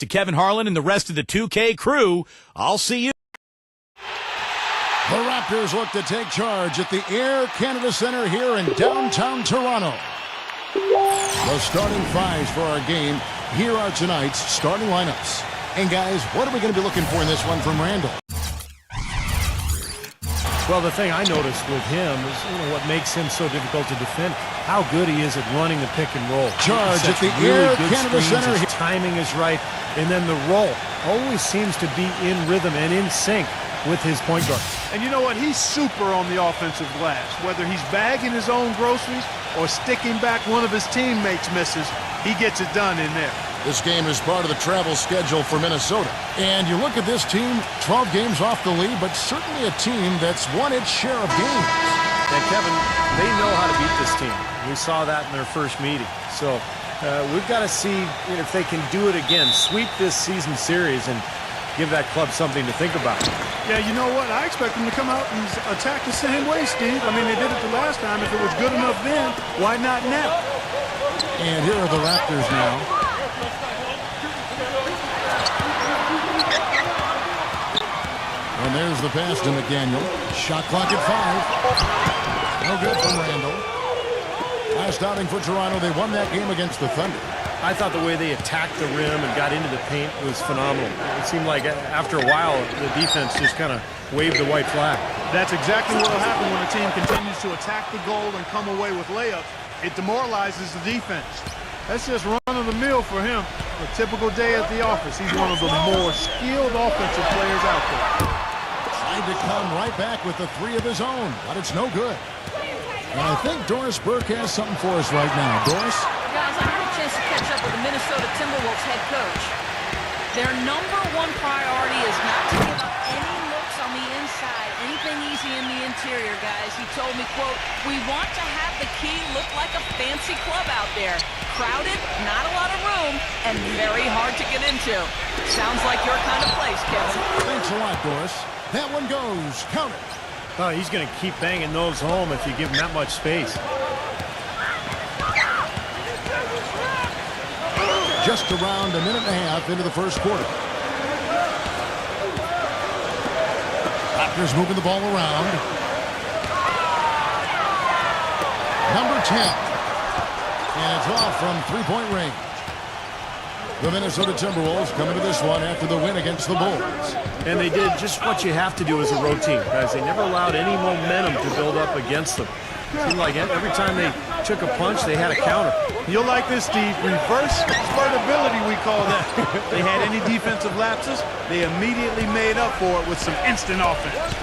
To Kevin Harlan and the rest of the 2K crew, I'll see you. The Raptors look to take charge at the Air Canada Centre here in downtown Toronto. The starting fives for our game. Here are tonight's starting lineups. And guys, what are we going to be looking for in this one from Randall? Well, the thing I noticed with him is what makes him so difficult to defend. How good he is at running the pick and roll. Charge at the Air Canada Centre. His timing is right, and then the roll always seems to be in rhythm and in sync with his point guard. And you know what? He's super on the offensive glass. Whether he's bagging his own groceries or sticking back one of his teammates' misses, he gets it done in there. This game is part of the travel schedule for Minnesota. And you look at this team, 12 games off the lead, but certainly a team that's won its share of games. And Kevin, they know how to beat this team. We saw that in their first meeting. So we've got to see if they can do it again, sweep this season series and give that club something to think about. Yeah, you know what? I expect them to come out and attack the same way, Steve. I mean, they did it the last time. If it was good enough then, why not now? And here are the Raptors now. And there's the pass to McDaniel. Shot clock at 5. No good from Randall. Last outing for Toronto. They won that game against the Thunder. I thought the way they attacked the rim and got into the paint was phenomenal. It seemed like after a while, the defense just kind of waved the white flag. That's exactly what will happen when a team continues to attack the goal and come away with layups. It demoralizes the defense. That's just run-of-the-mill for him. A typical day at the office. He's one of the more skilled offensive players out there. Tried to come right back with the 3 of his own, but it's no good. And I think Doris Burke has something for us right now. Doris? Guys, I had a chance to catch up with the Minnesota Timberwolves head coach. Their #1 priority is not to give up any looks on the inside, anything easy in the interior, guys. He told me, quote, "We want to have the key look like a fancy club out there. Crowded, not a lot of room, and very hard to get into." Sounds like your kind of place, Kevin. Thanks a lot, Doris. That one goes. Count it. Oh, he's going to keep banging those home if you give him that much space. Just around a minute and a half into the first quarter. Raptors moving the ball around. Number 10. And it's off from three-point range. The Minnesota Timberwolves coming to this one after the win against the Bulls. And they did just what you have to do as a road team, guys. They never allowed any momentum to build up against them. It seemed like every time they took a punch, they had a counter. You'll like this, Steve. Reverse spurtability, we call that. They had any defensive lapses, they immediately made up for it with some instant offense.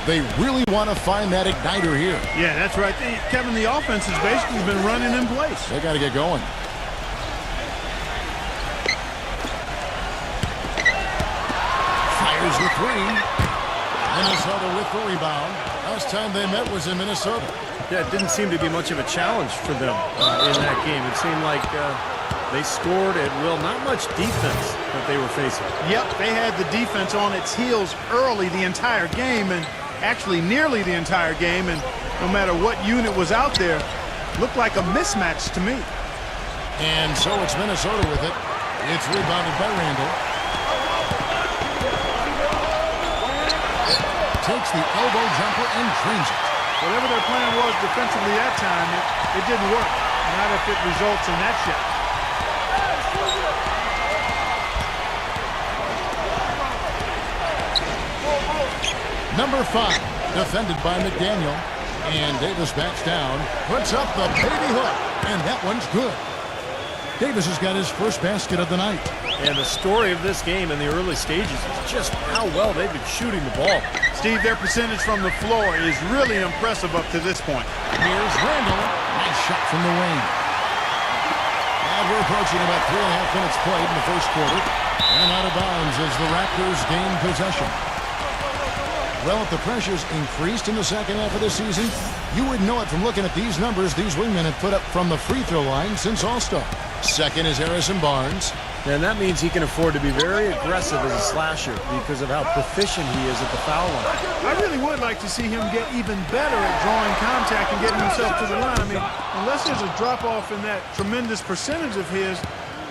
They really want to find that igniter here. Yeah, that's right. Kevin, the offense has basically been running in place. They got to get going. Fires the 3. Minnesota with the rebound. Last time they met was in Minnesota. Yeah, it didn't seem to be much of a challenge for them in that game. It seemed like they scored at will. Not much defense that they were facing. Yep, they had the defense on its heels early the entire game, and actually nearly the entire game, and no matter what unit was out there, looked like a mismatch to me. And so it's Minnesota with it. It's rebounded by Randall. Takes the elbow jumper and drains it. Whatever their plan was defensively that time, it didn't work. Not if it results in that shot. Number 5, defended by McDaniel. And Davis backs down, puts up the baby hook, and that one's good. Davis has got his first basket of the night. And the story of this game in the early stages is just how well they've been shooting the ball. Steve, their percentage from the floor is really impressive up to this point. Here's Randall. Nice shot from the wing. And we're approaching about 3.5 minutes played in the first quarter. And out of bounds as the Raptors gain possession. Well, if the pressure's increased in the second half of the season, you would know it from looking at these numbers these wingmen have put up from the free throw line since All-Star. Second is Harrison Barnes. And that means he can afford to be very aggressive as a slasher because of how proficient he is at the foul line. I really would like to see him get even better at drawing contact and getting himself to the line. I mean, unless there's a drop-off in that tremendous percentage of his,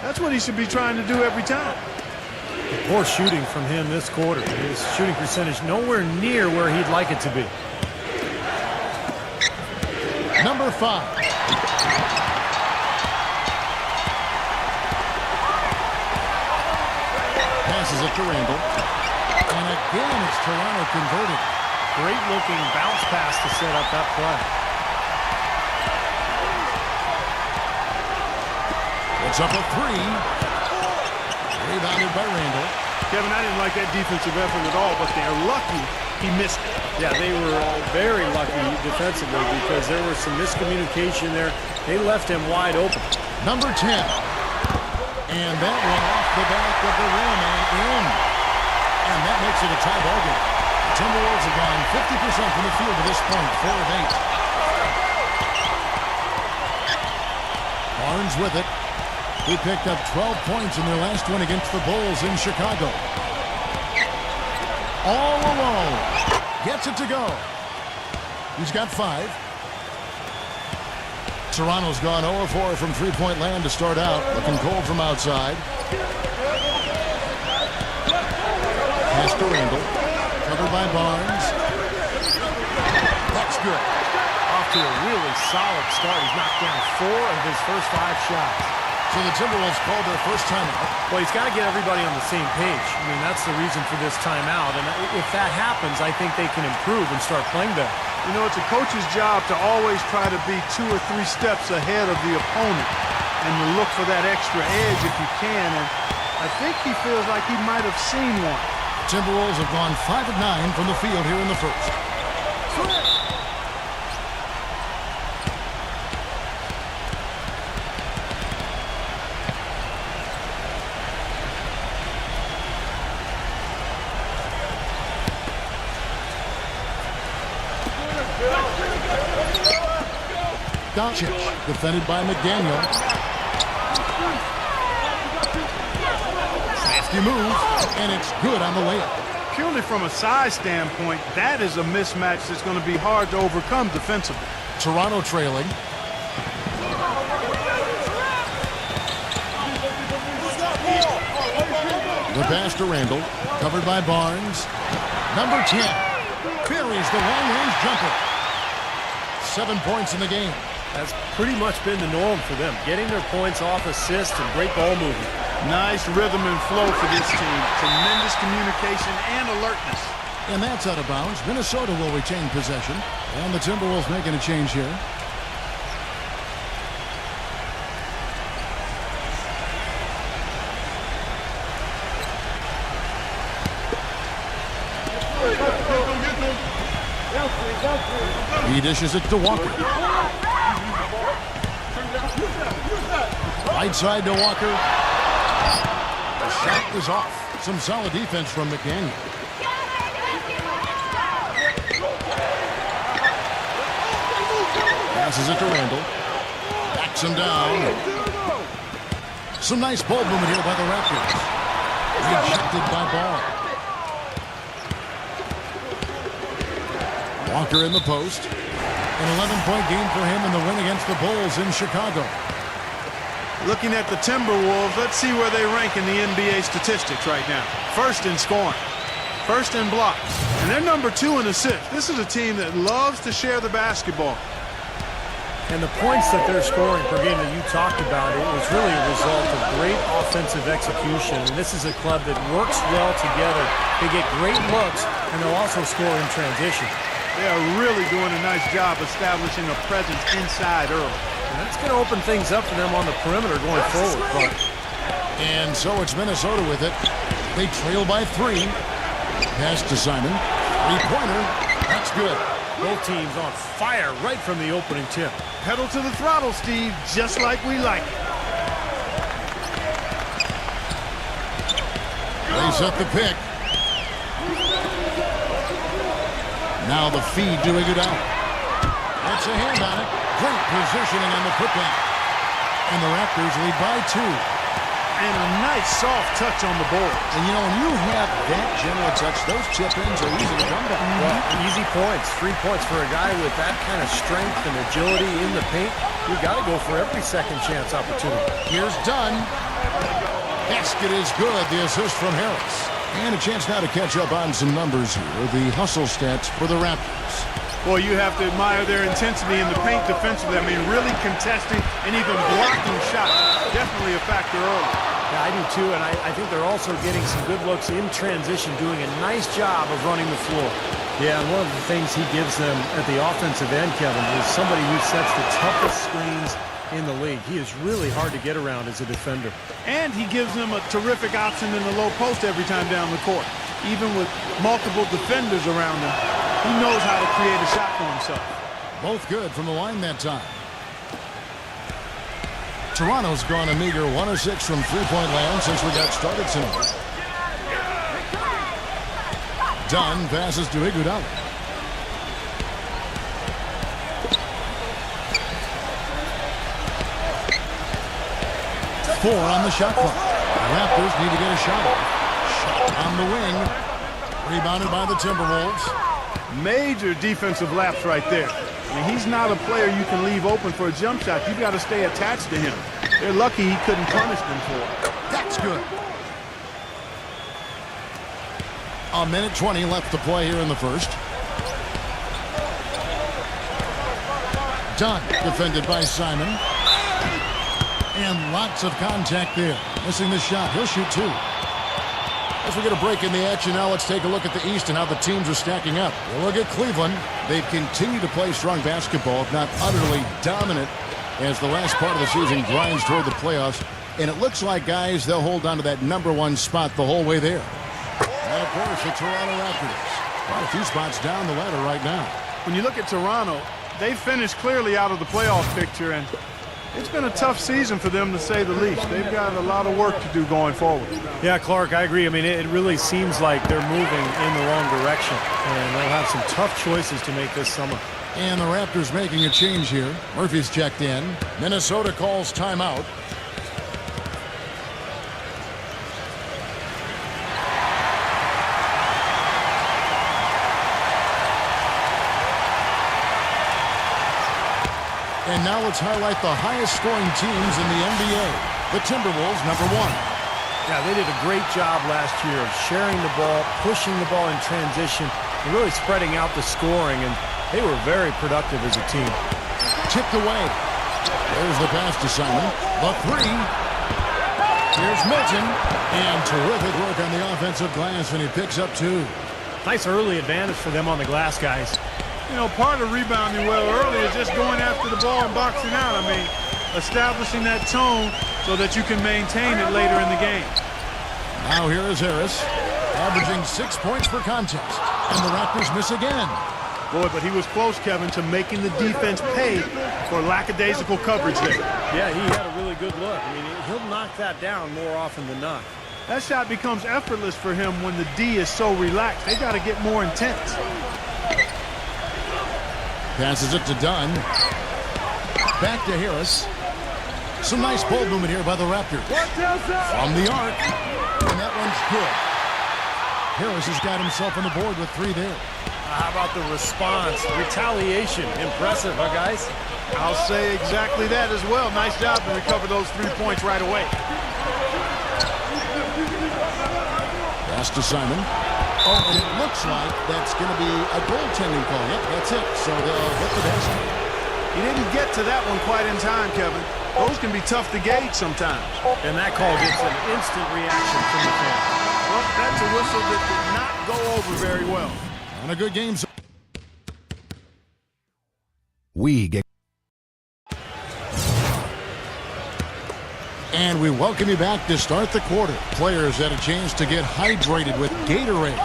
That's what he should be trying to do every time. Poor shooting from him this quarter. His shooting percentage nowhere near where he'd like it to be. Number 5. Passes it to Randall. And again, it's Toronto converted. Great looking bounce pass to set up that play. It's up a 3. Rebounded by Randall. Kevin, I didn't like that defensive effort at all, but they're lucky he missed it. Yeah, they were all very lucky defensively because there was some miscommunication there. They left him wide open. Number 10. And that one off the back of the rim and in. And that makes it a tie ball game. The Timberwolves have gone 50% from the field to this point, 4 of 8. Barnes with it. He picked up 12 points in their last win against the Bulls in Chicago. All alone. Gets it to go. He's got 5. Toronto's gone 0-4 from three-point land to start out. Looking cold from outside. Pass to Randall. Covered by Barnes. That's good. Off to a really solid start. He's knocked down 4 of his first 5 shots. So the Timberwolves called their first timeout. Well, he's got to get everybody on the same page. I mean, that's the reason for this timeout. And if that happens, I think they can improve and start playing better. You know, it's a coach's job to always try to be 2 or 3 steps ahead of the opponent and to look for that extra edge if you can. And I think he feels like he might have seen one. Timberwolves have gone 5 of 9 from the field here in the first. Doncic, defended by McDaniel. Nasty move, and it's good on the layup. Purely from a size standpoint, that is a mismatch that's going to be hard to overcome defensively. Toronto trailing. The pass to Randall, covered by Barnes. Number 10, buries the long-range jumper. 7 points in the game. That's pretty much been the norm for them, getting their points off assists and great ball movement. Nice rhythm and flow for this team. Tremendous communication and alertness. And that's out of bounds. Minnesota will retain possession. And the Timberwolves making a change here. He dishes it to Walker. Right side to Walker. The shot is off. Some solid defense from McDaniel. Passes it to Randall. Backs him down. Some nice ball movement here by the Raptors. Rejected by Ball. Walker in the post. An 11-point game for him in the win against the Bulls in Chicago. Looking at the Timberwolves, let's see where they rank in the NBA statistics right now. First in scoring, first in blocks, and they're number 2 in assists. This is a team that loves to share the basketball. And the points that they're scoring per game that you talked about, it was really a result of great offensive execution. And this is a club that works well together. They get great looks, and they'll also score in transition. They are really doing a nice job establishing a presence inside early. And that's going to open things up for them on the perimeter going forward. But and so it's Minnesota with it. They trail by 3. Pass to Simon. Three-pointer. That's good. both teams on fire right from the opening tip. Pedal to the throttle, Steve, just like we like it. Lays up the pick. Now the feed doing it out. That's a hand on it. Great positioning on the putback. And the Raptors lead by 2. And a nice soft touch on the board. And, you know, when you have that general touch, those chip-ins are easy to come by. Well, easy points, 3 points for a guy with that kind of strength and agility in the paint. You've got to go for every second chance opportunity. Here's Dunn. Basket is good. The assist from Harris. And a chance now to catch up on some numbers here. The hustle stats for the Raptors. Boy, you have to admire their intensity in the paint defensively. I mean, really contesting and even blocking shots. Definitely a factor early. Yeah, I do too, and I think they're also getting some good looks in transition, doing a nice job of running the floor. Yeah, and one of the things he gives them at the offensive end, Kevin, is somebody who sets the toughest screens in the league. He is really hard to get around as a defender. And he gives them a terrific option in the low post every time down the court. Even with multiple defenders around him, he knows how to create a shot for himself. Both good from the line that time. Toronto's gone a meager 1 of 6 from three-point land since we got started tonight. Dunn passes to Iguodala. Four on the shot clock. The Raptors need to get a shot off. Shot on the wing. Rebounded by the Timberwolves. Major defensive lapse right there. I mean, he's not a player you can leave open for a jump shot. You've got to stay attached to him. They're lucky he couldn't punish them for it. That's good. A minute 20 left to play here in the first. Dunn defended by Simon. And lots of contact there. Missing the shot. He'll shoot two. As we get a break in the action now, let's take a look at the East and how the teams are stacking up. We'll look at Cleveland. They've continued to play strong basketball, if not utterly dominant, as the last part of the season grinds toward the playoffs. And it looks like, guys, they'll hold on to that #1 spot the whole way there. And, of course, the Toronto Raptors. Quite a few spots down the ladder right now. When you look at Toronto, they finished clearly out of the playoff picture, and it's been a tough season for them, to say the least. They've got a lot of work to do going forward. Yeah, Clark, I agree. I mean, it really seems like they're moving in the wrong direction, and they'll have some tough choices to make this summer. And the Raptors making a change here. Murphy's checked in. Minnesota calls timeout. And now let's highlight the highest scoring teams in the NBA. The Timberwolves, #1. Yeah, they did a great job last year of sharing the ball, pushing the ball in transition, and really spreading out the scoring, and they were very productive as a team. Tipped away. There's the pass to Simon. The three. Here's Milton. And terrific work on the offensive glass, and he picks up two. Nice early advantage for them on the glass, guys. You know, part of rebounding well early is just going after the ball and boxing out. I mean, establishing that tone so that you can maintain it later in the game. Now here is Harris, averaging 6 points per contest. And the Raptors miss again. Boy, but he was close, Kevin, to making the defense pay for lackadaisical coverage there. Yeah, he had a really good look. I mean, he'll knock that down more often than not. That shot becomes effortless for him when the D is so relaxed. They got to get more intense. Passes it to Dunn. Back to Harris. Some nice ball movement here by the Raptors. From the arc. And that one's good. Harris has got himself on the board with three there. How about the response? Retaliation. Impressive, huh, guys? I'll say exactly that as well. Nice job to recover those 3 points right away. Pass to Simon. Oh, and it looks like that's going to be a goaltending call. Yep, that's it. So they'll hit the basket. He didn't get to that one quite in time, Kevin. Those can be tough to gauge sometimes. And that call gets an instant reaction from the fans. Well, that's a whistle that did not go over very well. And a good game. We get. And we welcome you back to start the quarter. Players had a chance to get hydrated with Gatorade.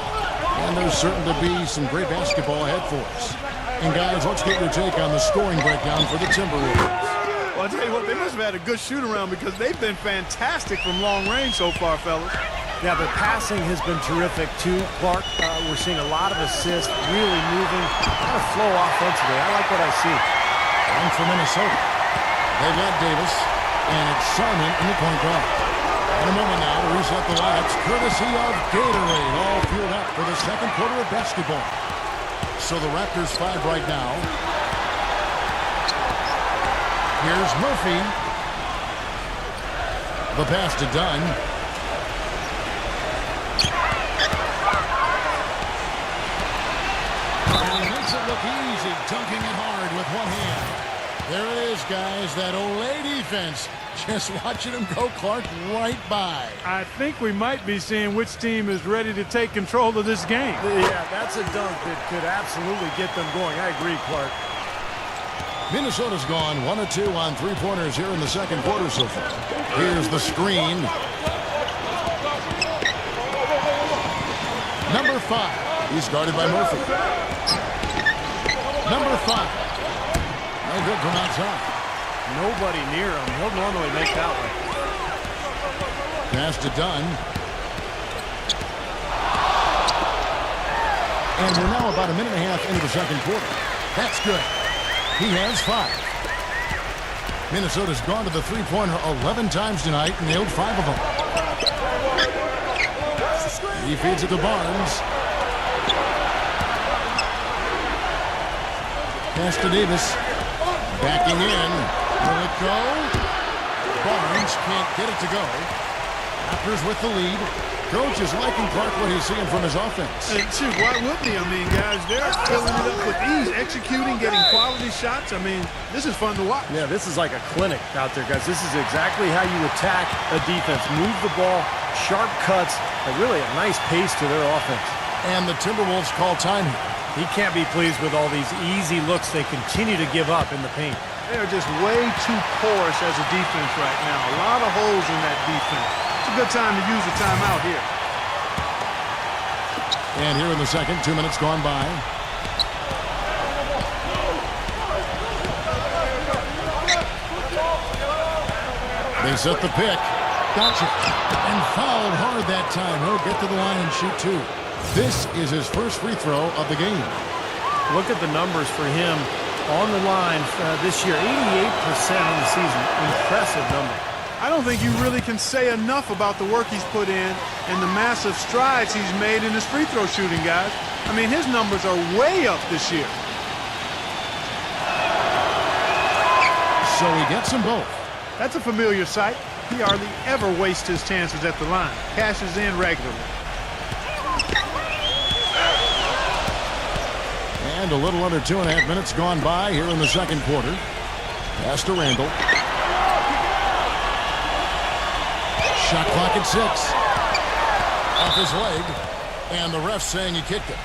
And there's certain to be some great basketball ahead for us. And guys, let's get your take on the scoring breakdown for the Timberwolves. Well, I'll tell you what, they must have had a good shoot-around because they've been fantastic from long range so far, fellas. Yeah, the passing has been terrific, too. Clark, we're seeing a lot of assists, really moving, kind of flow offensively. I like what I see. And for Minnesota, they've got Davis, and it's Simon in the point guard. In a moment now to reset the laps, courtesy of Gatorade, all fueled up for the second quarter of basketball. So the Raptors 5 right now. Here's Murphy. The pass to Dunn. And he makes it look easy, dunking it hard with one hand. There it is, guys, that Olay defense. Just watching him go, Clark, right by. I think we might be seeing which team is ready to take control of this game. Yeah, that's a dunk that could absolutely get them going. I agree, Clark. Minnesota's gone 1 of 2 on three-pointers here in the second quarter so far. Here's the screen. Number 5. He's guarded by Murphy. Number 5. No good from outside. Nobody near him. He'll normally make that one. Pass to Dunn. And we're now about a minute and a half into the second quarter. That's good. He has 5. Minnesota's gone to the three-pointer 11 times tonight and nailed 5 of them. He feeds it to Barnes. Pass to Davis. Backing in. Will it go? Barnes can't get it to go. Raptors with the lead. Coach is liking Clark what he's seeing from his offense. And shoot, why wouldn't he? I mean, guys, they're filling it up with ease, executing, getting quality shots. I mean, this is fun to watch. Yeah, this is like a clinic out there, guys. This is exactly how you attack a defense. Move the ball, sharp cuts, and really a nice pace to their offense. And the Timberwolves call time here. He can't be pleased with all these easy looks they continue to give up in the paint. They are just way too porous as a defense right now. A lot of holes in that defense. It's a good time to use a timeout here. And here in the second, 2 minutes gone by. They set the pick. Gotcha. And fouled hard that time. He'll get to the line and shoot 2. This is his first free throw of the game. Look at the numbers for him on the line this year. 88% on the season. Impressive number. I don't think you really can say enough about the work he's put in and the massive strides he's made in his free throw shooting, guys. I mean, his numbers are way up this year. So he gets them both. That's a familiar sight. He hardly ever wastes his chances at the line. Cashes in regularly. And a little under 2.5 minutes gone by here in the second quarter. Pass to Randall. Shot clock at 6. Off his leg. And the ref saying he kicked it.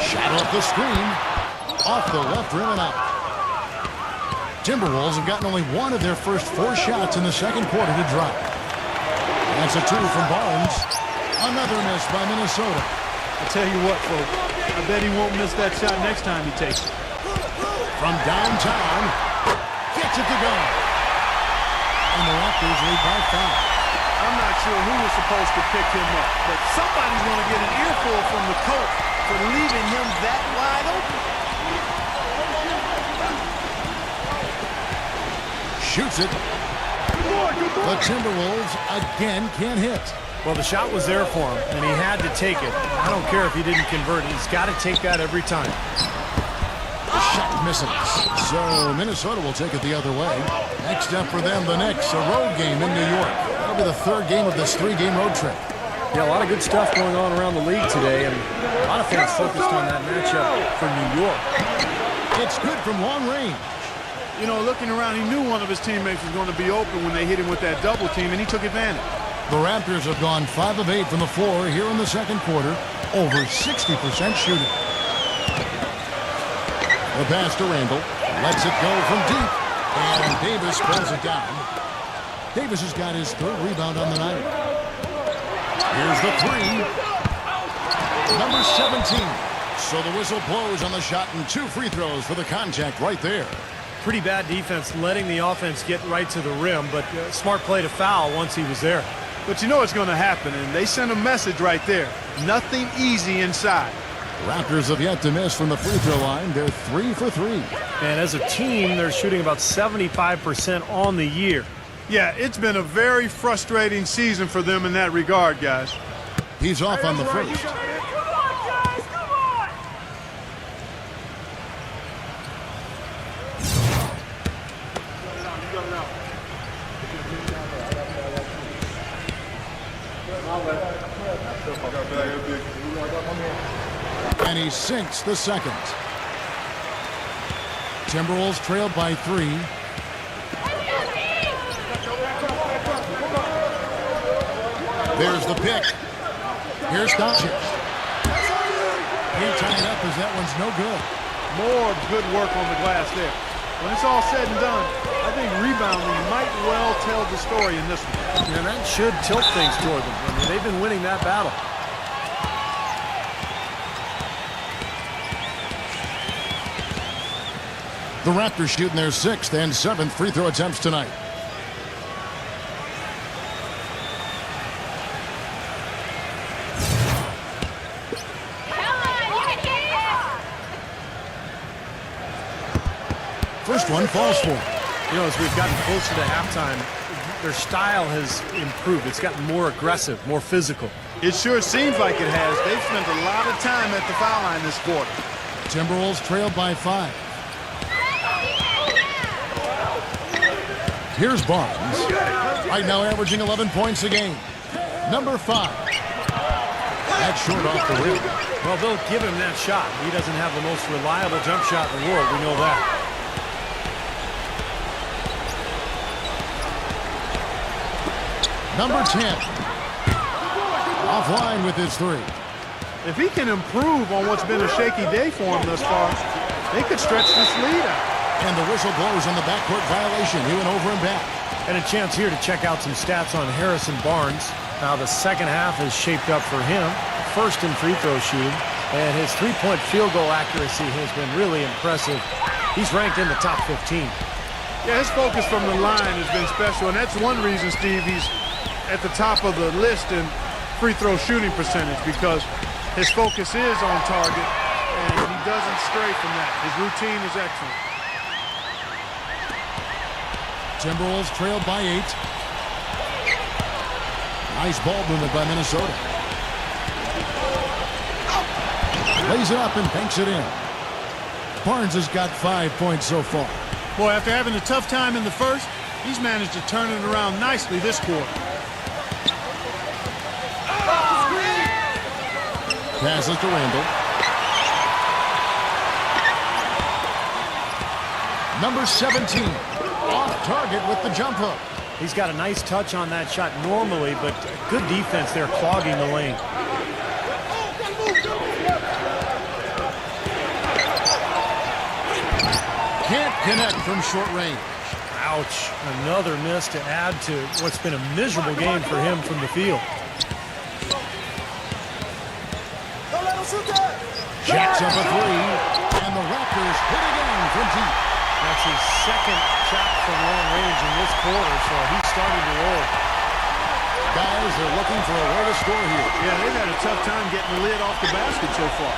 Shot off the screen. Off the left rim and out. Timberwolves have gotten only one of their first 4 shots in the second quarter to drop. That's a 2 from Barnes. Another miss by Minnesota. I tell you what, folks, I bet he won't miss that shot next time he takes it. From downtown, gets it to go. And the Raptors lead by 5. I'm not sure who was supposed to pick him up, but somebody's going to get an earful from the coach for leaving him that wide open. Shoots it. The Timberwolves again can't hit. Well, the shot was there for him, and he had to take it. I don't care if he didn't convert it. He's got to take that every time. The shot misses. So Minnesota will take it the other way. Next up for them, the Knicks, a road game in New York. That'll be the third game of this 3-game road trip. Yeah, a lot of good stuff going on around the league today, and a lot of fans focused on that matchup for New York. It's good from long range. You know, looking around, he knew one of his teammates was going to be open when they hit him with that double team, and he took advantage. The Raptors have gone 5 of 8 from the floor here in the second quarter. Over 60% shooting. The pass to Randall. Lets it go from deep. And Davis pulls it down. Davis has got his 3rd rebound on the night. Here's the 3. Number 17. So the whistle blows on the shot and 2 free throws for the contact right there. Pretty bad defense letting the offense get right to the rim, but smart play to foul once he was there. But you know it's going to happen, and they sent a message right there. Nothing easy inside. Raptors have yet to miss from the free throw line. They're 3 for 3. And as a team, they're shooting about 75% on the year. Yeah, it's been a very frustrating season for them in that regard, guys. He's off on the first. And he sinks the second. Timberwolves trailed by 3. There's the pick. Here's Doncic. Can't tie it up as that one's no good. More good work on the glass there. When it's all said and done, I think rebounding might well tell the story in this one. And that should tilt things toward them. I mean, they've been winning that battle. The Raptors shooting their 6th and 7th free throw attempts tonight. First one falls for. You know, as we've gotten closer to halftime, their style has improved. It's gotten more aggressive, more physical. It sure seems like it has. They've spent a lot of time at the foul line this quarter. Timberwolves trailed by 5. Here's Barnes. Right now averaging 11 points a game. Number 5. That's short off the rim. Well, they'll give him that shot. He doesn't have the most reliable jump shot in the world. We know that. Number 10. Offline with his 3. If he can improve on what's been a shaky day for him thus far, they could stretch this lead out. And the whistle blows on the backcourt violation. He went over and back. And a chance here to check out some stats on Harrison Barnes. Now the second half is shaped up for him. First in free throw shooting. And his three-point field goal accuracy has been really impressive. He's ranked in the top 15. Yeah, his focus from the line has been special. And that's one reason, Steve, he's at the top of the list in free throw shooting percentage, because his focus is on target and he doesn't stray from that. His routine is excellent. Timberwolves trailed by 8. Nice ball movement by Minnesota. Lays it up and banks it in. Barnes has got 5 points so far. Boy, after having a tough time in the first, he's managed to turn it around nicely this quarter. Passes to Randall. Number 17. Off target with the jump hook. He's got a nice touch on that shot normally, but good defense there clogging the lane. Can't connect from short range. Ouch. Another miss to add to what's been a miserable game for him from the field. Jacks up a 3, and the Raptors hit again from deep. That's his second shot from long range in this quarter, so he's starting to roll. Guys are looking for a way to score here. Yeah, they've had a tough time getting the lid off the basket so far.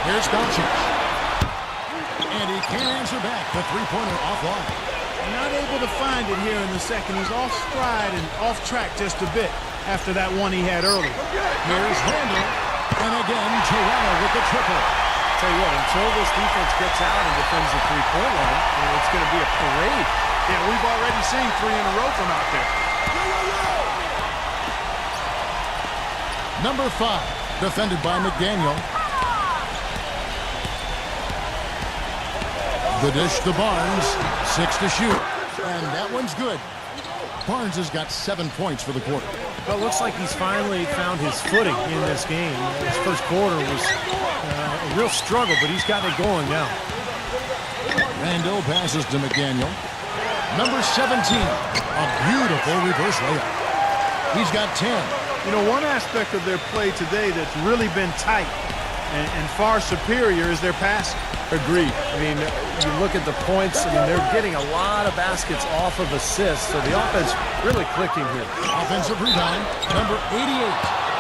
Here's Doncic. And he can't answer back. The three-pointer offline. Not able to find it here in the second. He's off stride and off track just a bit after that one he had earlier. Here's Randall. And again, Toronto with the triple. Tell you what, until this defense gets out and defends the three-point line, it's going to be a parade. Yeah, we've already seen 3 in a row from out there. Number 5, defended by McDaniel. The dish to Barnes, 6 to shoot, and that one's good. Barnes has got 7 points for the quarter. Well, it looks like he's finally found his footing in this game. His first quarter was a real struggle, but he's got it going now. Randall passes to McDaniel. Number 17, a beautiful reverse layup. He's got 10. You know, one aspect of their play today that's really been tight and far superior is their passing. Agreed. I mean, you look at the points, I mean, they're getting a lot of baskets off of assists, so the offense really clicking here. Offensive rebound, number 88.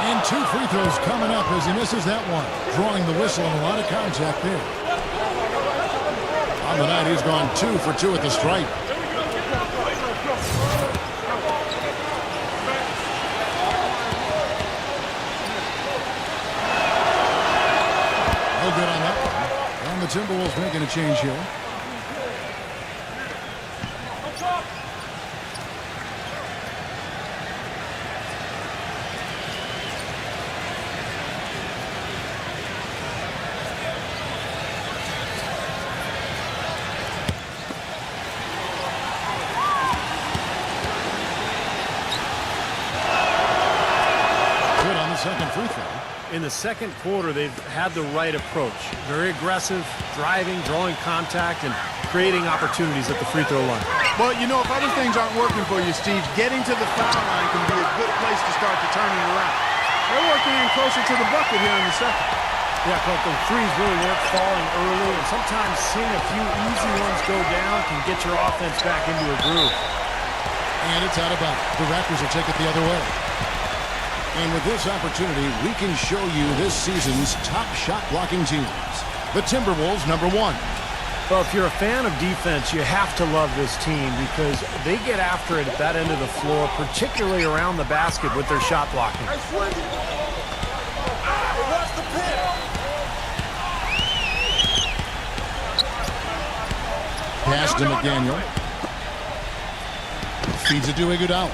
And 2 free throws coming up as he misses that one. Drawing the whistle and a lot of contact there. On the night, he's gone 2 for 2 at the stripe. No good on that one. And the Timberwolves making a change here. Good on the second free throw. In the second quarter, they've had the right approach. Very aggressive, driving, drawing contact, and creating opportunities at the free throw line. But, you know, if other things aren't working for you, Steve, getting to the foul line can be a good place to start to turn it around. They're working in closer to the bucket here in the second. Yeah, but the threes really weren't falling early, and sometimes seeing a few easy ones go down can get your offense back into a groove. And it's out of bounds. The Raptors will take it the other way. And with this opportunity, we can show you this season's top shot-blocking teams. The Timberwolves, number 1. Well, if you're a fan of defense, you have to love this team because they get after it at that end of the floor, particularly around the basket with their shot blocking. Pass to McDaniel. Feeds it to Iguodala.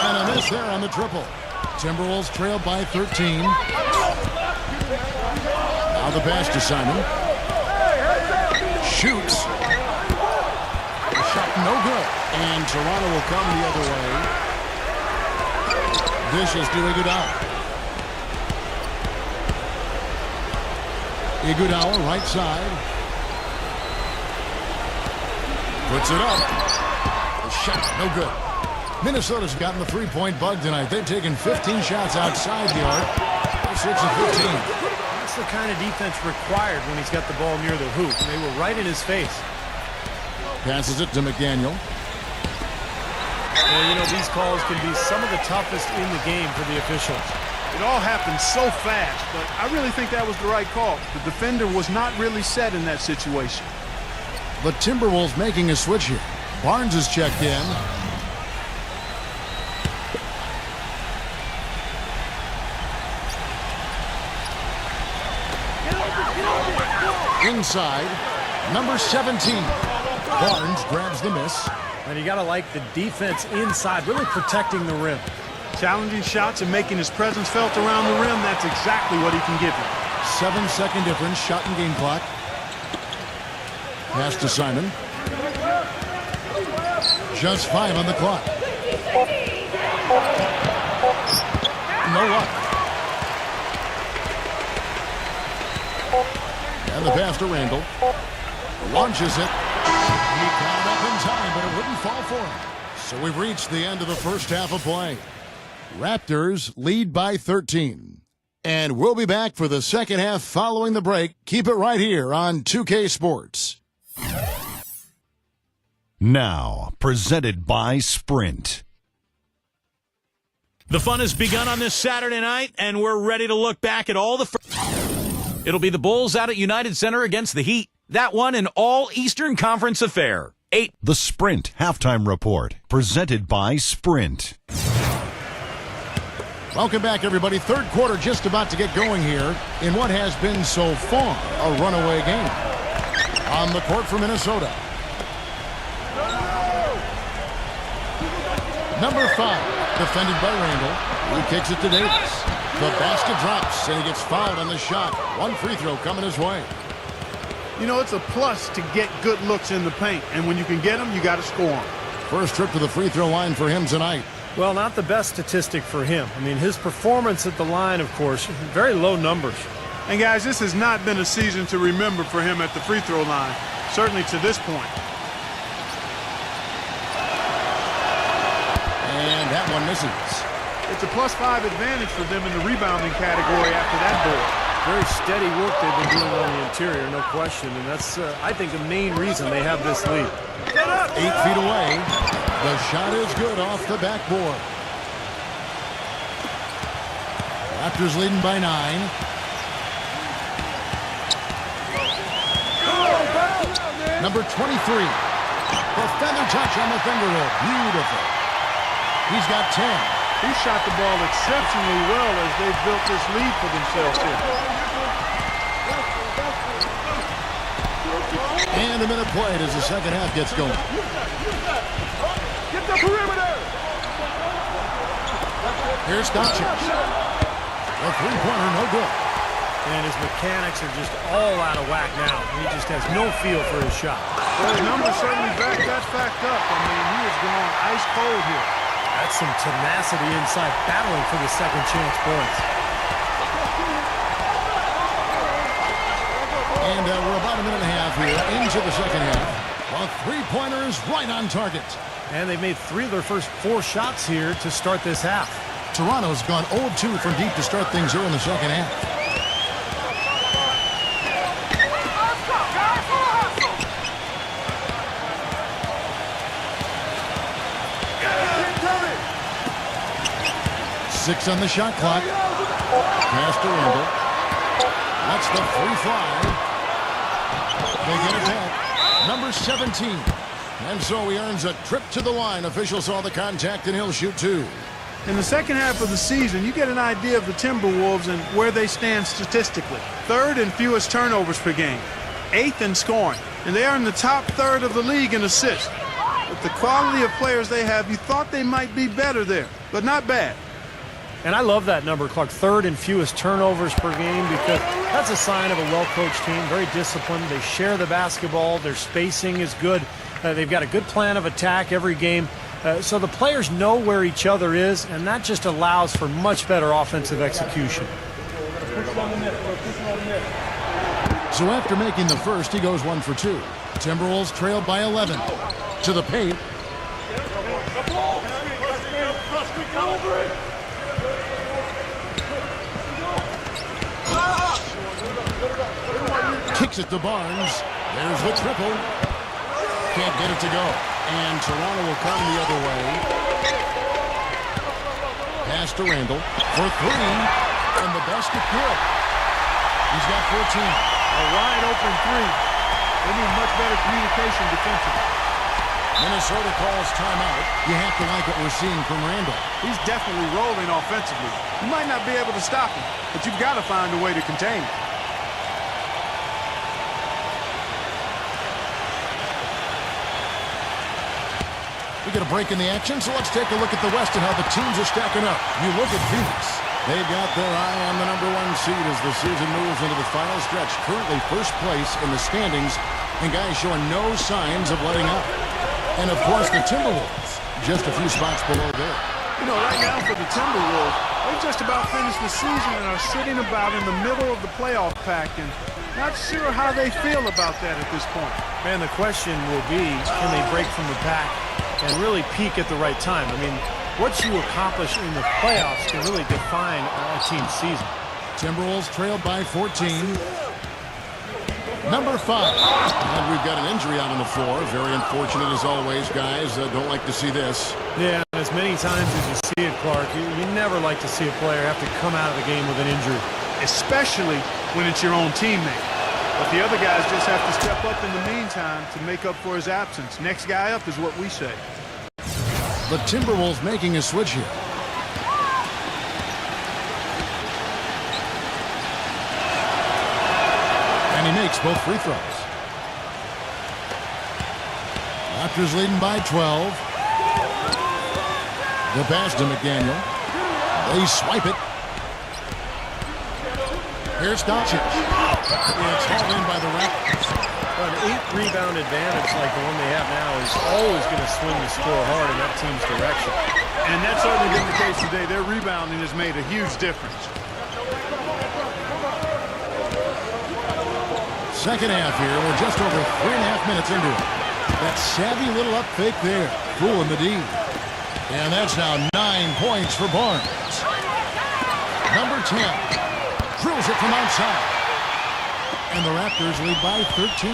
And a miss there on the triple. Timberwolves trail by 13. Now the pass to Simon. Shoots. The shot no good. And Toronto will come the other way. Dishes to Iguodala. Iguodala right side. Puts it up. The shot no good. Minnesota's gotten the three-point bug tonight. They've taken 15 shots outside the arc. 6 of 15. That's the kind of defense required when he's got the ball near the hoop. They were right in his face. Passes it to McDaniel. Well, you know, these calls can be some of the toughest in the game for the officials. It all happened so fast, but I really think that was the right call. The defender was not really set in that situation. The Timberwolves making a switch here. Barnes is checked in. Inside, number 17. Barnes grabs the miss. And you got to like the defense inside, really protecting the rim. Challenging shots and making his presence felt around the rim, that's exactly what he can give you. 7-second difference, shot and game clock. Pass to Simon. Just 5 on the clock. No luck. And the pass to Randall. Launches it. He caught up in time, but it wouldn't fall for him. So we've reached the end of the first half of play. Raptors lead by 13. And we'll be back for the second half following the break. Keep it right here on 2K Sports. Now, presented by Sprint. The fun has begun on this Saturday night, and we're ready to look back at all the... It'll be the Bulls out at United Center against the Heat. That one an all-Eastern Conference affair. 8. The Sprint Halftime Report, presented by Sprint. Welcome back, everybody. Third quarter just about to get going here in what has been so far a runaway game. On the court for Minnesota. Number 5, defended by Randall. He kicks it to Davis. The basket drops, and he gets fouled on the shot. One free throw coming his way. You know, it's a plus to get good looks in the paint, and when you can get them, you got to score them. First trip to the free throw line for him tonight. Well, not the best statistic for him. I mean, his performance at the line, of course, very low numbers. And, guys, this has not been a season to remember for him at the free throw line, certainly to this point. And that one misses. It's a +5 advantage for them in the rebounding category after that board. Very steady work they've been doing on the interior, no question. And that's, I think, the main reason they have this lead. 8 feet away. The shot is good off the backboard. Raptors leading by 9. Number 23. The feather touch on the finger roll. Beautiful. He's got 10. He shot the ball exceptionally well as they've built this lead for themselves here. And a minute played as the second half gets going. Get the perimeter! Here's Doncic. The three-pointer, no good. And his mechanics are just all out of whack now. He just has no feel for his shot. Well, his numbers certainly back that fact up. I mean, he is going ice cold here. That's some tenacity inside, battling for the second chance points. And we're about a minute and a half here into the second half. The three-pointer is right on target. And they've made 3 of their first 4 shots here to start this half. Toronto's gone 0-2 from deep to start things here in the second half. Six on the shot clock. Pass to Randall. That's the free fly. They get it back. Number 17. And so he earns a trip to the line. Officials saw the contact, and he'll shoot 2. In the second half of the season, you get an idea of the Timberwolves and where they stand statistically. 3rd in fewest turnovers per game. 8th in scoring. And they are in the top 3rd of the league in assists. With the quality of players they have, you thought they might be better there, but not bad. And I love that number, Clark. 3rd in fewest turnovers per game, because that's a sign of a well-coached team, very disciplined. They share the basketball. Their spacing is good. They've got a good plan of attack every game. So the players know where each other is, and that just allows for much better offensive execution. So after making the first, he goes 1 for 2. Timberwolves trailed by 11. To the paint. Kicks it to Barnes. There's the triple. Can't get it to go. And Toronto will come the other way. Pass to Randall for 3. And the basket good. He's got 14. A wide open 3. They need much better communication defensively. Minnesota calls timeout. You have to like what we're seeing from Randall. He's definitely rolling offensively. You might not be able to stop him, but you've got to find a way to contain him. We get a break in the action, so let's take a look at the West and how the teams are stacking up. You look at Phoenix. They've got their eye on the number 1 seed as the season moves into the final stretch. Currently first place in the standings, and guys showing no signs of letting up. And, of course, the Timberwolves, just a few spots below there. You know, right now for the Timberwolves, they've just about finished the season and are sitting about in the middle of the playoff pack, and not sure how they feel about that at this point. Man, the question will be, can they break from the pack and really peak at the right time? I mean, what you accomplish in the playoffs can really define a team's season. Timberwolves trailed by 14. Number 5. And we've got an injury out on the floor. Very unfortunate as always, guys. Don't like to see this. Yeah, as many times as you see it, Clark, you never like to see a player have to come out of the game with an injury. Especially when it's your own teammate. But the other guys just have to step up in the meantime to make up for his absence. Next guy up is what we say. The Timberwolves making a switch here. And he makes both free throws. Raptors leading by 12. The pass to McDaniel. They swipe it. Here's Doncic. It's hauled in by the Raptors. An 8-rebound advantage like the one they have now is always going to swing the score hard in that team's direction. And that's certainly been the case today. Their rebounding has made a huge difference. Second half here. We're just over 3.5 minutes into it. That savvy little up fake there. Fooling the D. And that's now 9 points for Barnes. Number 10. Drills it from outside. And the Raptors lead by 13.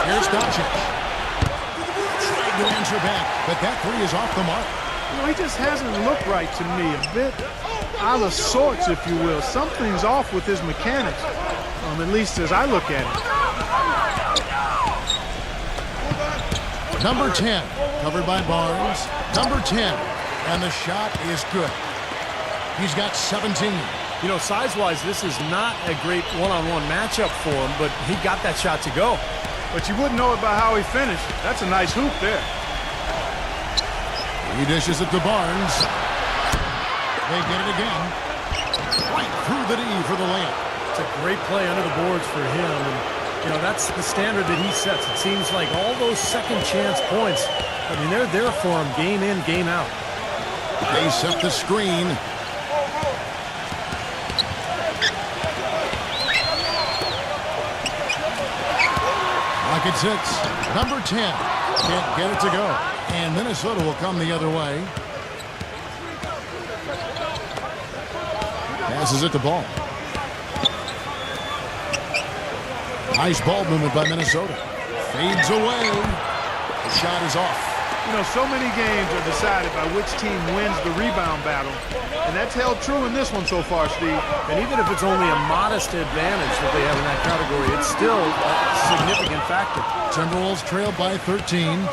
Here's Doncic. Trying to answer back, but that three is off the mark. You know, he just hasn't looked right to me. A bit out of sorts, if you will. Something's off with his mechanics, at least as I look at it. Number 10, covered by Barnes. Number 10, and the shot is good. He's got 17. You know, size-wise, this is not a great one-on-one matchup for him, but he got that shot to go. But you wouldn't know it by how he finished. That's a nice hoop there. He dishes it to Barnes. They get it again. Right through the D for the layup. It's a great play under the boards for him. And, you know, that's the standard that he sets. It seems like all those second chance points, I mean, they're there for him game in, game out. They set the screen. Rocket 6. Number 10. Can't get it to go. And Minnesota will come the other way. Passes it to Ball. Nice ball movement by Minnesota. Fades away. The shot is off. You know, so many games are decided by which team wins the rebound battle. And that's held true in this one so far, Steve. And even if it's only a modest advantage that they have in that category, it's still a significant factor. Timberwolves trail by 13.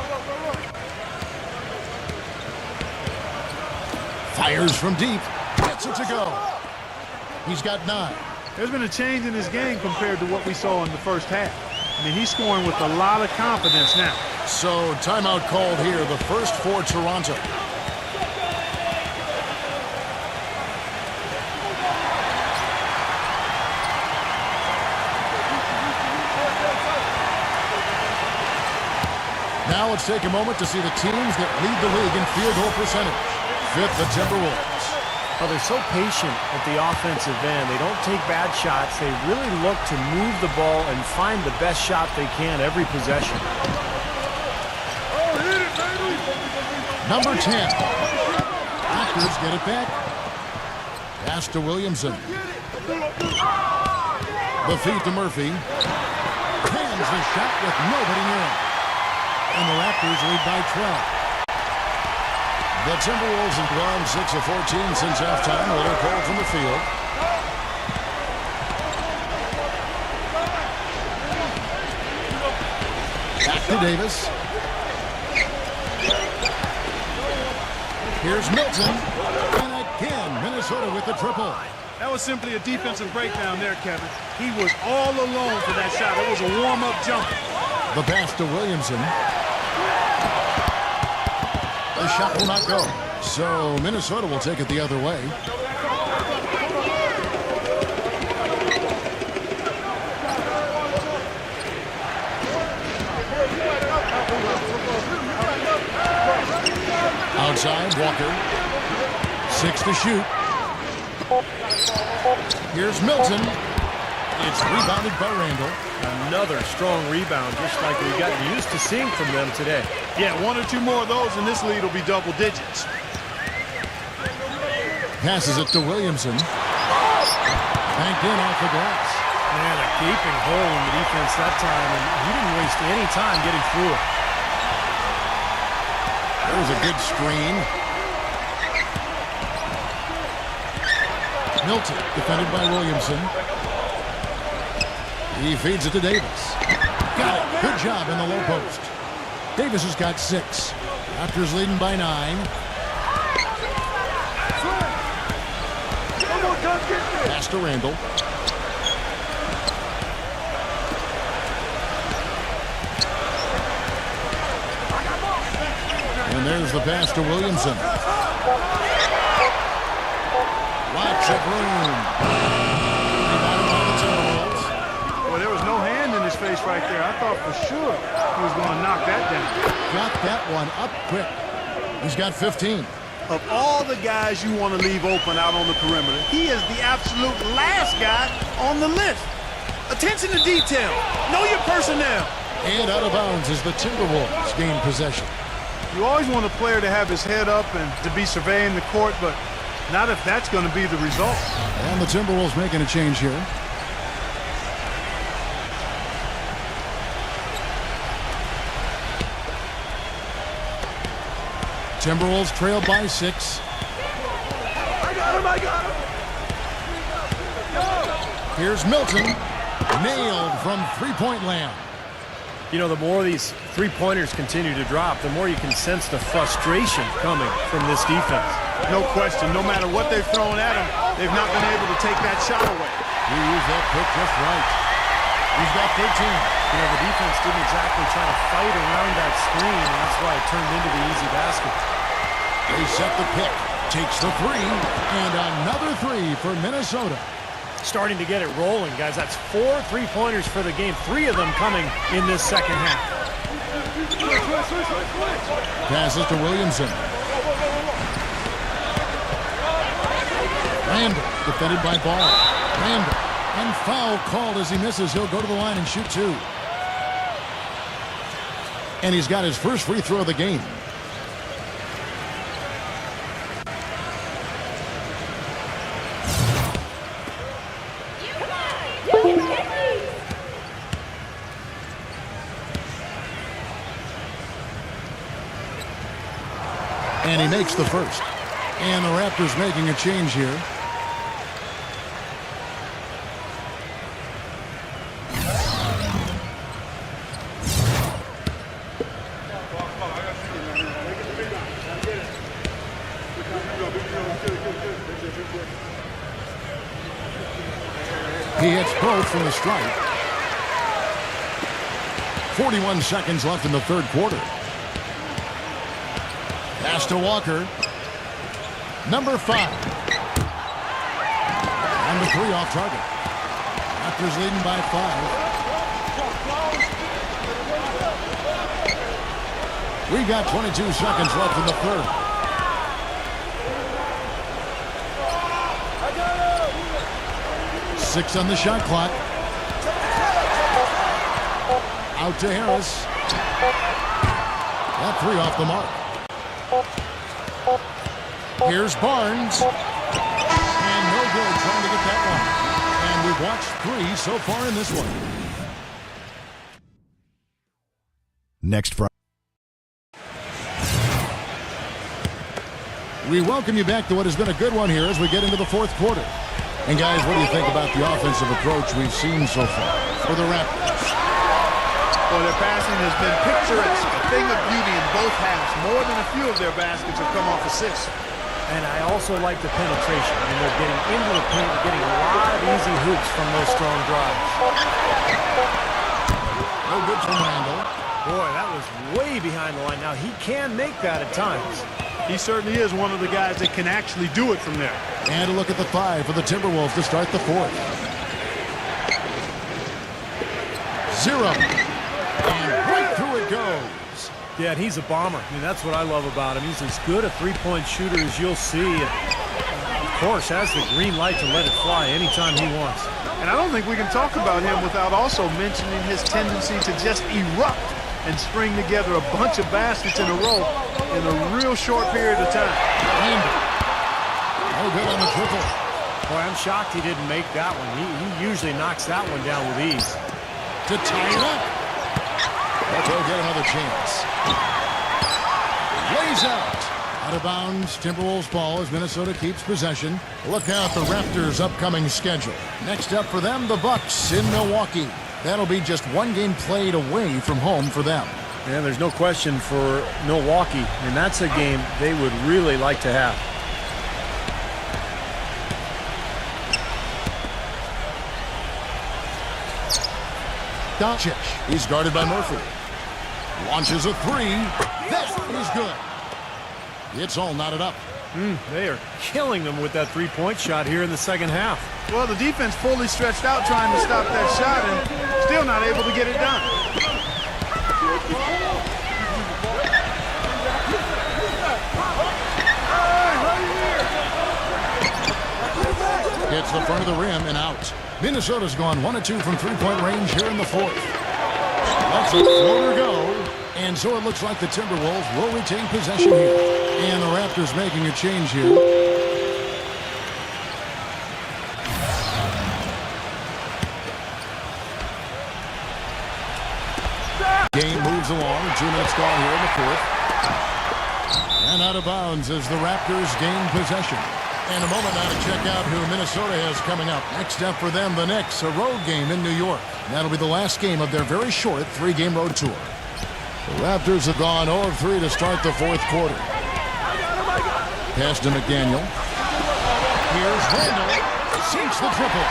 Fires from deep. Gets it to go. He's got 9. There's been a change in his game compared to what we saw in the first half. I mean, he's scoring with a lot of confidence now. So, timeout called here, the first for Toronto. Now let's take a moment to see the teams that lead the league in field goal percentage. 5th, the Timberwolves. Oh, they're so patient at the offensive end. They don't take bad shots. They really look to move the ball and find the best shot they can every possession. Number 10. Raptors get it back. Pass to Williamson. The feed to Murphy. Hands the shot with nobody near him. And the Raptors lead by 12. The Timberwolves have gone 6 of 14 since halftime. Well, they're called from the field. Back to Davis. Here's Milton. And again, Minnesota with the triple. That was simply a defensive breakdown there, Kevin. He was all alone for that shot. It was a warm-up jumper. The pass to Williamson. The shot will not go. So Minnesota will take it the other way. Outside, Walker. 6 to shoot. Here's Milton. It's rebounded by Randall. Another strong rebound, just like we've gotten used to seeing from them today. Yeah, 1 or 2 more of those, and this lead will be double digits. Passes it to Williamson. Banked in off the glass. Man, a gaping hole in the defense that time, and he didn't waste any time getting through it. That was a good screen. Milton, defended by Williamson. He feeds it to Davis. Got it. Good job in the low post. Davis has got 6. Raptors leading by 9. Pass to Randall. And there's the pass to Williamson. Lots of room. Well, there was no hand in his face right there. I thought for sure he was going to knock that down. Got that one up quick. He's got 15. Of all the guys you want to leave open out on the perimeter, he is the absolute last guy on the list. Attention to detail. Know your personnel. And out of bounds as the Timberwolves gain possession. You always want a player to have his head up and to be surveying the court, but not if that's going to be the result. And the Timberwolves making a change here. Timberwolves trail by 6. I got him! Here's Milton. Nailed from three-point land. You know, the more these three-pointers continue to drop, the more you can sense the frustration coming from this defense. No question. No matter what they've thrown at him, they've not been able to take that shot away. He used that pick just right. He's got 13. You know, the defense didn't exactly try to fight around that screen, and that's why it turned into the easy basket. They set the pick. Takes the three. And another three for Minnesota. Starting to get it rolling, guys. That's 4 three-pointers for the game. 3 of them coming in this second half. Passes to Williamson. Randall defended by Ball. Randall. And foul called as he misses. He'll go to the line and shoot 2. And he's got his first free throw of the game. And he makes the first. And the Raptors making a change here. He hits both from the stripe. 41 seconds left in the third quarter. Pass to Walker. Number 5. And the 3 off target. Raptors leading by 5. We got 22 seconds left in the third. Six on the shot clock. Out to Harris. That 3 off the mark. Here's Barnes. And no good trying to get that one. And we've watched 3 so far in this one. Next Friday. We welcome you back to what has been a good one here as we get into the fourth quarter. And guys, what do you think about the offensive approach we've seen so far for the Raptors? Well, their passing has been picturesque, a thing of beauty in both halves. More than a few of their baskets have come off assists. And I also like the penetration. I mean, they're getting into the paint, getting a lot of easy hoops from those strong drives. No good from Randall. Boy, that was way behind the line. Now, he can make that at times. He certainly is one of the guys that can actually do it from there. And a look at the 5 for the Timberwolves to start the fourth. 0. And right through it goes. Yeah, and he's a bomber. I mean, that's what I love about him. He's as good a three-point shooter as you'll see. Of course, has the green light to let it fly anytime he wants. And I don't think we can talk about him without also mentioning his tendency to just erupt and string together a bunch of baskets in a row in a real short period of time. No good on the triple. Boy, I'm shocked he didn't make that one. He usually knocks that one down with ease. To tie it up. But they'll get another chance. Lays out. Out of bounds. Timberwolves ball as Minnesota keeps possession. Look out the Raptors' upcoming schedule. Next up for them, the Bucks in Milwaukee. That'll be just one game played away from home for them. Yeah, there's no question for Milwaukee, and that's a game they would really like to have. Doncic. He's guarded by Murphy. Launches a 3. That is good. It's all knotted up. They are killing them with that three-point shot here in the second half. Well, the defense fully stretched out trying to stop that shot and still not able to get it done. Hits the front of the rim and out. Minnesota's gone 1 of 2 from three-point range here in the fourth. Let's a floater go. And so it looks like the Timberwolves will retain possession here. And the Raptors making a change here. Game moves along. 2 minutes gone here in the fourth. And out of bounds as the Raptors gain possession. And a moment now to check out who Minnesota has coming up. Next up for them, the Knicks, a road game in New York. And that'll be the last game of their very short 3-game road tour. The Raptors have gone 0 of 3 to start the fourth quarter. Pass to McDaniel. Here's Randall. Sinks the triple.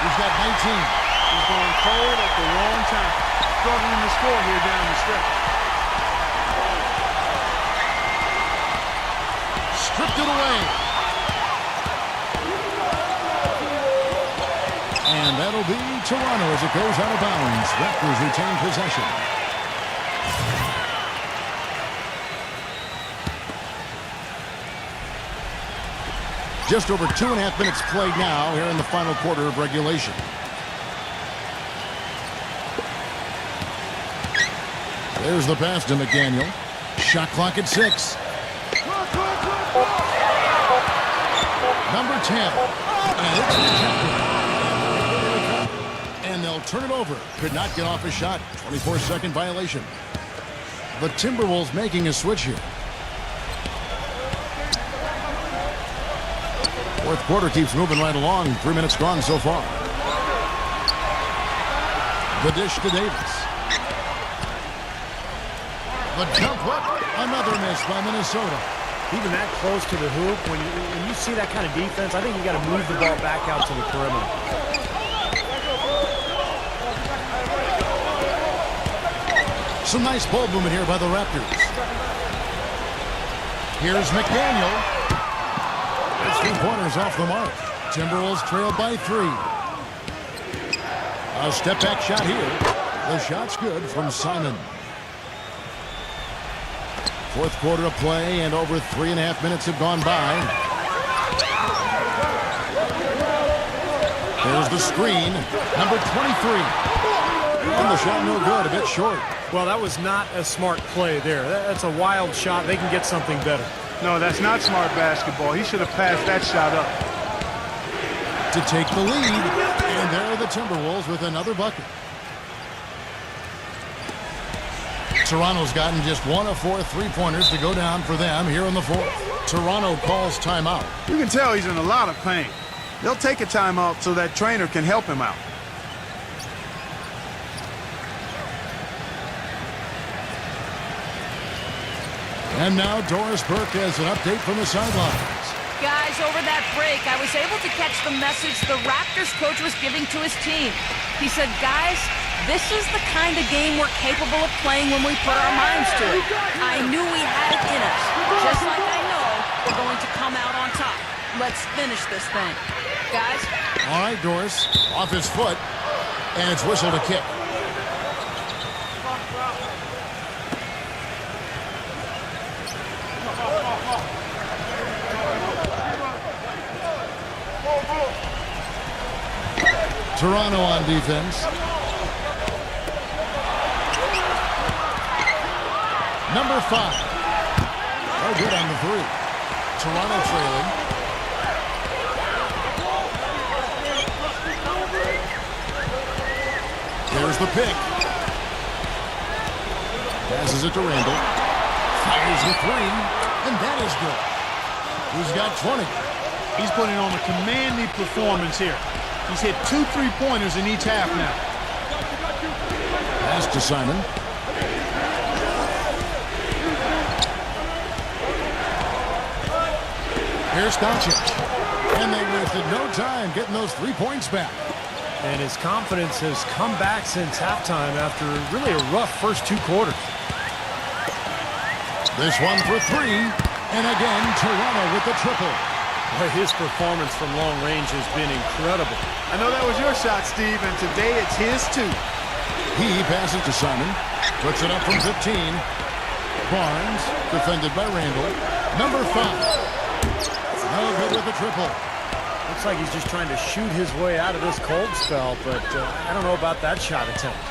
He's got 19. He's going cold at the wrong time. Struggling to score here down the stretch. Stripped it away. And that'll be Toronto as it goes out of bounds. Raptors retain possession. Just over 2.5 minutes played now here in the final quarter of regulation. There's the pass to McDaniel. Shot clock at 6. Number 10. And it's rejected. And they'll turn it over. Could not get off a shot. 24-second violation. The Timberwolves making a switch here. Fourth quarter keeps moving right along. 3 minutes gone so far. The dish to Davis. The jump hook. Another miss by Minnesota. Even that close to the hoop, when you see that kind of defense, I think you got to move the ball back out to the perimeter. Some nice ball movement here by the Raptors. Here's McDaniel. It's 3-pointers off the mark. Timberwolves trail by 3. A step back shot here. The shot's good from Simon. Fourth quarter of play, and over 3.5 minutes have gone by. There's the screen. Number 23. And the shot no good, a bit short. Well, that was not a smart play there. That's a wild shot. They can get something better. No, that's not smart basketball. He should have passed that shot up. To take the lead. And there are the Timberwolves with another bucket. Toronto's gotten just 1 of 4 3-pointers to go down for them here in the fourth. Toronto calls timeout. You can tell he's in a lot of pain. They'll take a timeout so that trainer can help him out. And now Doris Burke has an update from the sidelines. Guys, over that break, I was able to catch the message the Raptors coach was giving to his team. He said, guys, this is the kind of game we're capable of playing when we put our minds to it. I knew we had it in us, just like I know we're going to come out on top. Let's finish this thing. Guys? All right, Doris, off his foot, and it's whistled a kick. Toronto on defense. Number 5. Oh, good on the 3. Toronto trailing. There's the pick. Passes it to Randall. Fires the 3. And that is good. He's got 20. He's putting on a commanding performance here. He's hit 2 3-pointers in each half now. Pass to Simon. Here's Doncic. And they wasted no time getting those 3 points back. And his confidence has come back since halftime after really a rough first 2 quarters. This one for 3. And again, Toronto with the triple. Boy, his performance from long range has been incredible. I know that was your shot, Steve, and today it's his too. He passes to Simon. Puts it up from 15. Barnes, defended by Randall. Number 5. No good with the triple. Looks like he's just trying to shoot his way out of this cold spell, but I don't know about that shot attempt.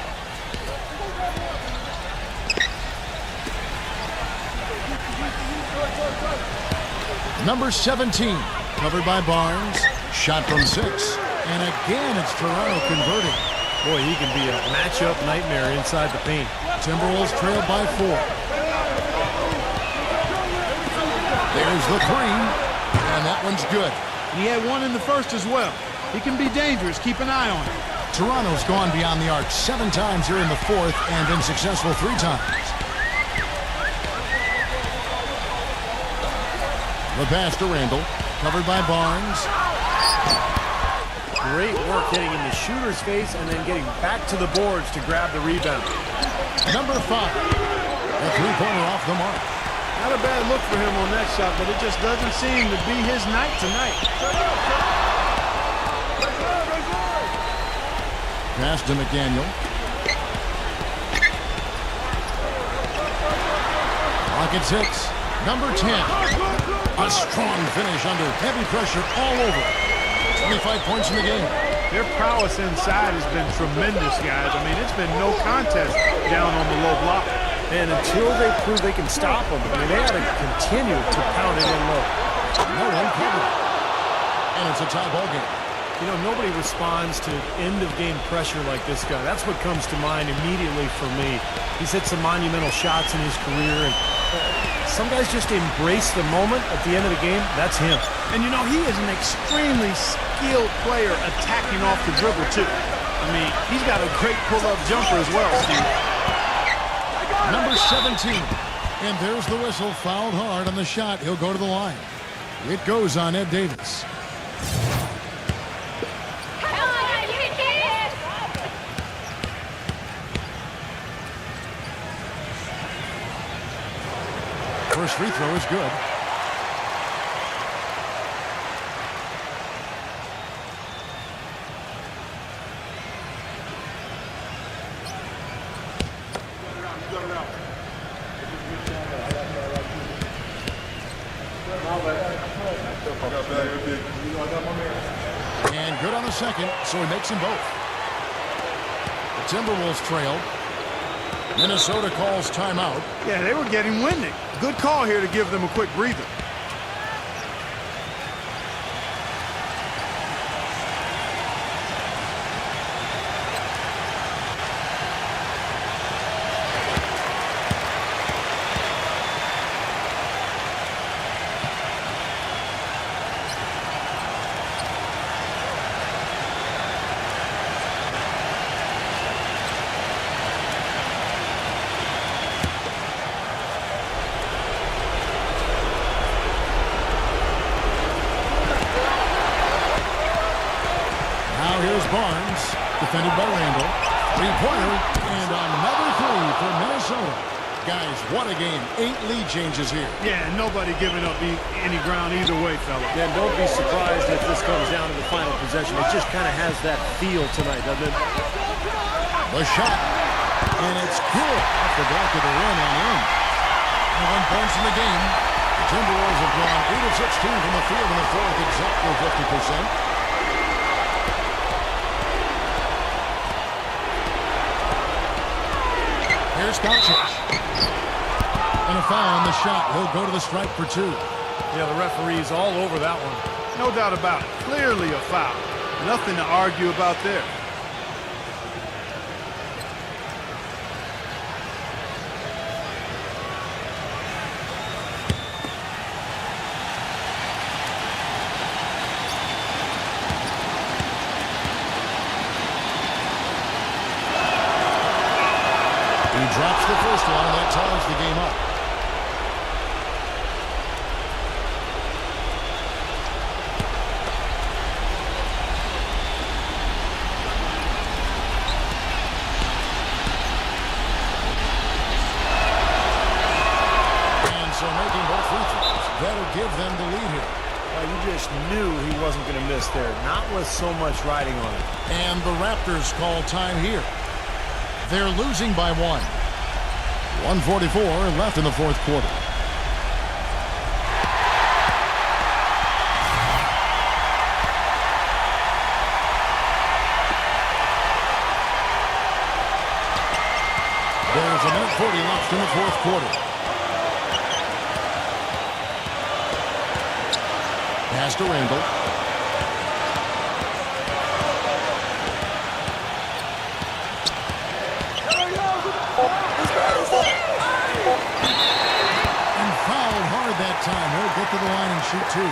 Number 17, covered by Barnes. Shot from 6. And again, it's Toronto converting. Boy, he can be a matchup nightmare inside the paint. Timberwolves trail by 4. There's the 3. And that one's good. And he had one in the first as well. He can be dangerous. Keep an eye on him. Toronto's gone beyond the arc 7 times here in the 4th and been successful 3 times. The pass to Randall, covered by Barnes. Great work hitting in the shooter's face and then getting back to the boards to grab the rebound. Number 5, a three-pointer off the mark. Not a bad look for him on that shot, but it just doesn't seem to be his night tonight. Pass to McDaniel. Rockets hits. Number 10. A strong finish under heavy pressure all over. 25 points in the game. Their prowess inside has been tremendous, guys. I mean, it's been no contest down on the low block. And until they prove they can stop them, I mean, they got to continue to pound it in low. No one covered. And it's a tie ball game. You know, nobody responds to end-of-game pressure like this guy. That's what comes to mind immediately for me. He's hit some monumental shots in his career, and some guys just embrace the moment at the end of the game. That's him. And, you know, he is an extremely skilled player attacking off the dribble, too. I mean, he's got a great pull-up jumper as well, Steve. Number 17. And there's the whistle. Fouled hard on the shot. He'll go to the line. It goes on Ed Davis. First free throw is good. And good on the second, so he makes them both. The Timberwolves trail. Minnesota calls timeout. Yeah, they were getting winded. Good call here to give them a quick breather. Barnes, defended by Randall. Three-pointer, and another 3 for Minnesota. Guys, what a game. 8 lead changes here. Yeah, nobody giving up any ground either way, fella. Yeah, don't be surprised if this comes down to the final possession. It just kind of has that feel tonight, doesn't it? The shot, and it's good off the back of the rim and in. 1 points in the game. The Timberwolves have gone 8 of 16 from the field in the 4th, exactly 50%. Here's Doncic. And a foul on the shot. He'll go to the stripe for 2. Yeah, the referee's all over that one. No doubt about it. Clearly a foul. Nothing to argue about there. Drops the first one, and that ties the game up. And so making both free throws, that'll give them the lead here. Well, you just knew he wasn't going to miss there, not with so much riding on it. And the Raptors call time here. They're losing by 1. 1:44 left in the 4th quarter. There's a minute 40 left in the 4th quarter. Pass to Randall. And fouled hard that time. He'll get to the line and shoot two.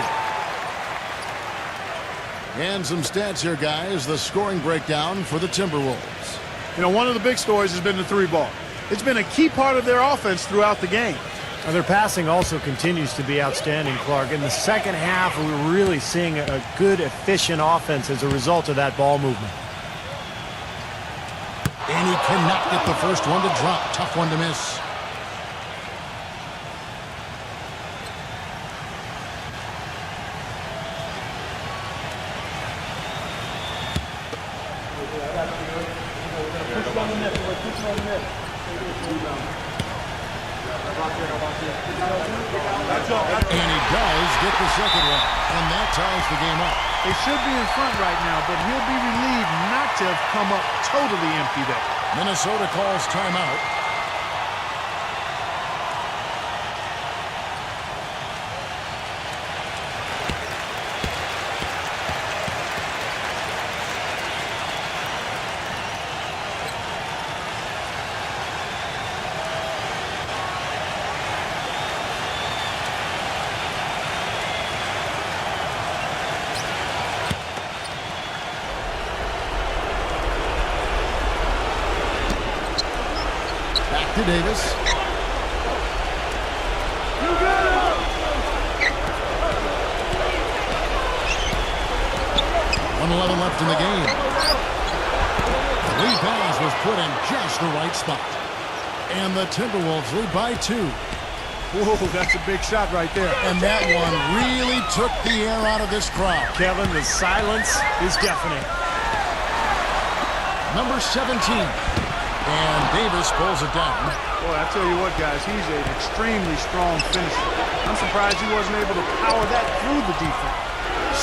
And some stats here, guys. The scoring breakdown for the Timberwolves. You know, one of the big stories has been the three ball. It's been a key part of their offense throughout the game. Now, their passing also continues to be outstanding, Clark. In the second half, we're really seeing a good, efficient offense as a result of that ball movement. And he cannot get the first one to drop. Tough one to miss. And he does get the second one. And that ties the game up. They should be in front right now, but he'll be relieved not to have come up totally empty there. Minnesota calls timeout. To Davis. 1:11 left in the game. The lead pass was put in just the right spot. And the Timberwolves lead by 2. Whoa, that's a big shot right there. And that one really took the air out of this crowd. Kevin, the silence is deafening. Number 17. And Davis pulls it down. Boy, I tell you what, guys, he's an extremely strong finisher. I'm surprised he wasn't able to power that through the defense.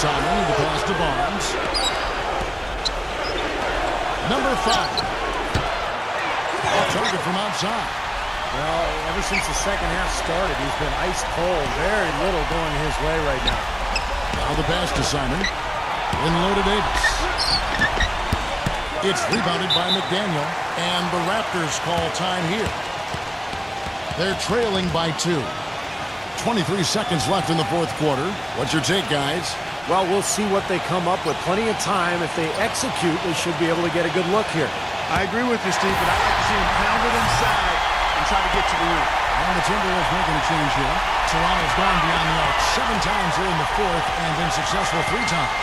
Simon, the pass to Barnes. Number 5. Off target from outside. Well, ever since the second half started, he's been ice cold. Very little going his way right now. Now the pass to Simon. In low to Davis. It's rebounded by McDaniel, and the Raptors call time here. They're trailing by 2. 23 seconds left in the fourth quarter. What's your take, guys? Well, we'll see what they come up with. Plenty of time. If they execute, they should be able to get a good look here. I agree with you, Steve, but I'd like to see him pound it inside and try to get to the rim. And the Timberwolves making a change here. Toronto's gone beyond the arc 7 times here in the fourth and been successful 3 times.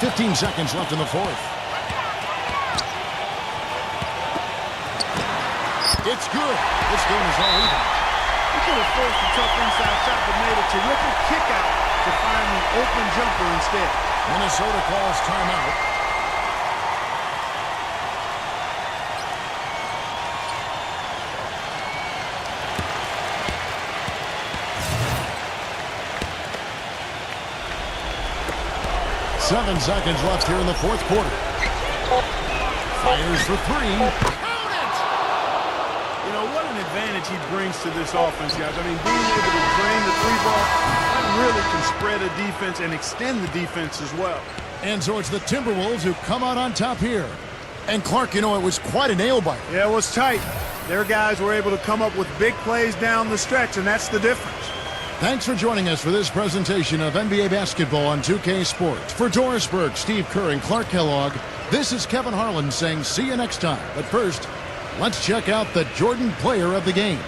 15 seconds left in the fourth. It's good. This game is all even. He could have forced a tough inside shot, but made a terrific kick out to find the open jumper instead. Minnesota calls timeout. Seven seconds left here in the fourth quarter. Fires for 3. Count it! You know, what an advantage he brings to this offense, guys. I mean, being able to drain the three ball, that really can spread a defense and extend the defense as well. And so it's the Timberwolves who come out on top here. And Clark, you know, it was quite a nail-biter. Yeah, it was tight. Their guys were able to come up with big plays down the stretch, and that's the difference. Thanks for joining us for this presentation of NBA basketball on 2K Sports. For Doris Burke, Steve Kerr, and Clark Kellogg, this is Kevin Harlan saying see you next time. But first, let's check out the Jordan player of the game.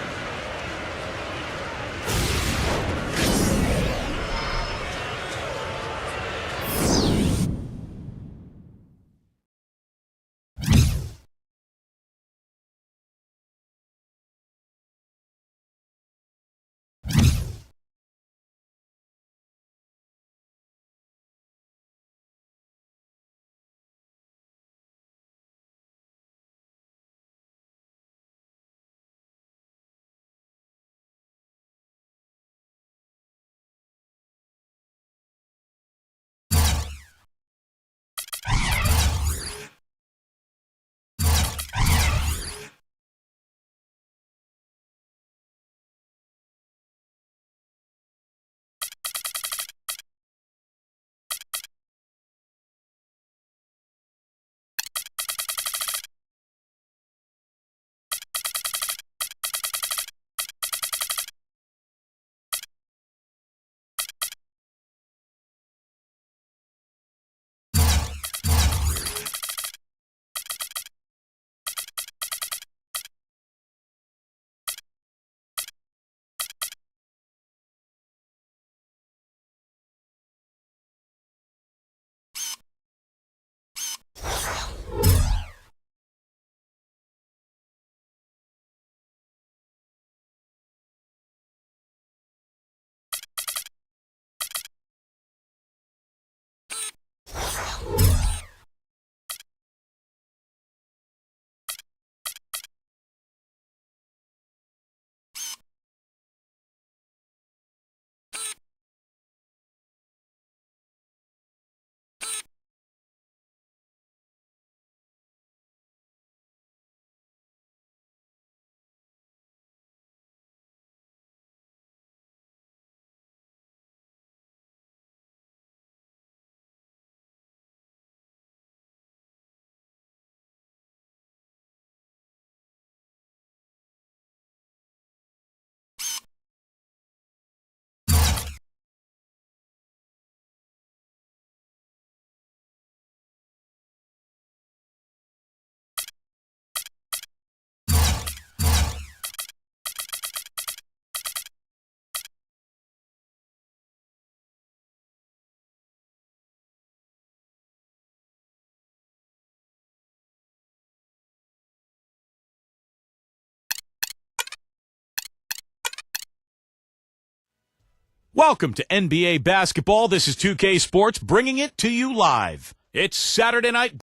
Welcome to NBA basketball. This is 2K Sports bringing it to you live. It's Saturday night.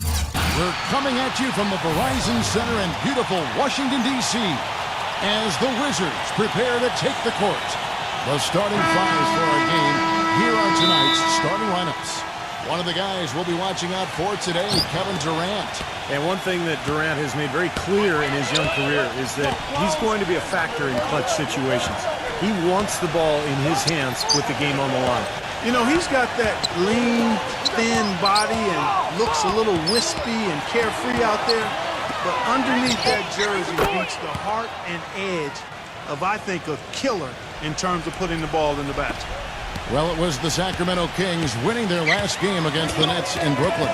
We're coming at you from the Verizon Center in beautiful Washington, D.C. as the Wizards prepare to take the court. The starting fives for our game. Here are tonight's starting lineups. One of the guys we'll be watching out for today, Kevin Durant. And one thing that Durant has made very clear in his young career is that he's going to be a factor in clutch situations. He wants the ball in his hands with the game on the line. You know, he's got that lean, thin body and looks a little wispy and carefree out there. But underneath that jersey beats the heart and edge of, I think, a killer in terms of putting the ball in the basket. Well, it was the Sacramento Kings winning their last game against the Nets in Brooklyn.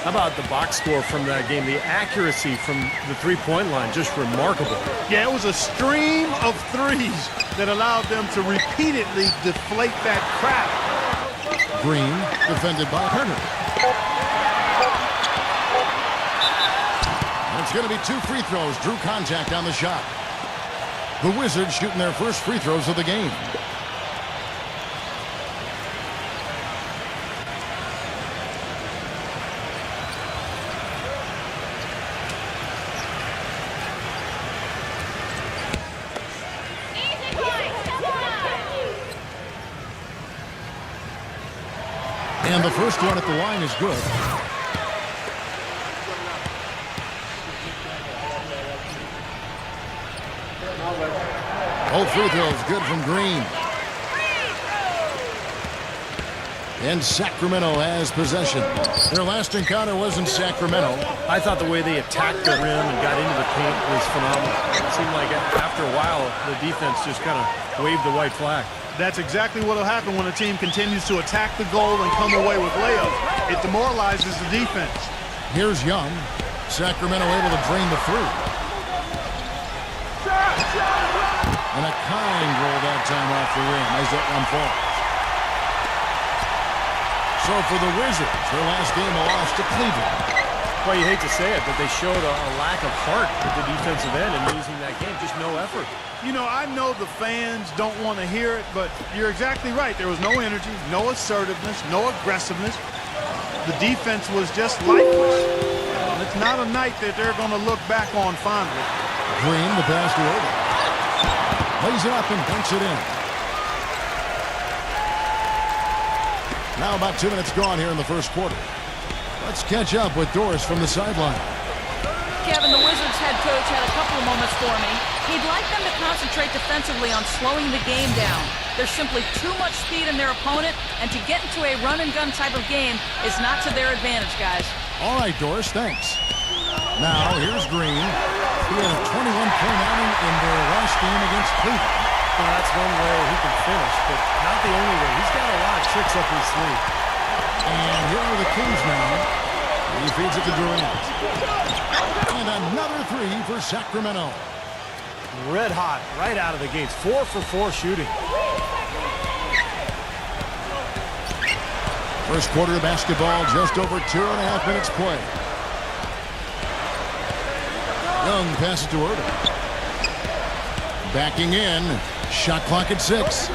How about the box score from that game? The accuracy from the three-point line, just remarkable. Yeah, it was a stream of threes that allowed them to repeatedly deflate that crowd. Green, defended by Herner. And it's going to be 2 free throws. Drew contact on the shot. The Wizards shooting their first free throws of the game. And the first one at the line is good. Both free throws good from Green. And Sacramento has possession. Their last encounter was in Sacramento. I thought the way they attacked the rim and got into the paint was phenomenal. It seemed like after a while, the defense just kind of waved the white flag. That's exactly what will happen when a team continues to attack the goal and come away with layups. It demoralizes the defense. Here's Young. Sacramento able to drain the three. And a kind roll that time off the rim as that one falls. So for the Wizards, their last game a loss to Cleveland. Well, you hate to say it, but they showed a lack of heart at the defensive end in losing that game. Just no effort. You know, I know the fans don't want to hear it, but you're exactly right. There was no energy, no assertiveness, no aggressiveness. The defense was just lifeless. It's not a night that they're going to look back on fondly. Green, the pass to Irving. Lays it up and dunks it in. Now about 2 minutes gone here in the first quarter. Let's catch up with Doris from the sideline. Kevin, the Wizards head coach had a couple of moments for me. He'd like them to concentrate defensively on slowing the game down. There's simply too much speed in their opponent, and to get into a run-and-gun type of game is not to their advantage, guys. All right, Doris, thanks. Now, here's Green. He had a 21-point outing in their last game against Cleveland. Well, that's one way he can finish, but not the only way. He's got a lot of tricks up his sleeve. And here are the Kings now. He feeds it to Durant. And another three for Sacramento. Red hot right out of the gates. 4 for 4 shooting. First quarter of basketball, just over 2.5 minutes play. Young passes to Irving. Backing in. Shot clock at 6.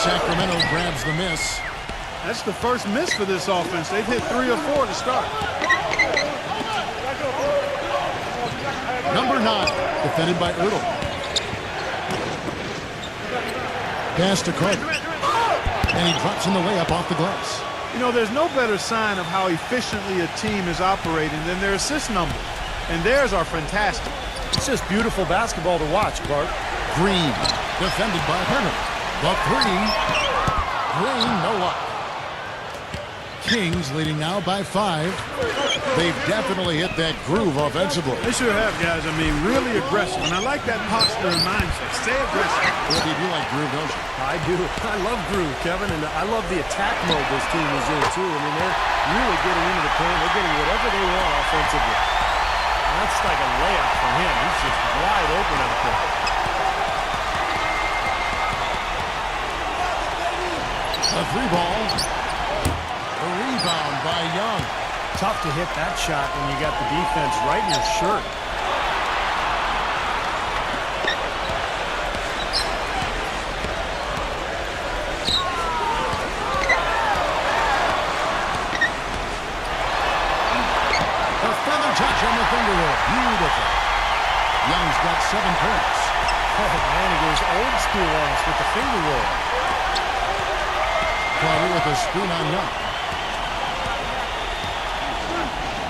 Sacramento grabs the miss. That's the first miss for this offense. They've hit 3 or 4 to start. Number 9, defended by Ertl. Pass to Carter. And he drops in the layup off the glass. You know, there's no better sign of how efficiently a team is operating than their assist numbers. And theirs are fantastic. It's just beautiful basketball to watch, Clark. Green, defended by Herner. The three. Green, no luck. Kings leading now by 5. They've definitely hit that groove offensively. They sure have, guys. I mean, really aggressive. And I like that posture and mindset. Stay aggressive. Well, you do like groove, don't you? I do. I love groove, Kevin, and I love the attack mode this team is in, too. I mean, they're really getting into the paint. They're getting whatever they want offensively. That's like a layup for him. He's just wide open out there. A 3-ball. A rebound by Young. Tough to hit that shot when you got the defense right in your shirt. on the finger roll. Beautiful. Young's got 7 points. Oh, man, he goes old school on us with the finger roll. Carter with a screen on Young.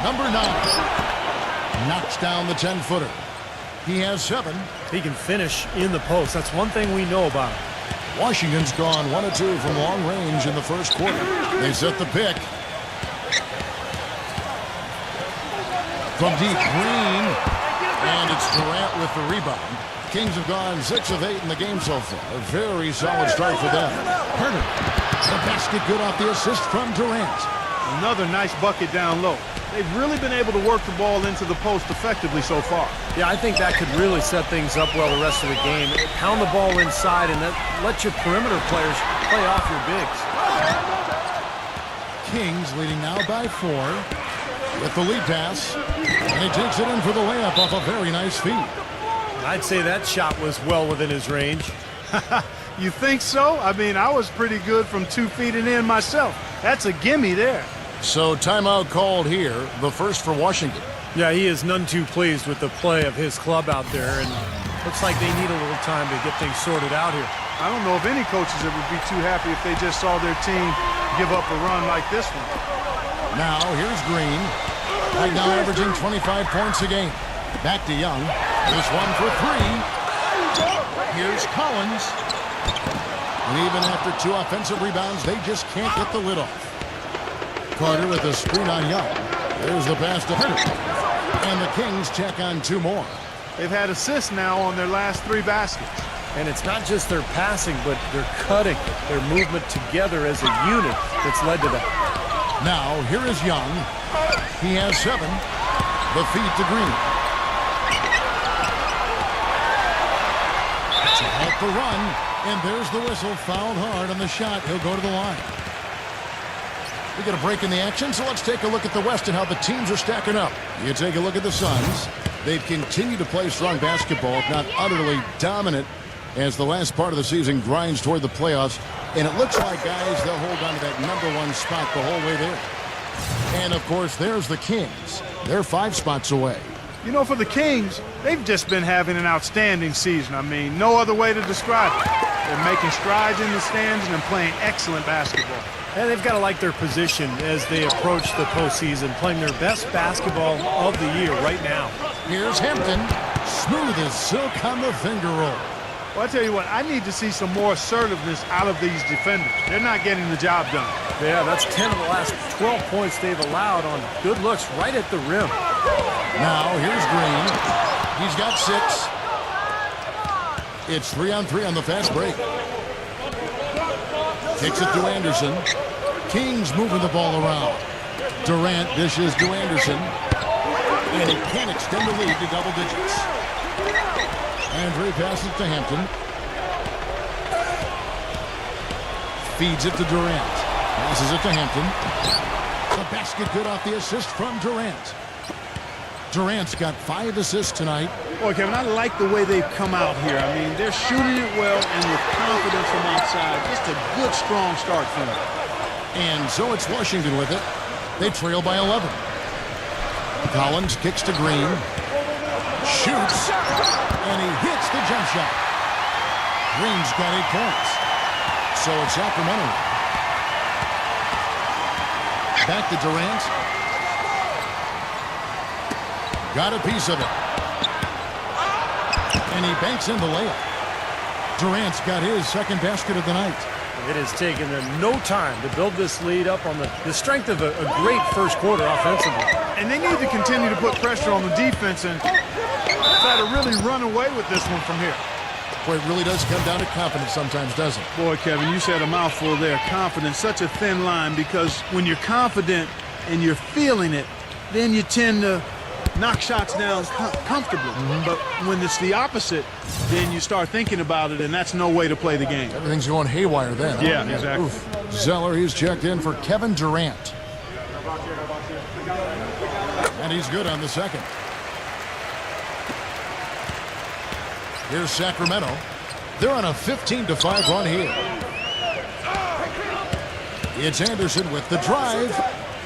Number 9 knocks down the 10-footer. He has 7. He can finish in the post. That's one thing we know about him. Washington's gone 1 of 2 from long range in the first quarter. They set the pick. From deep, Green. And it's Durant with the rebound. Kings have gone 6 of 8 in the game so far. A very solid start for them. Herder. The basket good off the assist from Durant. Another nice bucket down low. They've really been able to work the ball into the post effectively so far. Yeah, I think that could really set things up well the rest of the game. Pound the ball inside and let your perimeter players play off your bigs. Kings leading now by 4 with the lead pass. And he takes it in for the layup off a very nice feed. I'd say that shot was well within his range. You think so? I mean, I was pretty good from 2 feet and in myself. That's a gimme there. So timeout called here, the first for Washington. Yeah, he is none too pleased with the play of his club out there, and looks like they need a little time to get things sorted out here. I don't know if any coaches would be too happy if they just saw their team give up a run like this one. Now, here's Green. Right now averaging 25 points a game. Back to Young. This one for 3. Here's Collins. And even after 2 offensive rebounds, they just can't get the lid off. Carter with a screen on Young. There's the pass to Herder. And the Kings check on 2 more. They've had assists now on their last 3 baskets. And it's not just their passing, but their cutting, their movement together as a unit that's led to that. Now, here is Young. He has 7. The feed to Green. That's a halt the run. And there's the whistle. Fouled hard on the shot. He'll go to the line. We get a break in the action, so let's take a look at the West and how the teams are stacking up. You take a look at the Suns. They've continued to play strong basketball, if not utterly dominant, as the last part of the season grinds toward the playoffs. And it looks like, guys, they'll hold on to that #1 spot the whole way there. And, of course, there's the Kings. They're 5 spots away. You know, for the Kings, they've just been having an outstanding season. I mean, no other way to describe it. They're making strides in the stands and playing excellent basketball. And they've got to like their position as they approach the postseason, playing their best basketball of the year right now. Here's Hampton. Smooth as silk on the finger roll. Well, I tell you what, I need to see some more assertiveness out of these defenders. They're not getting the job done. Yeah, that's 10 of the last 12 points they've allowed on good looks right at the rim. Now, here's Green. He's got 6. It's 3-on-3 on the fast break. Kicks it to Anderson. Kings moving the ball around. Durant dishes to Anderson. And he can't extend the lead to double digits. Andre passes to Hampton. Feeds it to Durant. Passes it to Hampton. The basket good off the assist from Durant. Durant's got 5 assists tonight. Boy, Kevin, I like the way they've come out here. I mean, they're shooting it well and with confidence from outside. Just a good, strong start for them. And so it's Washington with it. They trail by 11. Collins kicks to Green. Shoots. And he hits the jump shot. Green's got 8 points. So it's Sacramento. Back to Durant. Got a piece of it. And he banks in the layup. Durant's got his 2nd basket of the night. It has taken them no time to build this lead up on the strength of a great first quarter offensively. And they need to continue to put pressure on the defense and try to really run away with this one from here. Boy, it really does come down to confidence sometimes, doesn't it? Boy, Kevin, you said a mouthful there. Confidence, such a thin line, because when you're confident and you're feeling it, then you tend to knock shots down comfortably. But when it's the opposite, then you start thinking about it, and that's no way to play the game. Everything's going haywire then. Yeah, exactly. Oof. Zeller, he's checked in for Kevin Durant. And he's good on the 2nd. Here's Sacramento. They're on a 15-5 run here. It's Anderson with the drive.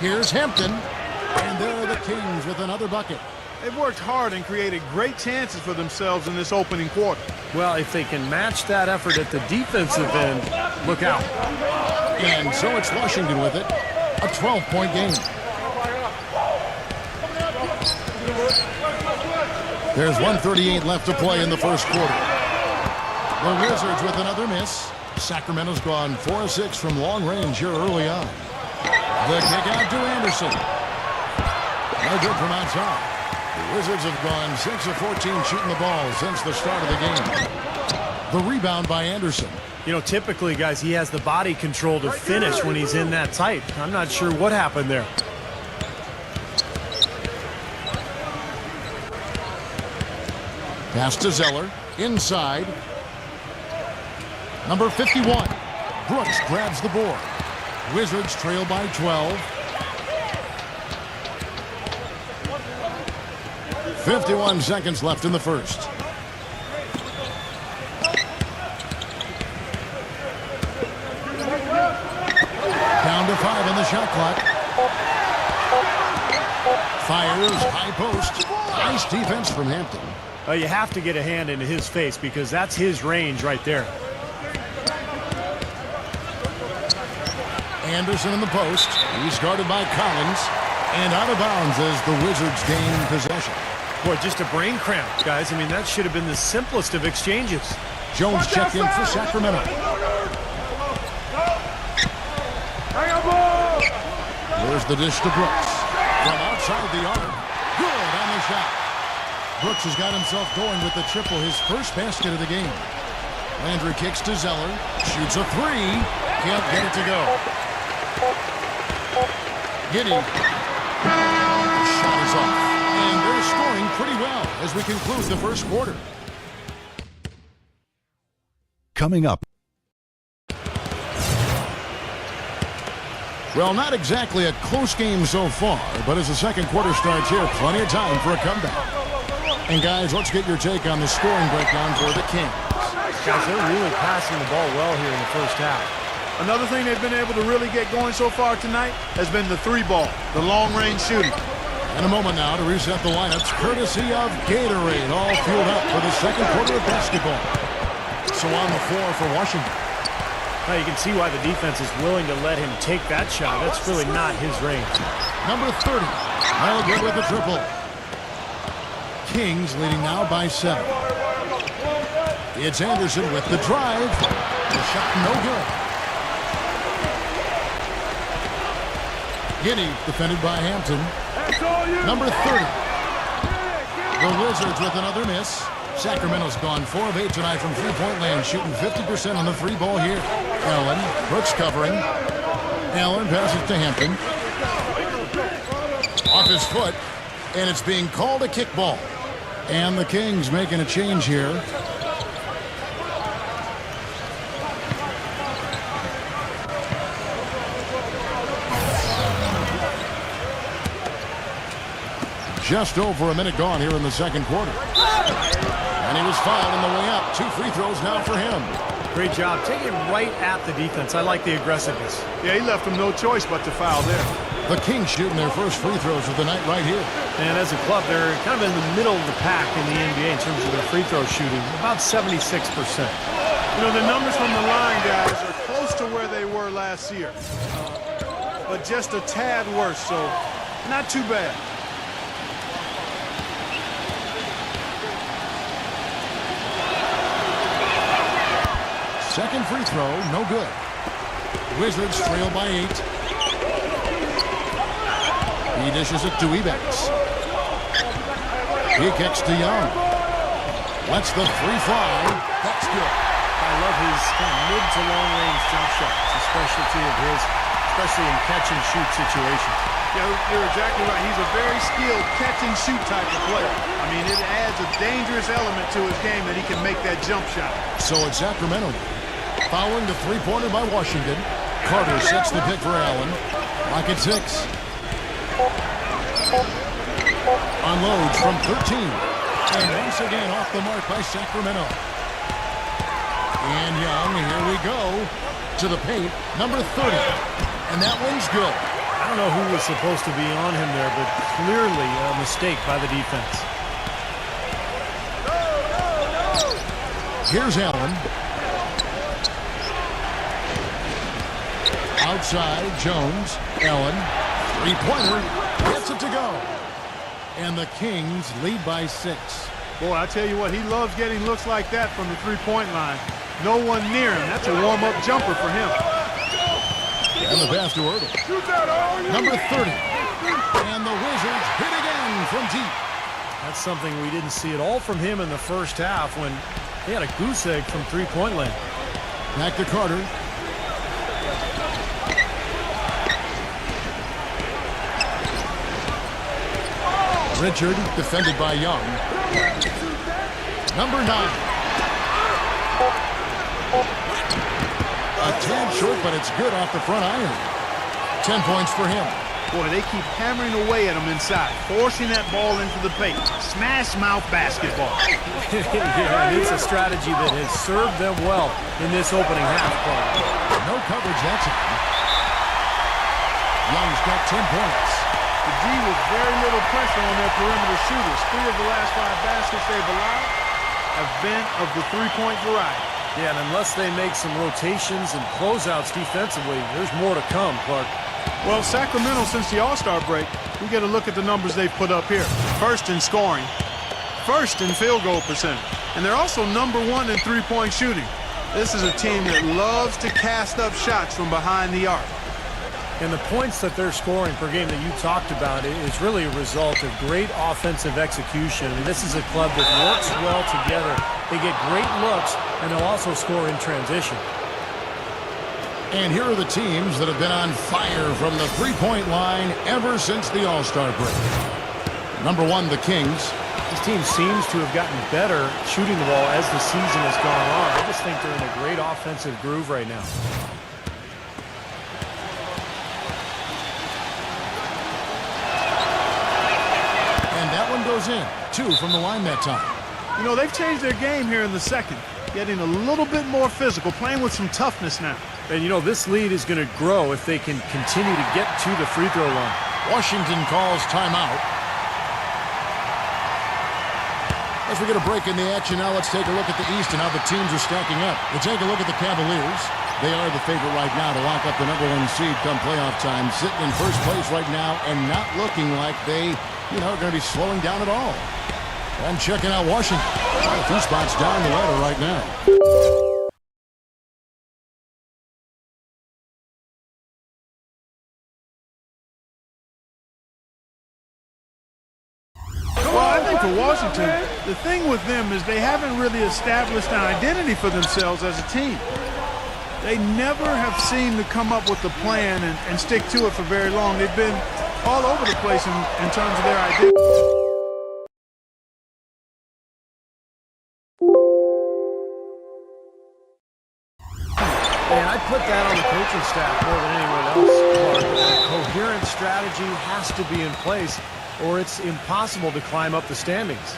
Here's Hampton. And there are the Kings with another bucket. They've worked hard and created great chances for themselves in this opening quarter. Well, if they can match that effort at the defensive end, look out. And so it's Washington with it. A 12-point game. There's 1:38 left to play in the first quarter. The Wizards with another miss. Sacramento's gone 4 of 6 from long range here early on. The kick out to Anderson. No good from outside. The Wizards have gone 6 of 14 shooting the ball since the start of the game. The rebound by Anderson. You know, typically, guys, he has the body control to finish when he's in that tight. I'm not sure what happened there. Pass to Zeller. Inside. Number 51. Brooks grabs the board. Wizards trail by 12. 51 seconds left in the first. Down to 5 on the shot clock. Fires, high post. Nice defense from Hampton. You have to get a hand into his face because that's his range right there. Anderson in the post. He's guarded by Collins. And out of bounds as the Wizards gain possession. Boy, just a brain cramp, guys. I mean, that should have been the simplest of exchanges. Jones checked in for Sacramento. There's the dish to Brooks. From outside the arc. Good on the shot. Brooks has got himself going with the triple, his first basket of the game. Landry kicks to Zeller. Shoots a three. Can't get it to go. Giddy. The shot is off. And they're scoring pretty well as we conclude the first quarter. Coming up. Well, not exactly a close game so far, but as the second quarter starts here, plenty of time for a comeback. And guys, let's get your take on the scoring breakdown for the Kings. Guys, they're really passing the ball well here in the first half. Another thing they've been able to really get going so far tonight has been the three ball, the long-range shooting. In a moment now to reset the lineups, courtesy of Gatorade, all fueled up for the second quarter of basketball. So on the floor for Washington. Now you can see why the defense is willing to let him take that shot. That's really not his range. Number 30, no good with the triple. Kings leading now by 7. It's Anderson with the drive. The shot no good. Giddy defended by Hampton. Number 30. The Wizards with another miss. Sacramento's gone 4 of 8 tonight from three-point land, shooting 50% on the three ball here. Allen, Brooks covering. Allen passes to Hampton. Off his foot, and it's being called a kickball. And the Kings making a change here. Just over a minute gone here in the second quarter. And he was fouled on the way up. 2 free throws now for him. Great job. Take it right at the defense. I like the aggressiveness. Yeah, he left him no choice but to foul there. The Kings shooting their first free throws of the night right here. And as a club, they're kind of in the middle of the pack in the NBA in terms of their free throw shooting. About 76%. You know, the numbers from the line, guys, are close to where they were last year. But just a tad worse, so not too bad. Second free throw, no good. Wizards trail by 8. He dishes it to Ebanks. He kicks to Young. Lets the three fly. That's good. I love his kind of mid to long range jump shots. It's a specialty of his, especially in catch and shoot situations. Yeah, you're exactly right. He's a very skilled catch and shoot type of player. I mean, it adds a dangerous element to his game that he can make that jump shot. So it's Sacramento. Fouling the three-pointer by Washington. Carter sets the pick for Allen. Lock at 6. Unloads from 13. And once again off the mark by Sacramento. And Young, here we go. To the paint, number 30. And that one's good. I don't know who was supposed to be on him there, but clearly a mistake by the defense. Here's Allen. Outside, Jones. Allen. Three-pointer. Gets it to go. And the Kings lead by 6. Boy, I tell you what, he loves getting looks like that from the three-point line. No one near him. That's a warm-up jumper for him. And the pass to Ertl. Number 30. And the Wizards hit again from deep. That's something we didn't see at all from him in the first half when he had a goose egg from three-point land. Back to Carter. Richard, defended by Young. Number 9. A tad short, but it's good off the front iron. 10 points for him. Boy, they keep hammering away at him inside, forcing that ball into the paint. Smash mouth basketball. Yeah, and it's a strategy that has served them well in this opening half. No coverage, that's it. Young's got 10 points. The D with very little pressure on their perimeter shooters. 3 of the last 5 baskets they've allowed have been of the three-point variety. Yeah, and unless they make some rotations and closeouts defensively, there's more to come, Clark. Well, Sacramento, since the All-Star break, we get a look at the numbers they've put up here. First in scoring, first in field goal percentage, and they're also number 1 in three-point shooting. This is a team that loves to cast up shots from behind the arc. And the points that they're scoring per game that you talked about is really a result of great offensive execution. I mean, this is a club that works well together. They get great looks, and they'll also score in transition. And here are the teams that have been on fire from the three-point line ever since the All-Star break. Number 1, the Kings. This team seems to have gotten better shooting the ball as the season has gone on. I just think they're in a great offensive groove right now. Goes in. 2 from the line that time. You know, they've changed their game here in the second, getting a little bit more physical, playing with some toughness now. And, you know, this lead is going to grow if they can continue to get to the free throw line. Washington calls timeout. As we get a break in the action now, let's take a look at the East and how the teams are stacking up. We'll take a look at the Cavaliers. They are the favorite right now to lock up the number 1 seed come playoff time, sitting in first place right now and not looking like they are going to be slowing down at all. And checking out Washington. A few spots down the ladder right now. Well, I think for Washington, the thing with them is they haven't really established an identity for themselves as a team. They never have seemed to come up with a plan and stick to it for very long. They've been all over the place in terms of their identity. And I put that on the coaching staff more than anyone else. A coherent strategy has to be in place, or it's impossible to climb up the standings.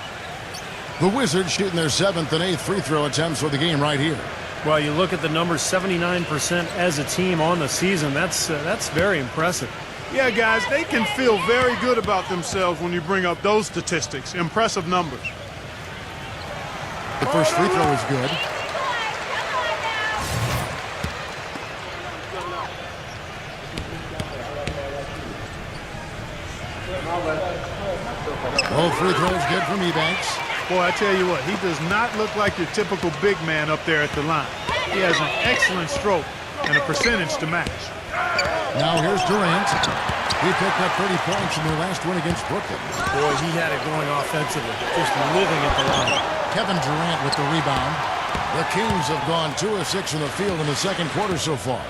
The Wizards shooting their 7th and 8th free throw attempts for the game right here. Well, you look at the numbers, 79% as a team on the season. That's very impressive. Yeah, guys, they can feel very good about themselves when you bring up those statistics. Impressive numbers. The first free throw is good. Both free throws good from Ebanks. Boy, I tell you what, he does not look like your typical big man up there at the line. He has an excellent stroke and a percentage to match. Now here's Durant. He picked up 30 points in their last win against Brooklyn. Boy, he had it going offensively, just living at the line. Kevin Durant with the rebound. The Kings have gone 2 of 6 from the field in the second quarter so far.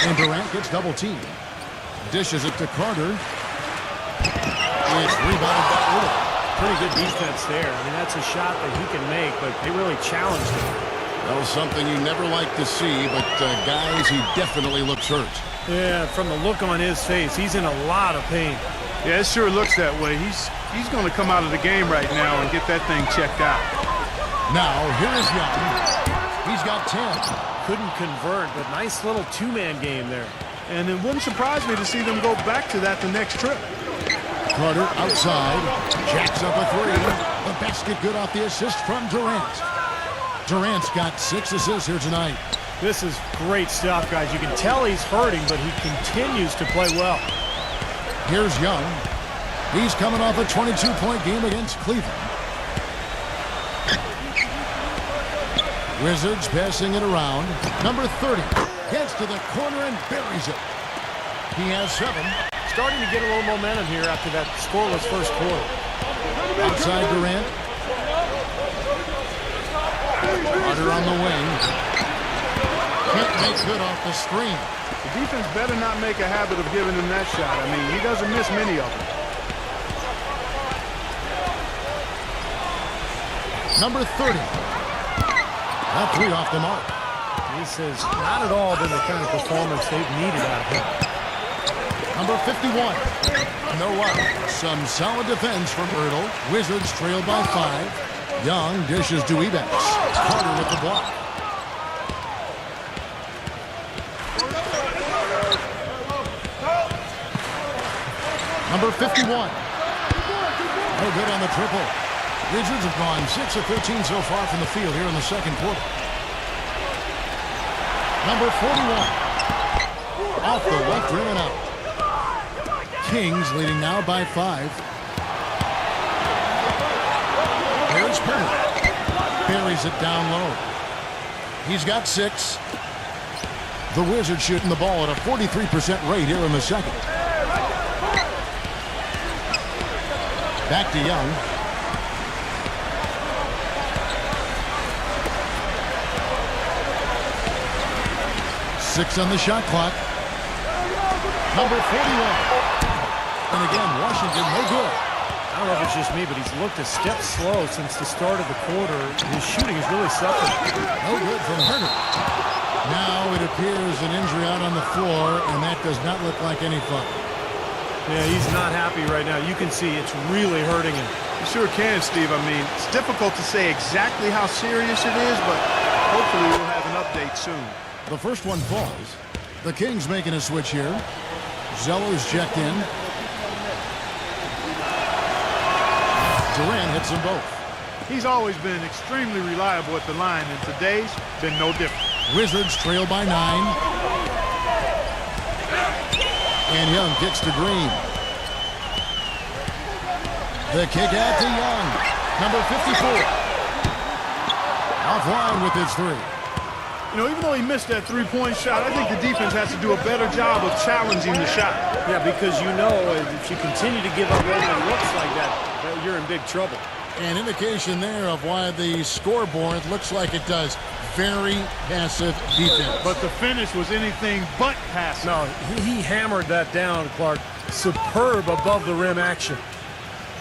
And Durant gets double teamed. Dishes it to Carter. It's rebounded by Ertl. Pretty good defense there. I mean, that's a shot that he can make, but they really challenged him. That was something you never like to see, but guys, he definitely looks hurt. Yeah, from the look on his face, he's in a lot of pain. Yeah, it sure looks that way. He's going to come out of the game right now and get that thing checked out. Now, here is Young. He's got 10. Couldn't convert, but nice little two-man game there. And it wouldn't surprise me to see them go back to that the next trip. Carter outside. Jacks up a three. The basket good off the assist from Durant. Durant's got 6 assists here tonight. This is great stuff, guys. You can tell he's hurting, but he continues to play well. Here's Young. He's coming off a 22-point game against Cleveland. Wizards passing it around. Number 30 gets to the corner and buries it. He has 7. Starting to get a little momentum here after that scoreless first quarter. Outside Durant. Carter on the wing. Can't make good off the screen. The defense better not make a habit of giving him that shot. I mean, he doesn't miss many of them. Number 30. That 3 off the mark. This has not at all been the kind of performance they've needed out of him. Number 51. Noah. Some solid defense from Ertl. Wizards trail by 5. Young dishes to Ebex. Carter with the block. Number 51. No good on the triple. Wizards have gone 6 of 13 so far from the field here in the second quarter. Number 41. Off the left rim and out. Kings leading now by 5. There's Penny. Buries it down low. He's got 6. The Wizards shooting the ball at a 43% rate here in the second. Back to Young. Six on the shot clock. Number 41. And again, Washington, no good. I don't know if it's just me, but he's looked a step slow since the start of the quarter. His shooting has really suffered. No good from Herter. Now it appears an injury out on the floor, and that does not look like any fun. Yeah, he's not happy right now. You can see it's really hurting him. You sure can, Steve. I mean, it's difficult to say exactly how serious it is, but hopefully we'll have an update soon. The first one falls. The Kings making a switch here. Zeller's checked in. Durant hits them both. He's always been extremely reliable at the line, and today's been no different. Wizards trail by 9. And Young gets to Green. The kick out to Young. Number 54. Offline with his 3. You know, even though he missed that three-point shot, I think the defense has to do a better job of challenging the shot. Yeah, because you know if you continue to give up open looks like that, you're in big trouble. An indication there of why the scoreboard looks like it does. Very passive defense. But the finish was anything but passive. No, he hammered that down, Clark. Superb above the rim action.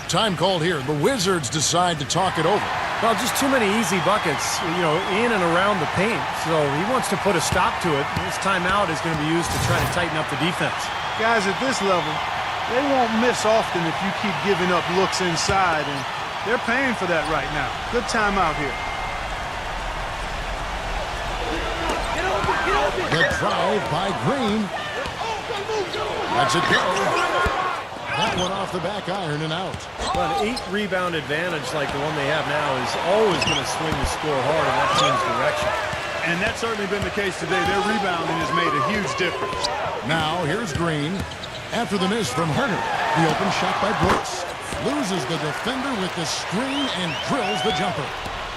Time called here. The Wizards decide to talk it over. Well, just too many easy buckets, you know, in and around the paint. So he wants to put a stop to it. This timeout is going to be used to try to tighten up the defense. Guys, at this level, they won't miss often if you keep giving up looks inside, and they're paying for that right now. Good timeout here. The drive by Green. Lets it go. That one off the back iron and out. Well, an 8-rebound advantage like the one they have now is always going to swing the score hard in that team's direction. And that's certainly been the case today. Their rebounding has made a huge difference. Now here's Green. After the miss from Herter, the open shot by Brooks. Loses the defender with the screen and drills the jumper.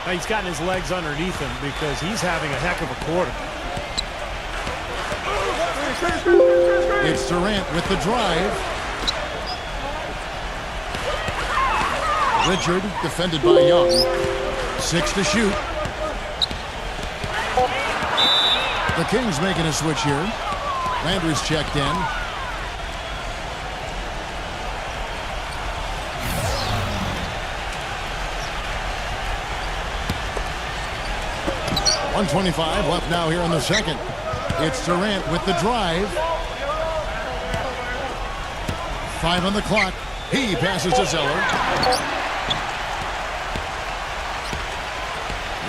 Now he's gotten his legs underneath him because he's having a heck of a quarter. It's Durant with the drive. Richard defended by Young. 6 to shoot. The Kings making a switch here. Landry's checked in. .125 left now here in the second. It's Durant with the drive. 5 on the clock. He passes to Zeller.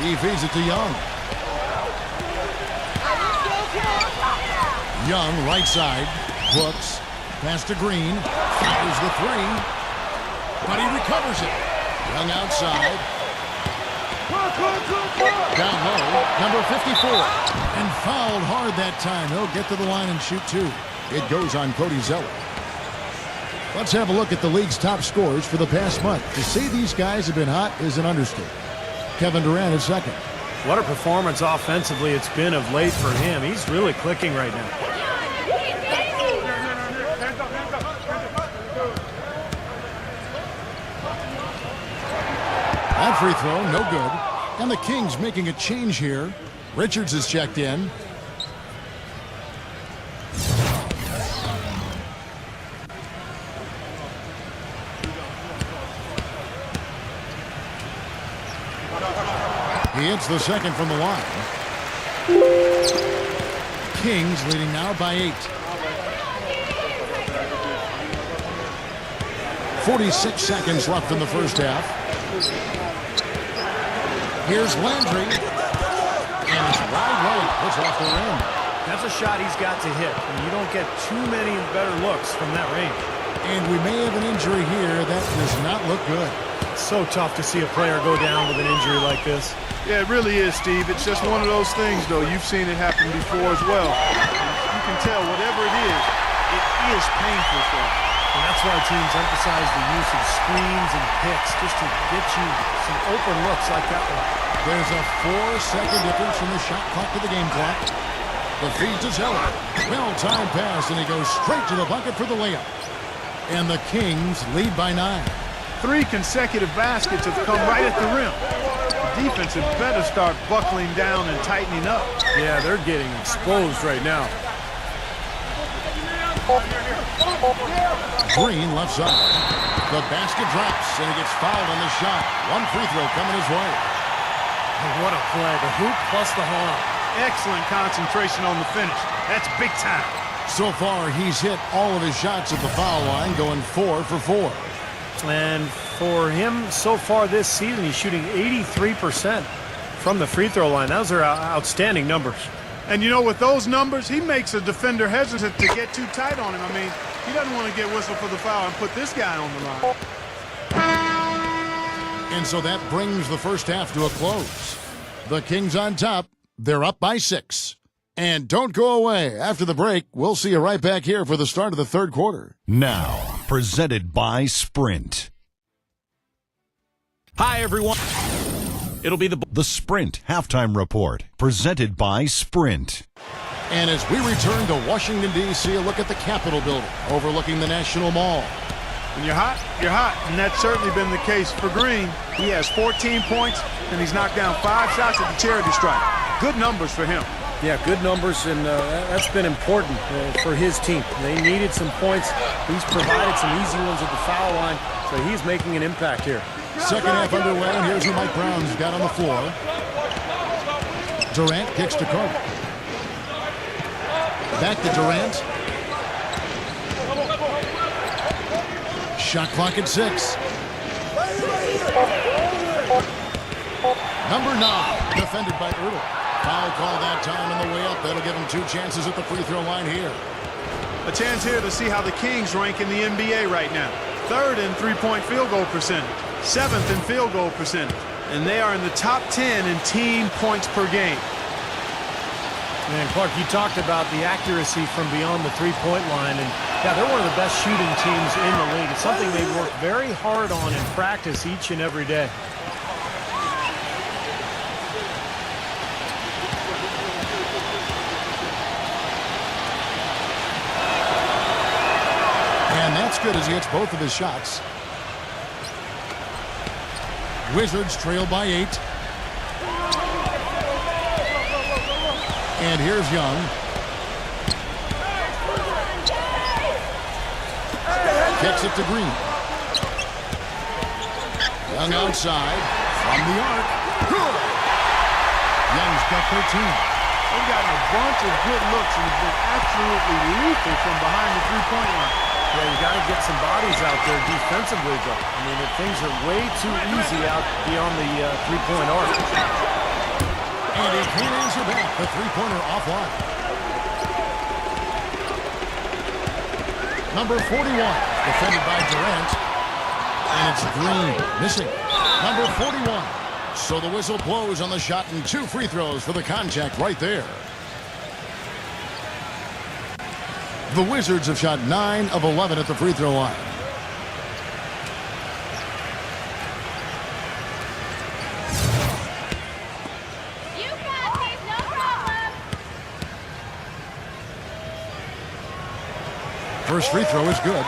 He feeds it to Young. Young, right side. Brooks. Pass to Green. Fires the three. But he recovers it. Young outside. Down low. Number 54. And fouled hard that time. He'll get to the line and shoot two. It goes on Cody Zeller. Let's have a look at the league's top scorers for the past month. To say these guys have been hot is an understatement. Kevin Durant is second. What a performance offensively it's been of late for him. He's really clicking right now. That free throw, no good. And the Kings making a change here. Richards is checked in. He hits the second from the line. Kings leading now by 8. 46 seconds left in the first half. Here's Landry. And it's wide right. Puts off the rim. That's a shot he's got to hit. And you don't get too many better looks from that range. And we may have an injury here. That does not look good. It's so tough to see a player go down with an injury like this. Yeah, it really is, Steve. It's just one of those things, though. You've seen it happen before as well. You can tell whatever it is painful for him. And that's why teams emphasize the use of screens and picks just to get you some open looks like that one. There's a 4-second difference from the shot clock to the game clock. The feed to Zeller. Well-timed pass, and he goes straight to the bucket for the layup. And the Kings lead by 9. 3 consecutive baskets have come right at the rim. The defense had better start buckling down and tightening up. Yeah, they're getting exposed right now. Green left side. The basket drops, and he gets fouled on the shot. One free throw coming his way. Oh, what a play. The hoop plus the harm. Excellent concentration on the finish. That's big time. So far, he's hit all of his shots at the foul line, going 4 for 4. And for him, so far this season, he's shooting 83% from the free throw line. Those are outstanding numbers. And you know, with those numbers, he makes a defender hesitant to get too tight on him. I mean, he doesn't want to get whistled for the foul and put this guy on the line. And so that brings the first half to a close. The Kings on top. They're up by 6. And don't go away. After the break, we'll see you right back here for the start of the third quarter. Now, presented by Sprint. Hi, everyone. It'll be the Sprint Halftime Report, presented by Sprint. And as we return to Washington, D.C., a look at the Capitol building overlooking the National Mall. When you're hot, you're hot. And that's certainly been the case for Green. He has 14 points, and he's knocked down 5 shots at the charity stripe. Good numbers for him. Yeah, good numbers, and that's been important for his team. They needed some points. He's provided some easy ones at the foul line, so he's making an impact here. Second half underway, and here's who Mike Brown's got on the floor. Durant kicks to Carter. Back to Durant. Shot clock at 6. Number 9, defended by Ertl. Foul call that time on the way up. That'll give him 2 chances at the free throw line here. A chance here to see how the Kings rank in the NBA right now. 3rd in three-point field goal percentage. 7th in field goal percentage. And they are in the top 10 in team points per game. And Clark, you talked about the accuracy from beyond the three-point line. And yeah, they're one of the best shooting teams in the league. It's something they work very hard on in practice each and every day. And that's good as he hits both of his shots. Wizards trail by 8. And here's Young. Kicks it to Green. Young outside. From the arc. Good. Young's got 13. They've gotten a bunch of good looks and have been absolutely lethal from behind the three-point line. Yeah, you got to get some bodies out there defensively, though. I mean, if things are way too easy out beyond the three-point arc. And he can't answer back. The three-pointer offline. Number 41, defended by Durant. And it's Green, missing. Number 41. So the whistle blows on the shot and 2 free throws for the contact right there. The Wizards have shot 9 of 11 at the free throw line. You got these, no problem. First free throw is good.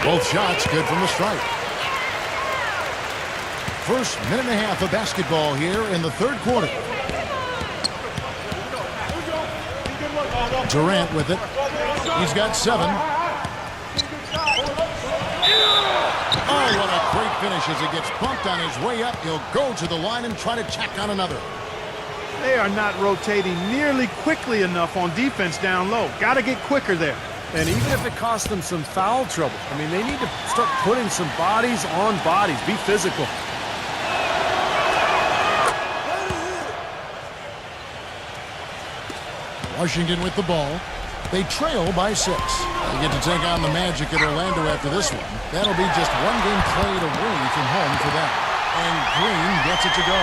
Both shots good from the stripe. First minute and a half of basketball here in the third quarter. Durant with it. He's got 7. Oh, what a great finish as he gets bumped on his way up. He'll go to the line and try to tack on another. They are not rotating nearly quickly enough on defense down low. Got to get quicker there. And even if it costs them some foul trouble, I mean, they need to start putting some bodies on bodies. Be physical. Washington with the ball. They trail by 6. They get to take on the Magic at Orlando after this one. That'll be just 1 game played away from home for them. And Green gets it to go.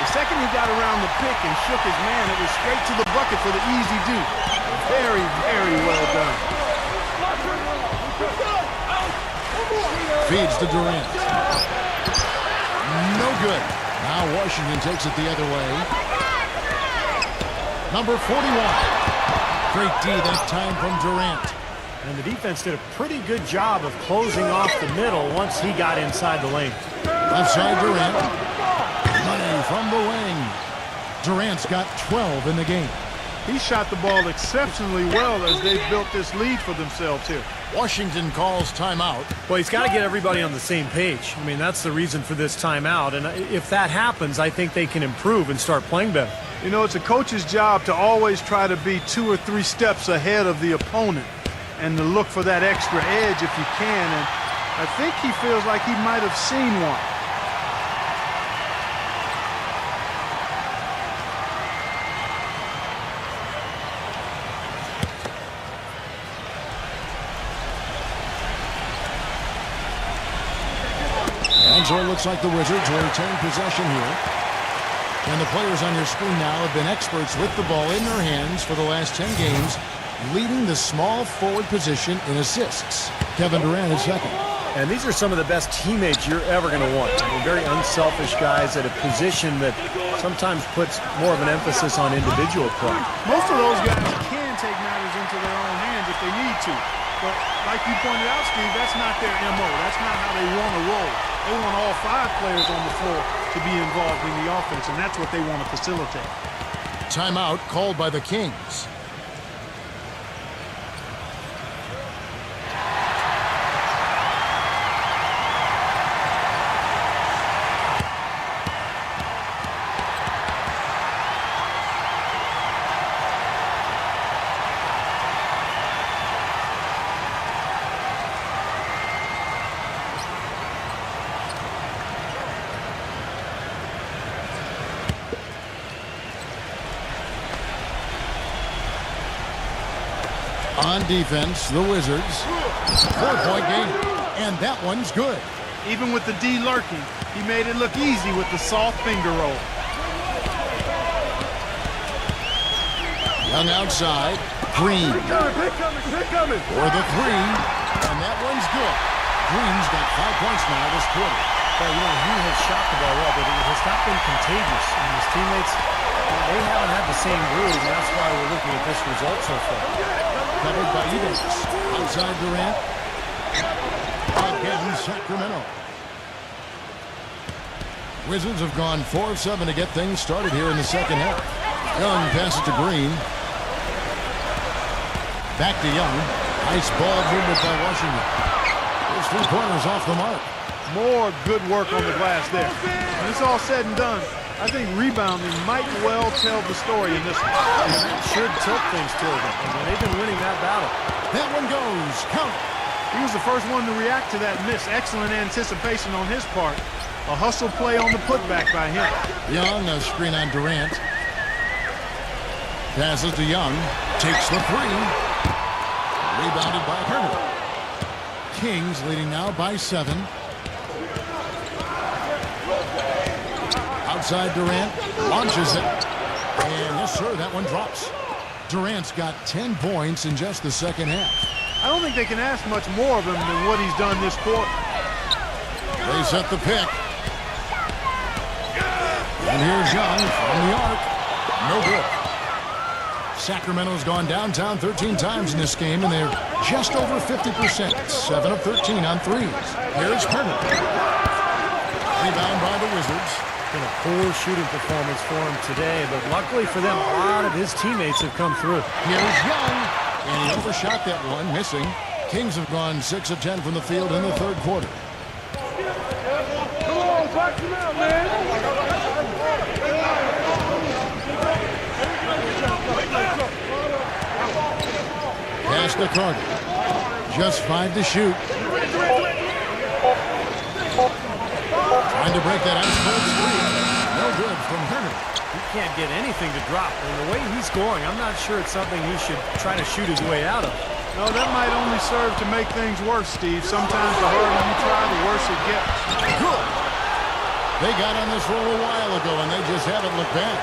The second he got around the pick and shook his man, it was straight to the bucket for the easy do. Very, very well done. Feeds to Durant. No good. Now Washington takes it the other way. Number 41. Great D that time from Durant. And the defense did a pretty good job of closing off the middle once he got inside the lane. Left side Durant. Money from the wing. Durant's got 12 in the game. He shot the ball exceptionally well as they built this lead for themselves here. Washington calls timeout. Well, he's got to get everybody on the same page. I mean, that's the reason for this timeout. And if that happens, I think they can improve and start playing better. You know, it's a coach's job to always try to be 2 or 3 steps ahead of the opponent and to look for that extra edge if you can. And I think he feels like he might have seen one. And so it looks like the Wizards will retain possession here. And the players on your screen now have been experts with the ball in their hands for the last 10 games, leading the small forward position in assists. Kevin Durant is second. And these are some of the best teammates you're ever going to want. I mean, very unselfish guys at a position that sometimes puts more of an emphasis on individual play. Most of those guys can take matters into their own hands if they need to. But like you pointed out, Steve, that's not their MO. That's not how they want to roll. They want all 5 players on the floor to be involved in the offense, and that's what they want to facilitate. Timeout called by the Kings. On defense, the Wizards. 4-point game. And that one's good. Even with the D lurking, he made it look easy with the soft finger roll. Young outside. Green. Pick coming. For the 3. And that one's good. Green's got 5 points now this quarter. Well, you know, he has shot the ball well, but it has not been contagious. And his teammates, they haven't had the same groove, and that's why we're looking at this result so far. Covered by Edens. Outside Durant. Again, Sacramento. Wizards have gone 4 of 7 to get things started here in the second half. Young passes to Green. Back to Young. Nice ball movement by Washington. Those 3 pointers off the mark. More good work on the glass there. When it's all said and done, I think rebounding might well tell the story in this one. And that should tilt things toward them. I mean, they've been winning that battle. That one goes. Count. He was the first one to react to that miss. Excellent anticipation on his part. A hustle play on the putback by him. Young, a screen on Durant. Passes to Young. Takes the three. Rebounded by Herter. Kings leading now by 7. Outside Durant. Launches it. And yes, sir, that one drops. Durant's got 10 points in just the second half. I don't think they can ask much more of him than what he's done this quarter. They set the pick. And here's Young from the arc. No good. Sacramento's gone downtown 13 times in this game, and they're just over 50%. 7 of 13 on threes. Here's Herter. Rebound by the Wizards. Been a poor shooting performance for him today, but luckily for them, a lot of his teammates have come through. Here's Young. And he overshot that one, missing. Kings have gone 6 of 10 from the field in the third quarter. Come on, box him out, man. Pass to Carter. Just 5 to shoot. Trying to break that ice cold streak. No good from Herter. He can't get anything to drop. And the way he's scoring, I'm not sure it's something he should try to shoot his way out of. No, that might only serve to make things worse, Steve. Sometimes the harder you try, the worse it gets. Good. They got on this roll a while ago, and they just haven't looked back.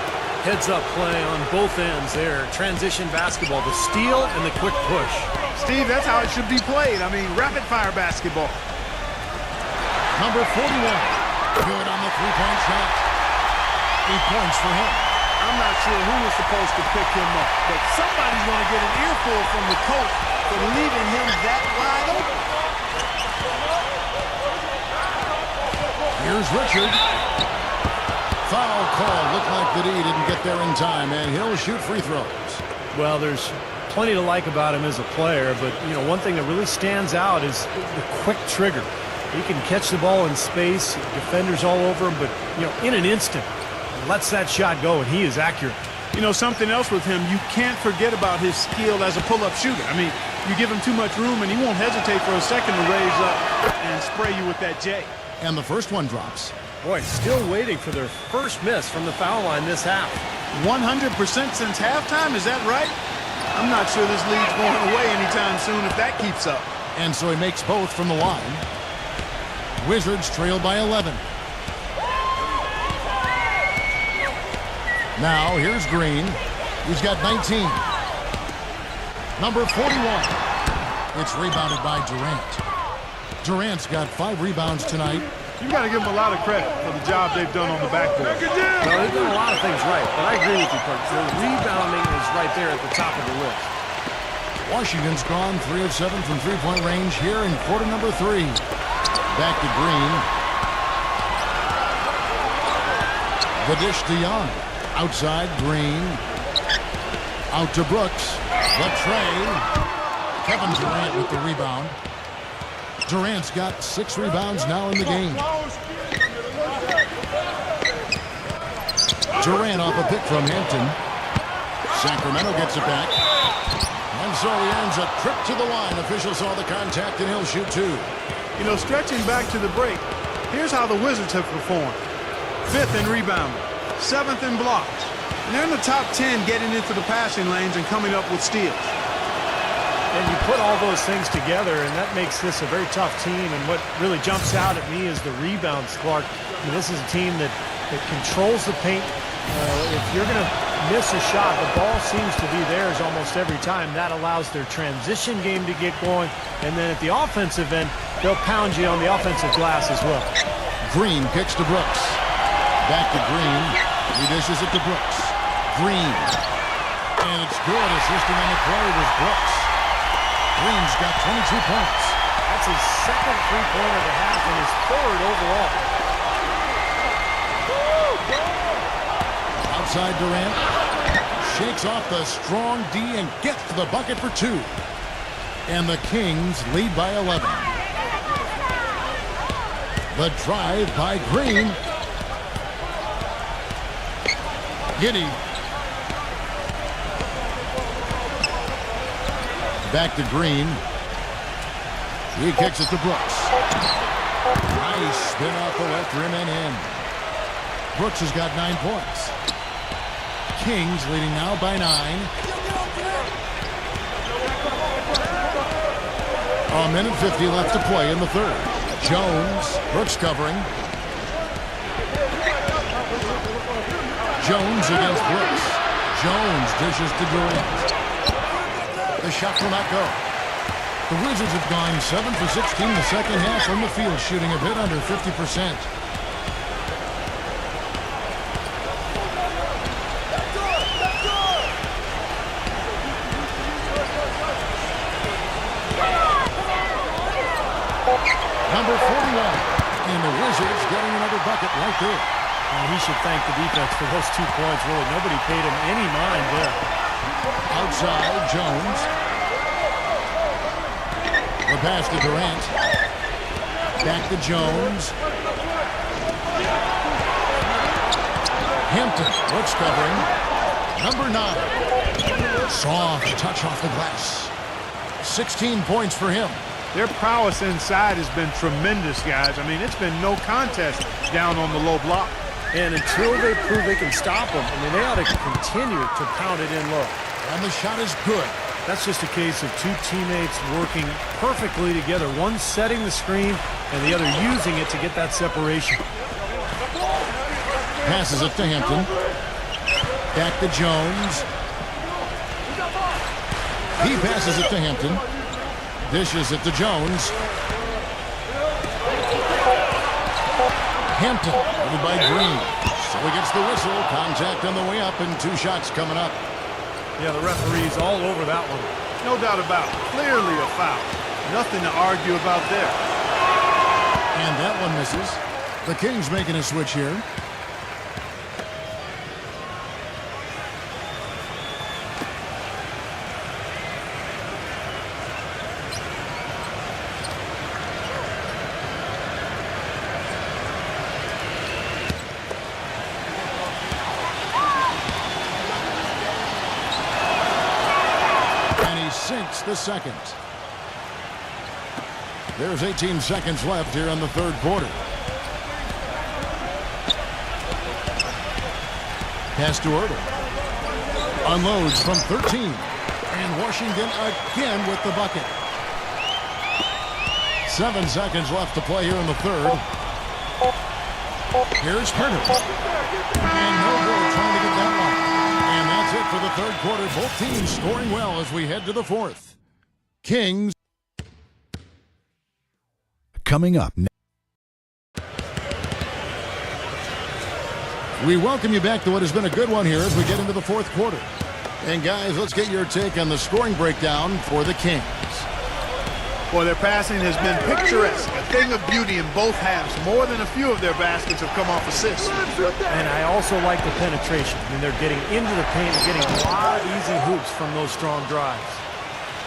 Heads-up play on both ends there. Transition basketball, the steal and the quick push. Steve, that's how it should be played. I mean, rapid-fire basketball. Number 41. Good on the three-point shot. 8 points for him. I'm not sure who was supposed to pick him up, but somebody's going to get an earful from the coach for leaving him that wide open. Here's Richard. Foul call. Looked like that he didn't get there in time, and he'll shoot free throws. Well, there's plenty to like about him as a player, but, you know, one thing that really stands out is the quick trigger. He can catch the ball in space, defenders all over him, but, you know, in an instant, lets that shot go, and he is accurate. You know, something else with him, you can't forget about his skill as a pull-up shooter. I mean, you give him too much room, and he won't hesitate for a second to raise up and spray you with that J. And the first one drops. Boy, still waiting for their first miss from the foul line this half. 100% since halftime, is that right? I'm not sure this lead's going away anytime soon if that keeps up. And so he makes both from the line. Wizards trail by 11. Now, here's Green. He's got 19. Number 41. It's rebounded by Durant. Durant's got 5 rebounds tonight. You've got to give them a lot of credit for the job they've done on the backboard. Well, they've done a lot of things right, but I agree with you, Coach. The rebounding is right there at the top of the list. Washington's gone 3 of 7 from three-point range here in quarter number 3. Back to Green. The dish to Young. Outside, Green. Out to Brooks. The tray. Kevin Durant with the rebound. Durant's got 6 rebounds now in the game. Durant off a pick from Hampton. Sacramento gets it back. And so he earns a trip to the line. Official saw the contact, and he'll shoot 2. You know, stretching back to the break, here's how the Wizards have performed. 5th in rebounding, 7th in blocks. And they're in the top 10 getting into the passing lanes and coming up with steals. And you put all those things together, and that makes this a very tough team. And what really jumps out at me is the rebounds, Clark. I mean, this is a team that controls the paint. If you're going to miss a shot, the ball seems to be theirs almost every time. That allows their transition game to get going. And then at the offensive end, they'll pound you on the offensive glass as well. Green kicks to Brooks. Back to Green. He dishes it to Brooks. Green. And it's good. Assisting on the play was Brooks. Green's got 22 points. That's his second three-pointer of the half and his 3rd overall. Outside Durant. Shakes off the strong D and gets to the bucket for 2. And the Kings lead by 11. The drive by Green. Giddey. Back to Green. He kicks it to Brooks. Nice spin off the left rim and in. Brooks has got 9 points. Kings leading now by 9. A minute 50 left to play in the third. Jones, Brooks covering. Jones against Brooks. Jones dishes to Durant. The shot will not go. The Wizards have gone 7 for 16 the second half from the field, shooting a bit under 50%. Number 41. And the Wizards getting another bucket right there. And he should thank the defense for those 2 points. Really, nobody paid him any mind there. Outside, Jones. The pass to Durant. Back to Jones. Hampton, Brooks covering. Number 9. Soft touch off the glass. 16 points for him. Their prowess inside has been tremendous, guys. I mean, it's been no contest down on the low block. And until they prove they can stop them, I mean, they ought to continue to pound it in low. And the shot is good. That's just a case of 2 teammates working perfectly together. One setting the screen and the other using it to get that separation. Passes it to Hampton. Back to Jones. He passes it to Hampton. Dishes it to Jones. Hampton, headed by Green. So he gets the whistle. Contact on the way up and 2 shots coming up. Yeah, the referee's all over that one. No doubt about it. Clearly a foul. Nothing to argue about there. And that one misses. The Kings making a switch here. Sinks the second. There's 18 seconds left here in the third quarter. Pass to Ertel. Unloads from 13. And Washington again with the bucket. 7 seconds left to play here in the third. Here's Herter. And no goal trying to get that one. And that's it for the third quarter. Both teams scoring well as we head to the fourth. Kings. Coming up. We welcome you back to what has been a good one here as we get into the fourth quarter. And guys, let's get your take on the scoring breakdown for the Kings. Well, their passing has been picturesque, a thing of beauty in both halves. More than a few of their baskets have come off assists. And I also like the penetration. I mean, they're getting into the paint and getting a lot of easy hoops from those strong drives.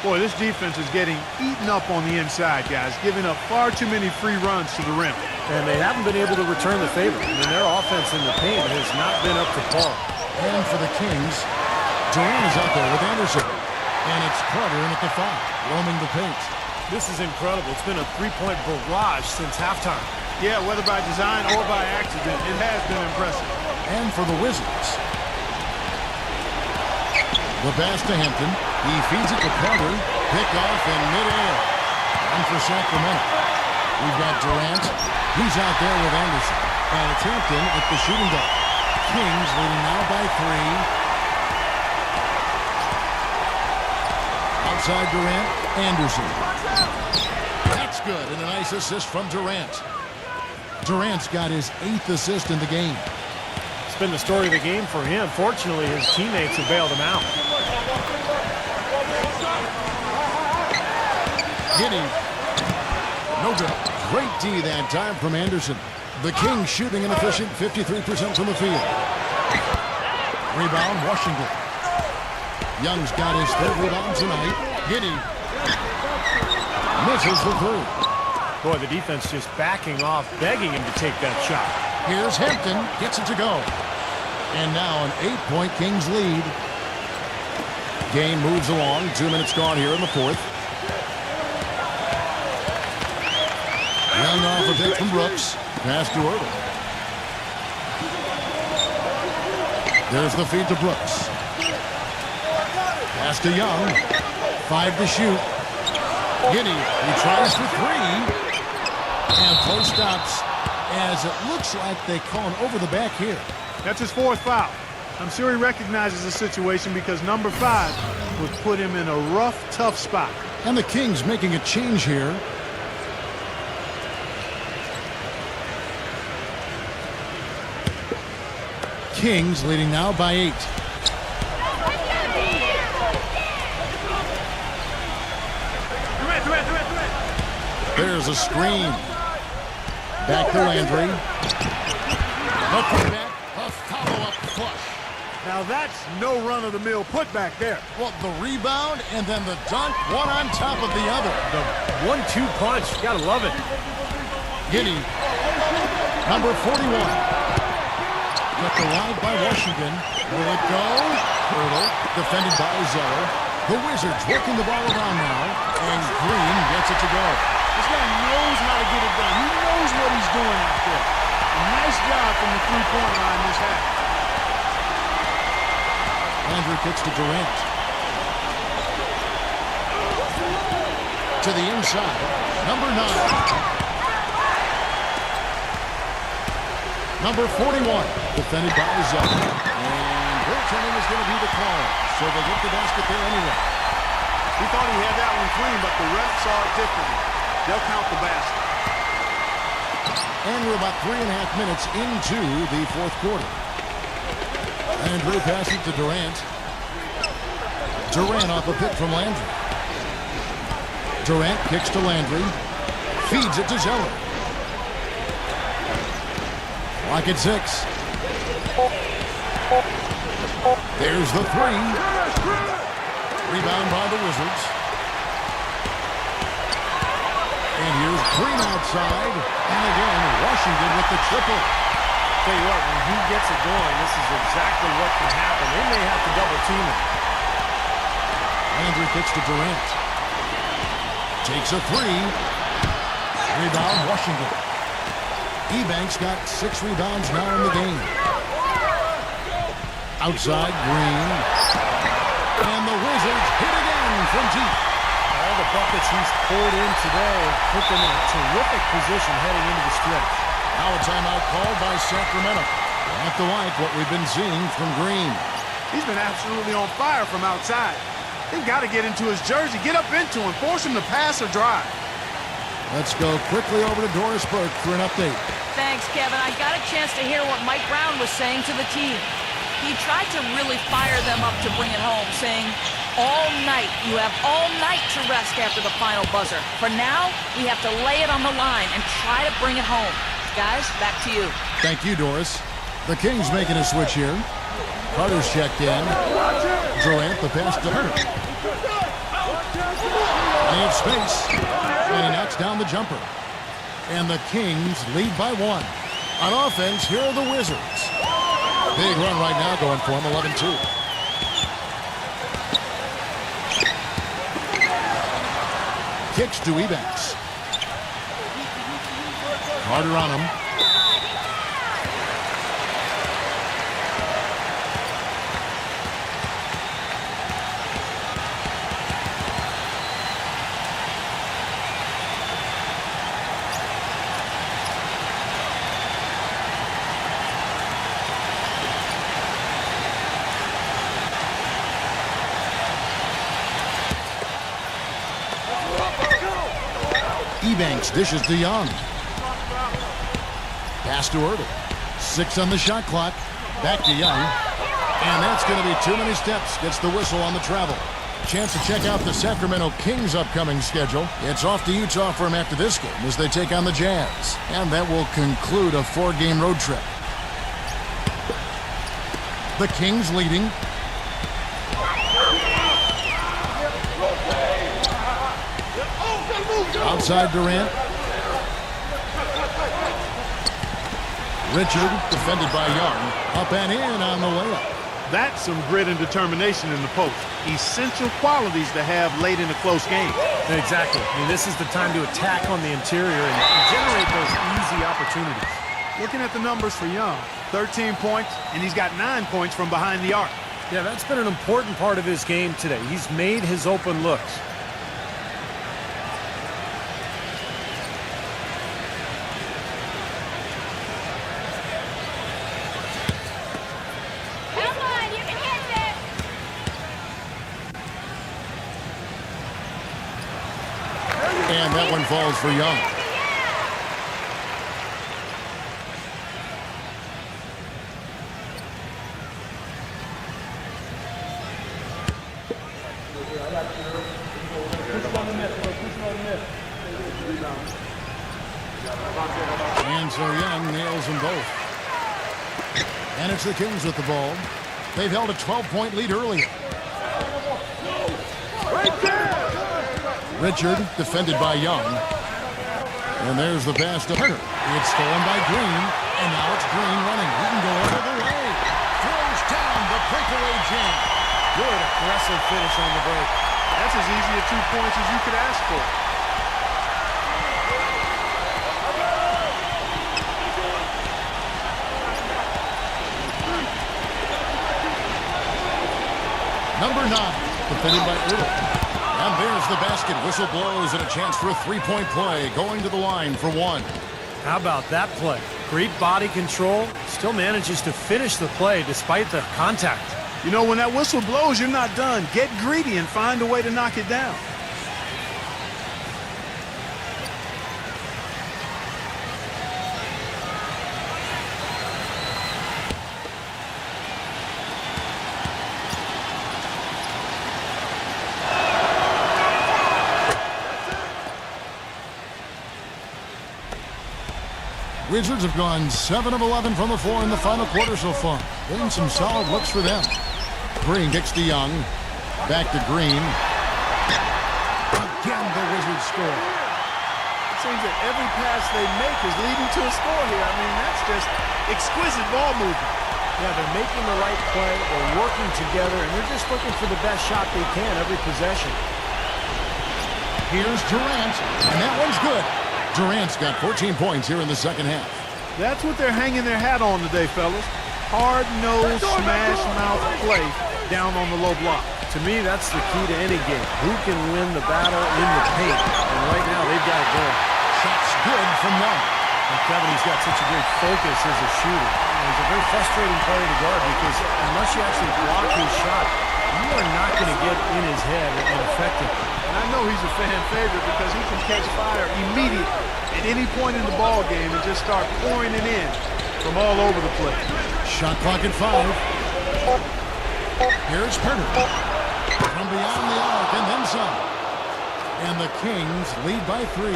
Boy, this defense is getting eaten up on the inside, guys, giving up far too many free runs to the rim. And they haven't been able to return the favor. I mean, their offense in the paint has not been up to par. And for the Kings, Durant is out there with Anderson. And it's Carter in at the 5, roaming the paint. This is incredible. It's been a 3-point barrage since halftime. Yeah, whether by design or by accident, it has been impressive. And for the Wizards, the pass to Hampton. He feeds it to Carter. Pick off in midair. And for Sacramento, we've got Durant. He's out there with Anderson. And it's Hampton at the shooting guard. Kings leading now by 3. Outside Durant, Anderson. That's good, and a nice assist from Durant. Durant's got his 8th assist in the game. It's been the story of the game for him. Fortunately, his teammates have bailed him out. Hitting. No good. Great D that time from Anderson. The Kings shooting an efficient 53% from the field. Rebound, Washington. Young's got his 3rd rebound tonight. Hitting. Misses the 3rd. Boy, the defense just backing off, begging him to take that shot. Here's Hampton. Gets it to go. And now an 8-point Kings lead. Game moves along. 2 minutes gone here in the fourth. Young off a bit from Brooks. Pass to Irving. There's the feed to Brooks. Pass to Young. 5 to shoot. Giddy, he tries for 3. And play stops as it looks like they call him over the back here. That's his 4th foul. I'm sure he recognizes the situation because number 5 would put him in a rough, tough spot. And the Kings making a change here. Kings leading now by 8. There's a screen. Back to Landry. The putback, a follow-up flush. Now that's no run-of-the-mill putback there. Well, the rebound and then the dunk, one on top of the other. The 1-2 punch. Gotta love it. Giddy, number 41. Got the wide by Washington. Will it go? Hurdle, defended by Zeller. The Wizards working the ball around now, and Green gets it to go. This guy knows how to get it done. He knows what he's doing out there. A nice job from the three-point line this half. Andrew kicks to Durant. To the inside. Number 9. Number 41. Defended by Zeller. And goaltending is going to be the call. So they'll get the basket there anyway. He thought he had that one clean, but the refs saw it differently. They'll count the basket. And we're about 3.5 minutes into the 4th quarter. Andrew passes to Durant. Durant off a pick from Landry. Durant kicks to Landry. Feeds it to Zeller. Lock at 6. There's the 3. Rebound by the Wizards. And here's Green outside. And again, Washington with the triple. Tell you what, when he gets it going, this is exactly what can happen. They may have to double team him. Andrew kicks to Durant. Takes a 3. Rebound, Washington. Ebanks got 6 rebounds now in the game. Outside, Green. And the Wizards hit again from deep. All the buckets he's poured in today put them in a terrific position heading into the stretch. Now a timeout called by Sacramento. Not to like what we've been seeing from Green. He's been absolutely on fire from outside. They've got to get into his jersey, get up into him, force him to pass or drive. Let's go quickly over to Doris Burke for an update. Thanks, Kevin. I got a chance to hear what Mike Brown was saying to the team. He tried to really fire them up to bring it home, saying, all night, you have all night to rest after the final buzzer. For now, we have to lay it on the line and try to bring it home. Guys, back to you. Thank you, Doris. The Kings making a switch here. Carter's checked in. Durant, the pass to her. They have space. And he knocks down the jumper. And the Kings lead by 1. On offense, here are the Wizards. Big run right now going for him, 11-2. Kicks to Ebanks. Carter on him. Ebanks dishes to Young. Pass to Irving. 6 on the shot clock. Back to Young. And that's going to be too many steps. Gets the whistle on the travel. Chance to check out the Sacramento Kings' upcoming schedule. It's off to Utah for them after this game as they take on the Jazz. And that will conclude a 4-game road trip. The Kings leading. Outside Durant. Richard, defended by Young. Up and in on the layup. That's some grit and determination in the post. Essential qualities to have late in a close game. Exactly. I mean, this is the time to attack on the interior and generate those easy opportunities. Looking at the numbers for Young, 13 points, and he's got 9 points from behind the arc. Yeah, that's been an important part of his game today. He's made his open looks. Come on, you can hit this. And that one falls for Young. And so Young nails them both. And it's the Kings with the ball. They've held a 12-point lead earlier. Richard defended by Young. And there's the pass to Turner. It's stolen by Green. And now it's Green running. He can go all the way. Throws down the breakaway jam. Good aggressive finish on the break. That's as easy a 2 points as you could ask for. Number 9, defended by Earl. And there's the basket. Whistle blows and a chance for a three-point play. Going to the line for one. How about that play? Great body control. Still manages to finish the play despite the contact. You know, when that whistle blows, you're not done. Get greedy and find a way to knock it down. Wizards have gone 7 of 11 from the floor in the final quarter so far. Getting some solid looks for them. Green kicks to Young. Back to Green. Again, the Wizards score. It seems that every pass they make is leading to a score here. I mean, that's just exquisite ball movement. Yeah, they're making the right play. They're working together, and they're just looking for the best shot they can every possession. Here's Durant, and that one's good. Durant's got 14 points here in the second half. That's what they're hanging their hat on today, fellas. Hard-nosed, smash-mouth play down on the low block. To me, that's the key to any game. Who can win the battle in the paint? And right now, they've got it going. Shot's good from Young. And Kevin, he's got such a great focus as a shooter. And he's a very frustrating player to guard because unless you actually block his shot, you are not going to get in his head and affect him. And I know he's a fan favorite because he can catch fire immediately at any point in the ball game and just start pouring it in from all over the place. Shot clock at 5. Here's Turner. From beyond the arc and then some. And the Kings lead by 3.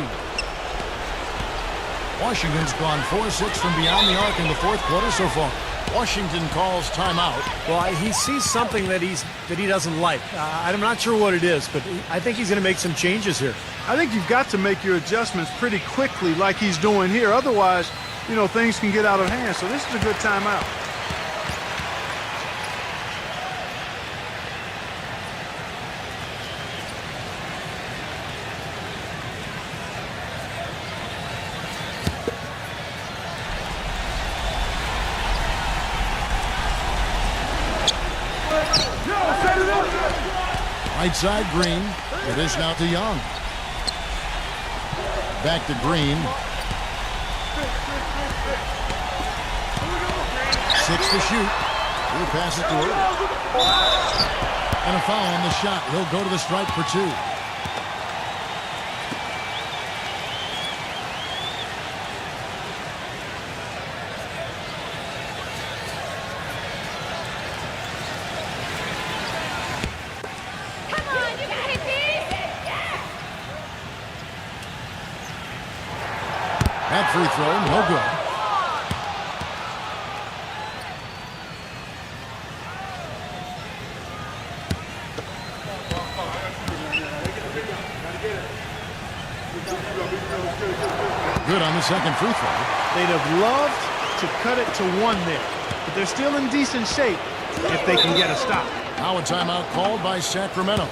Washington's gone 4-6 from beyond the arc in the fourth quarter so far. Washington calls timeout. Well, he sees something that he doesn't like. I'm not sure what it is, but I think he's going to make some changes here. I think you've got to make your adjustments pretty quickly like he's doing here. Otherwise, you know, things can get out of hand. So this is a good timeout. Right side, Green. It is now to Young. Back to Green. 6 to shoot. He'll pass it to her. And a foul on the shot. He'll go to the stripe for 2. That free throw, no good. Good on the second free throw. They'd have loved to cut it to 1 there, but they're still in decent shape if they can get a stop. Now a timeout called by Sacramento.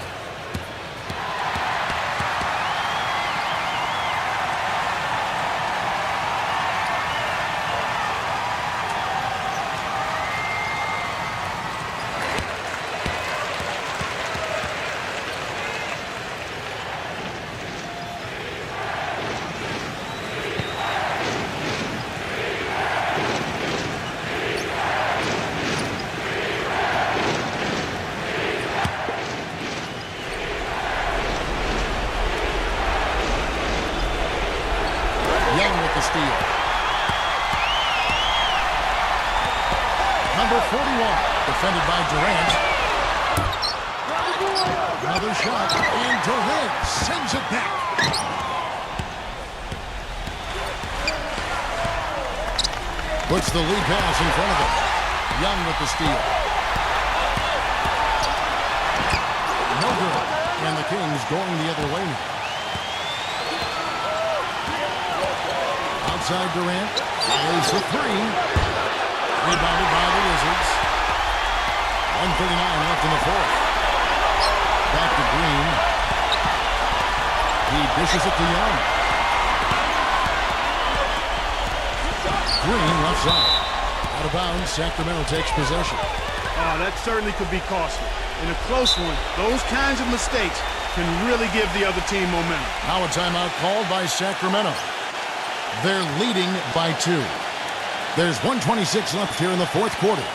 Steal. Number 41, defended by Durant. Another shot, and Durant sends it back. Puts the lead pass in front of him. Young with the steal. No good. And the Kings going the other way now. Outside Durant, fires for three. Rebounded by the Wizards. 1:39 left in the fourth. Back to Green. He dishes it to Young. Green left side. Out of bounds, Sacramento takes possession. Oh, that certainly could be costly. In a close one, those kinds of mistakes can really give the other team momentum. Now a timeout called by Sacramento. They're leading by 2. There's 1:26 left here in the fourth quarter.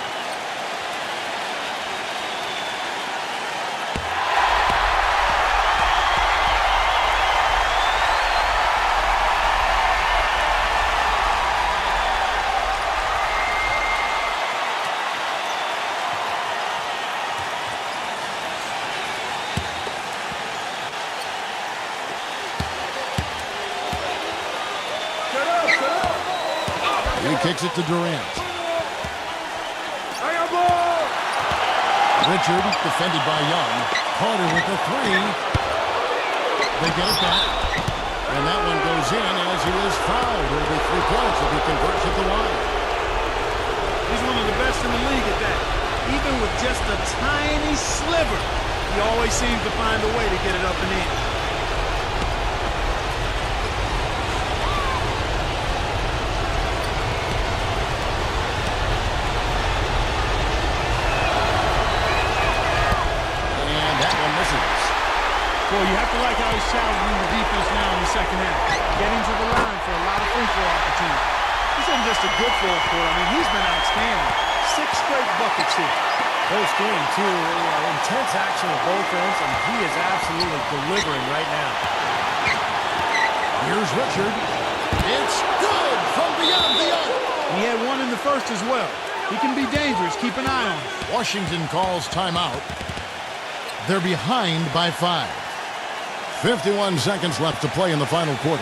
He kicks it to Durant. Richard, defended by Young. Carter with the three. They get it back. And that one goes in as he is fouled. It'll be 3 points if he converts at the line. He's one of the best in the league at that. Even with just a tiny sliver, he always seems to find a way to get it up and in. Well, you have to like how he's challenging the defense now in the second half. Getting to the line for a lot of free throw opportunities. This isn't just a good fourth quarter. I mean, he's been outstanding. 6 straight buckets here. Close game, too. Intense action of both ends, and he is absolutely delivering right now. Here's Richard. It's good from beyond the arc. He had one in the first as well. He can be dangerous. Keep an eye on him. Washington calls timeout. They're behind by 5. 51 seconds left to play in the final quarter.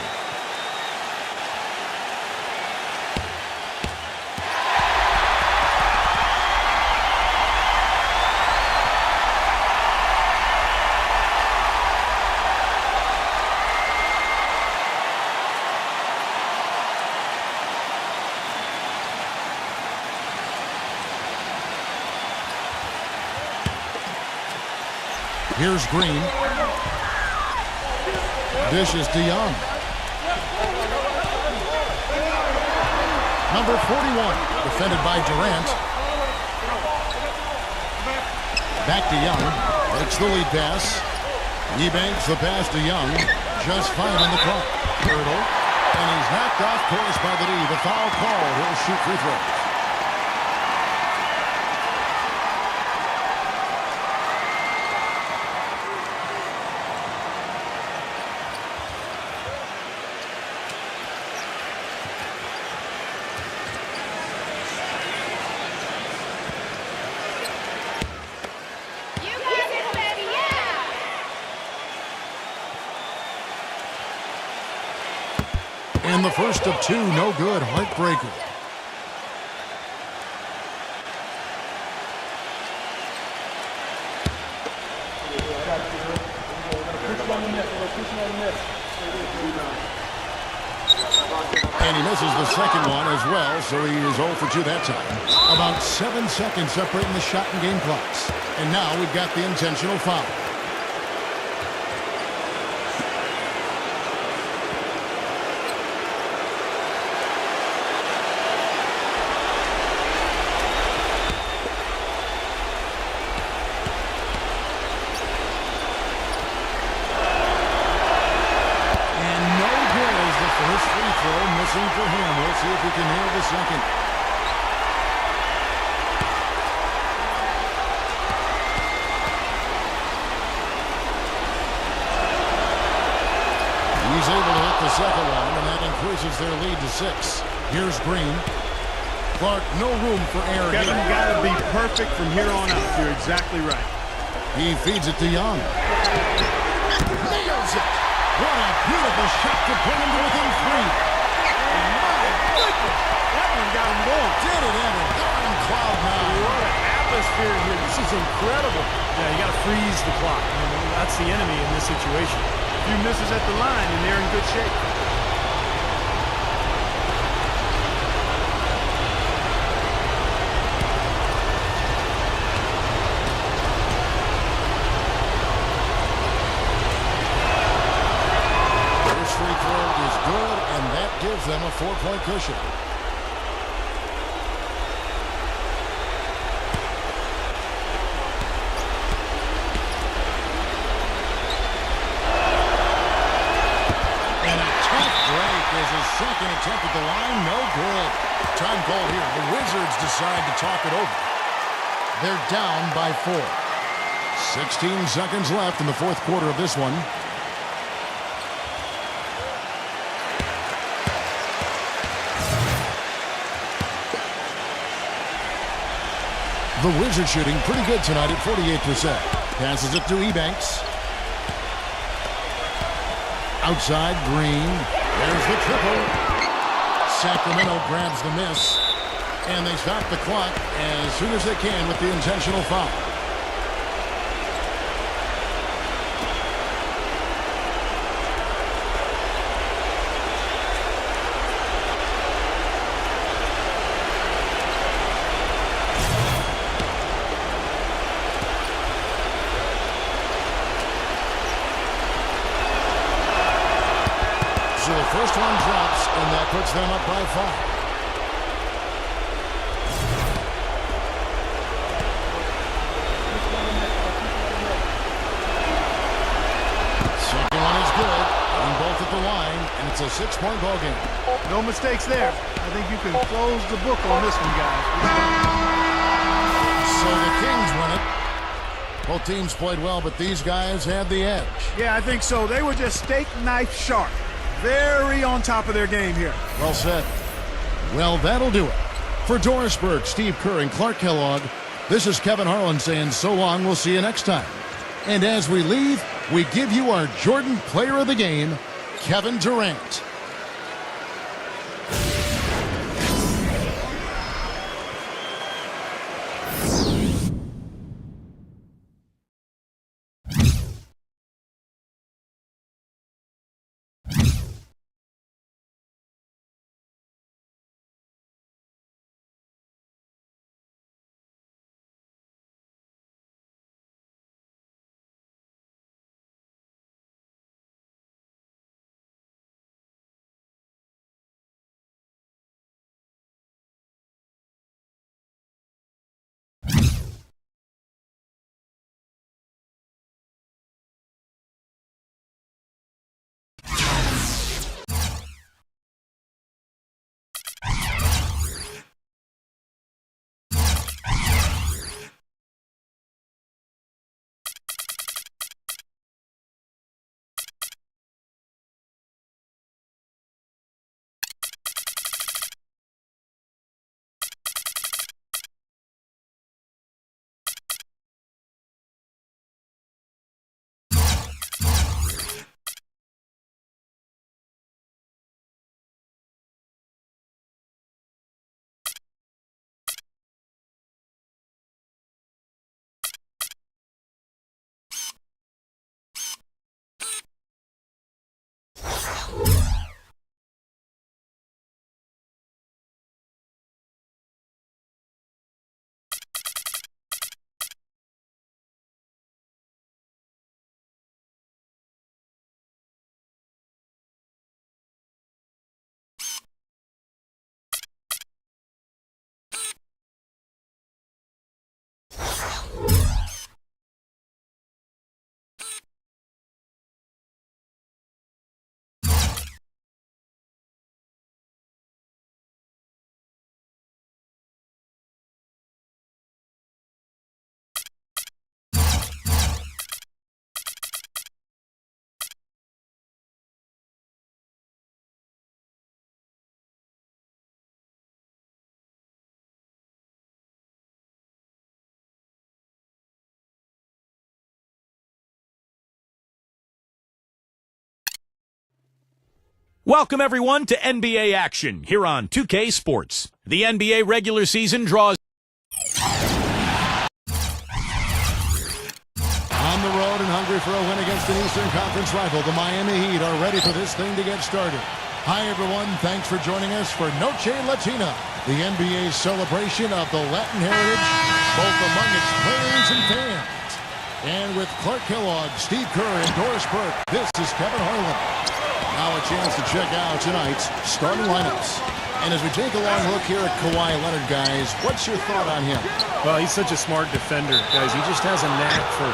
Here's Green. Dishes to Young. Number 41, defended by Durant. Back to Young. Takes the lead pass. He banks the pass to Young. Just fine on the clock. Hurdle. And he's knocked off course by the D. The foul call. He'll shoot free throws. And the first of 2, no good. Heartbreaker. And he misses the second one as well, so he is 0 for 2 that time. About 7 seconds separating the shot and game clocks. And now we've got the intentional foul. Missing for him. We'll see if he can nail the second. He's able to hit the second one, and that increases their lead to 6. Here's Green. Clark, no room for error. Kevin, got to be perfect from here on out. You're exactly right. He feeds it to Young. Nails it. What a beautiful shot to bring him to within 3. That one got him going. Did it ever? They're on cloud now. What an atmosphere here. This is incredible. Yeah, you got to freeze the clock. I mean, that's the enemy in this situation. A few misses at the line, and they're in good shape. First free throw is good, and that gives them a 4-point cushion. Second attempt at the line, no good. Time called here. The Wizards decide to talk it over. They're down by 4. 16 seconds left in the fourth quarter of this one. The Wizards shooting pretty good tonight at 48%. Passes it to Ebanks. Outside, Green. There's the triple. Sacramento grabs the miss. And they stop the clock as soon as they can with the intentional foul. So the first one drops, and that puts them up by 5. Second one is good, and both at the line, and it's a 6-point ball game. No mistakes there. I think you can close the book on this one, guys. So the Kings win it. Both teams played well, but these guys had the edge. Yeah, I think so. They were just steak knife sharp. Very on top of their game here. Well said. Well, that'll do it. For Doris Burke, Steve Kerr, and Clark Kellogg, this is Kevin Harlan saying so long. We'll see you next time. And as we leave, we give you our Jordan Player of the Game, Kevin Durant. Welcome, everyone, to NBA action here on 2K Sports. The NBA regular season draws On the road and hungry for a win against an Eastern Conference rival, the Miami Heat are ready for this thing to get started. Hi, everyone. Thanks for joining us for Noche Latina, the NBA's celebration of the Latin heritage, both among its players and fans. And with Clark Kellogg, Steve Kerr, and Doris Burke, this is Kevin Harlan. Now a chance to check out tonight's starting lineups. And as we take a long look here at Kawhi Leonard, guys, what's your thought on him? Well, he's such a smart defender, guys. He just has a knack for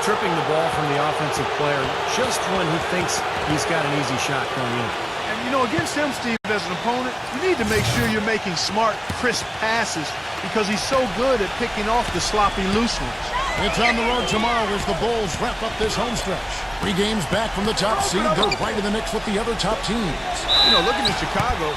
stripping the ball from the offensive player just when he thinks he's got an easy shot going in. And, you know, against him, Steve, as an opponent, you need to make sure you're making smart, crisp passes because he's so good at picking off the sloppy, loose ones. It's on the road tomorrow as the Bulls wrap up this home stretch. 3 games back from the top seed, they're right in the mix with the other top teams. You know, looking at Chicago,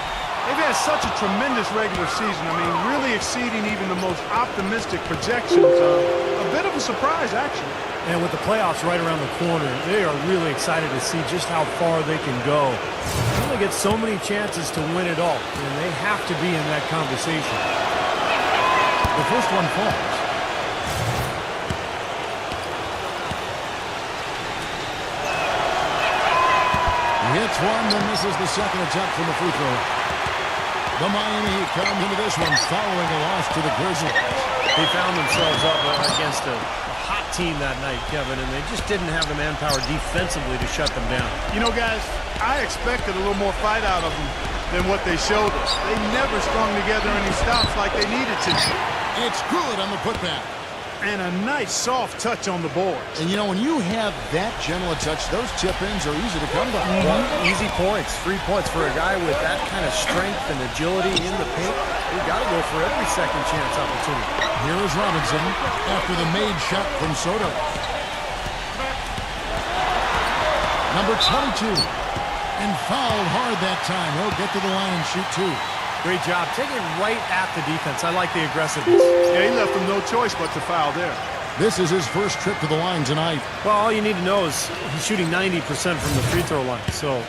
they've had such a tremendous regular season. I mean, really exceeding even the most optimistic projections. A bit of a surprise, actually. And with the playoffs right around the corner, they are really excited to see just how far they can go. They only get so many chances to win it all, and they have to be in that conversation. The first one falls. He hits one, then misses the second attempt from the free throw. The Miami Heat come into this one following a loss to the Grizzlies. They found themselves up against a hot team that night, Kevin, and they just didn't have the manpower defensively to shut them down. You know, guys, I expected a little more fight out of them than what they showed us. They never strung together any stops like they needed to. It's good on the putback. And a nice soft touch on the boards. And, you know, when you have that gentle a touch, those tip-ins are easy to come by. Well, easy points, free points for a guy with that kind of strength and agility in the paint. You've got to go for every second chance opportunity. Here is Robinson after the made shot from Soto. Number 22. And fouled hard that time. He'll get to the line and shoot 2. Great job. Taking it right at the defense. I like the aggressiveness. Yeah, he left them no choice but to foul there. This is his first trip to the line tonight. Well, all you need to know is he's shooting 90% from the free throw line. So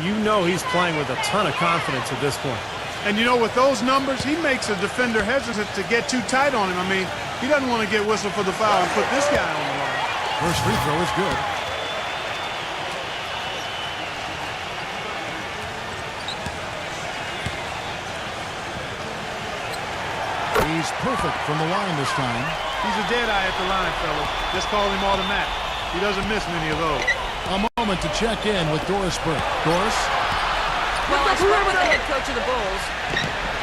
you know he's playing with a ton of confidence at this point. And, you know, with those numbers, he makes a defender hesitant to get too tight on him. I mean, he doesn't want to get whistled for the foul and put this guy on the line. First free throw is good. He's perfect from the line this time. He's a dead eye at the line, fellas. Just call him automatic. He doesn't miss many of those. A moment to check in with Doris Burke. Doris? Well, I spoke with the head coach of the Bulls.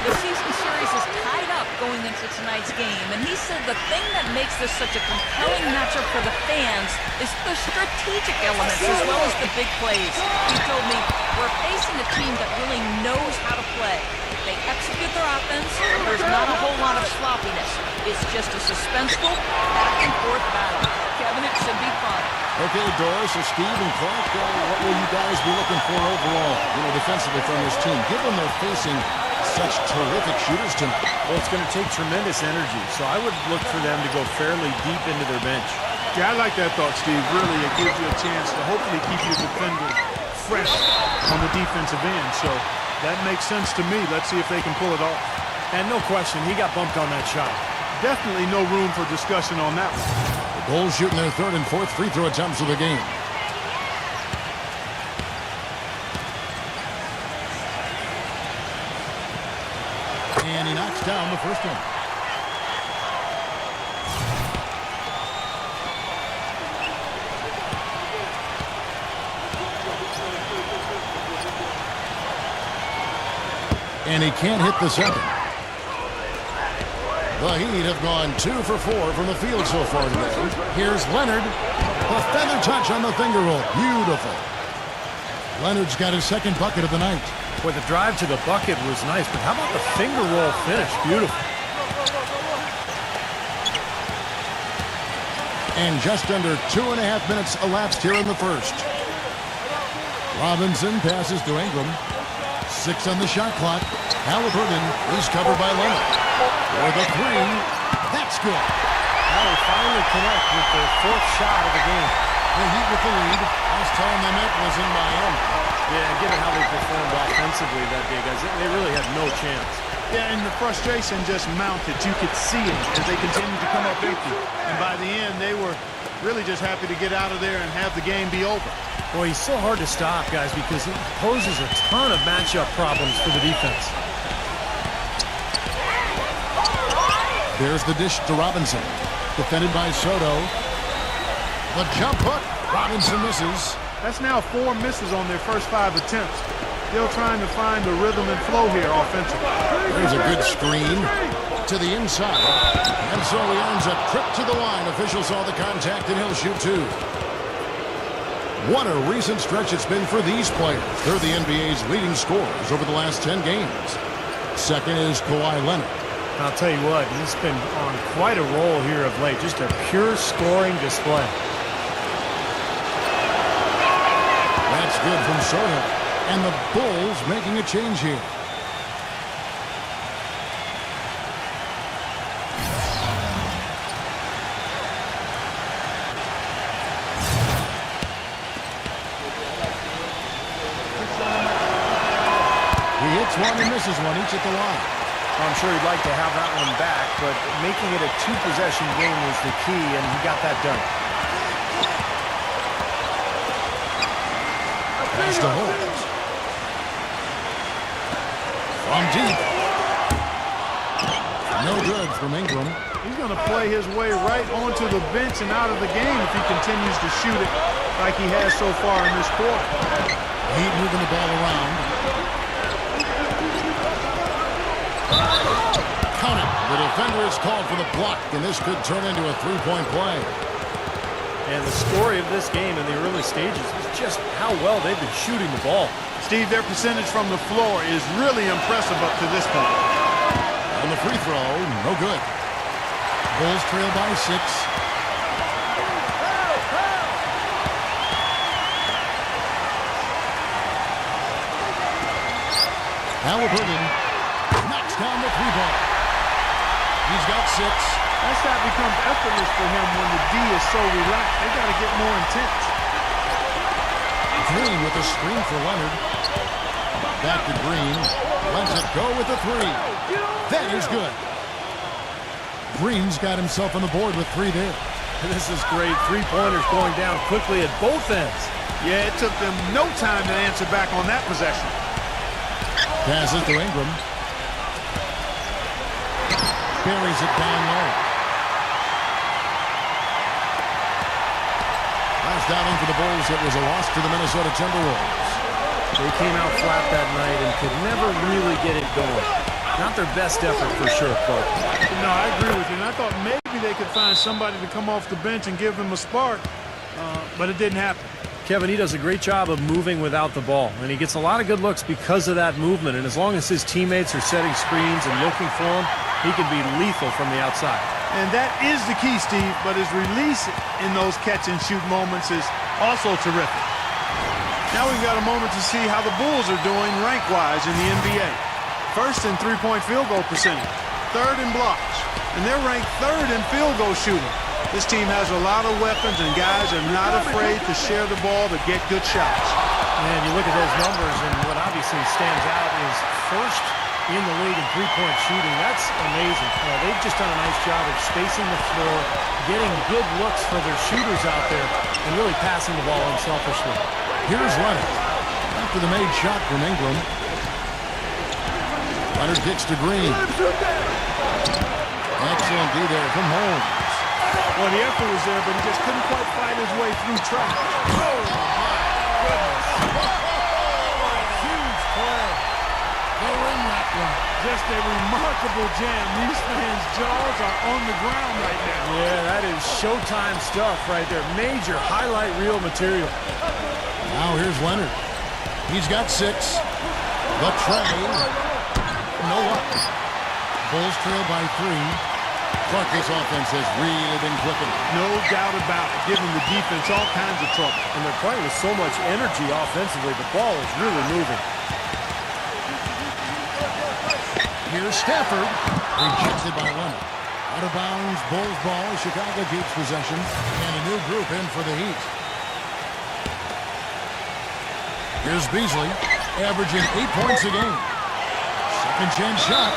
The season series is tied up going into tonight's game, and he said the thing that makes this such a compelling matchup for the fans is the strategic elements as well as the big plays. He told me, we're facing a team that really knows how to play. They execute their offense, and there's not a whole lot of sloppiness. It's just a suspenseful, back-and-forth battle. Kevin, it should be fun. Okay, Doris, and Steve and Clark, what will you guys be looking for overall, defensively from this team, given they're facing such terrific shooters tonight? Well, it's going to take tremendous energy, so I would look for them to go fairly deep into their bench. Yeah, I like that thought, Steve. Really, it gives you a chance to hopefully keep your defender fresh on the defensive end. So that makes sense to me. Let's see if they can pull it off. And no question, he got bumped on that shot. Definitely no room for discussion on that one. The Bulls shooting their third and fourth free throw attempts of the game. And he knocks down the first one. And he can't hit the second. The Heat have gone 2 for 4 from the field so far today. Here's Leonard. A feather touch on the finger roll. Beautiful. Leonard's got his second bucket of the night. Boy, the drive to the bucket was nice, but how about the finger roll finish? Beautiful. And just under 2.5 minutes elapsed here in the first. Robinson passes to Ingram. 6 on the shot clock. Halliburton is covered by Leonard. For the 3. That's good. Now they finally connect with their fourth shot of the game. The Heat with the lead. Last time they met was in Miami. Yeah, given how they performed offensively that day, guys, they really had no chance. Yeah, and the frustration just mounted. You could see it as they continued to come up empty. And by the end, they were really just happy to get out of there and have the game be over. Boy, he's so hard to stop, guys, because he poses a ton of matchup problems for the defense. There's the dish to Robinson. Defended by Soto. The jump hook. Robinson misses. That's now 4 misses on their first 5 attempts. Still trying to find the rhythm and flow here offensively. There's a good screen to the inside. And so he earns a trip to the line. Official saw the contact and he'll shoot 2. What a recent stretch it's been for these players. They're the NBA's leading scorers over the last 10 games. Second is Kawhi Leonard. I'll tell you what, he's been on quite a roll here of late. Just a pure scoring display. That's good from Soto. And the Bulls making a change here. He hits one and misses one each at the line. I'm sure he'd like to have that one back, but making it a 2-possession game was the key, and he got that done. Pass to Holmes. From deep. No good from Ingram. He's going to play his way right onto the bench and out of the game if he continues to shoot it like he has so far in this quarter. Heat moving the ball around. Count it. The defender is called for the block, and this could turn into a 3-point play. And the story of this game in the early stages is just how well they've been shooting the ball. Steve, their percentage from the floor is really impressive up to this point. And the free throw, no good. Bulls trail by 6. Halliburton knocks down the 3-ball. He's got 6. That's not becomes effortless for him when the D is so relaxed. They got to get more intense. Green with a screen for Leonard. Back to Green. Lets it go with the 3. That is good. Green's got himself on the board with 3 there. This is great. 3-pointers going down quickly at both ends. Yeah, it took them no time to answer back on that possession. Passes to Ingram. Buries it down low. Last outing for the Bulls, it was a loss to the Minnesota Timberwolves. They came out flat that night and could never really get it going. Not their best effort for sure, Clark. No, I agree with you. And I thought maybe they could find somebody to come off the bench and give them a spark, but it didn't happen. Kevin, he does a great job of moving without the ball, and he gets a lot of good looks because of that movement. And as long as his teammates are setting screens and looking for him, he can be lethal from the outside. And that is the key, Steve, but his release in those catch-and-shoot moments is also terrific. Now we've got a moment to see how the Bulls are doing rank-wise in the NBA. First in three-point field goal percentage, third in blocks, and they're ranked third in field goal shooting. This team has a lot of weapons, and guys are not afraid to share the ball to get good shots. And you look at those numbers, and what obviously stands out is first in the league in three-point shooting. That's amazing. They've just done a nice job of spacing the floor, getting good looks for their shooters out there, and really passing the ball unselfishly. Here's Leonard. After the made shot from Ingram. Leonard gets to Green. Excellent D there from Holmes. Well, the effort was there, but he just couldn't quite fight his way through traffic. Oh, my goodness. What a huge play. They win that one. Just a remarkable jam. These fans' jaws are on the ground right now. Yeah, that is Showtime stuff right there. Major highlight reel material. Now here's Leonard. He's got 6. The tray. No luck. Bulls trail by 3. Clark, this offense has really been clicking. No doubt about it, giving the defense all kinds of trouble. And they're playing with so much energy offensively. The ball is really moving. Here's Stafford. Rejected by Leonard. Out of bounds, Bulls ball. Chicago keeps possession. And a new group in for the Heat. Here's Beasley, averaging 8 points a game. Second chance shot.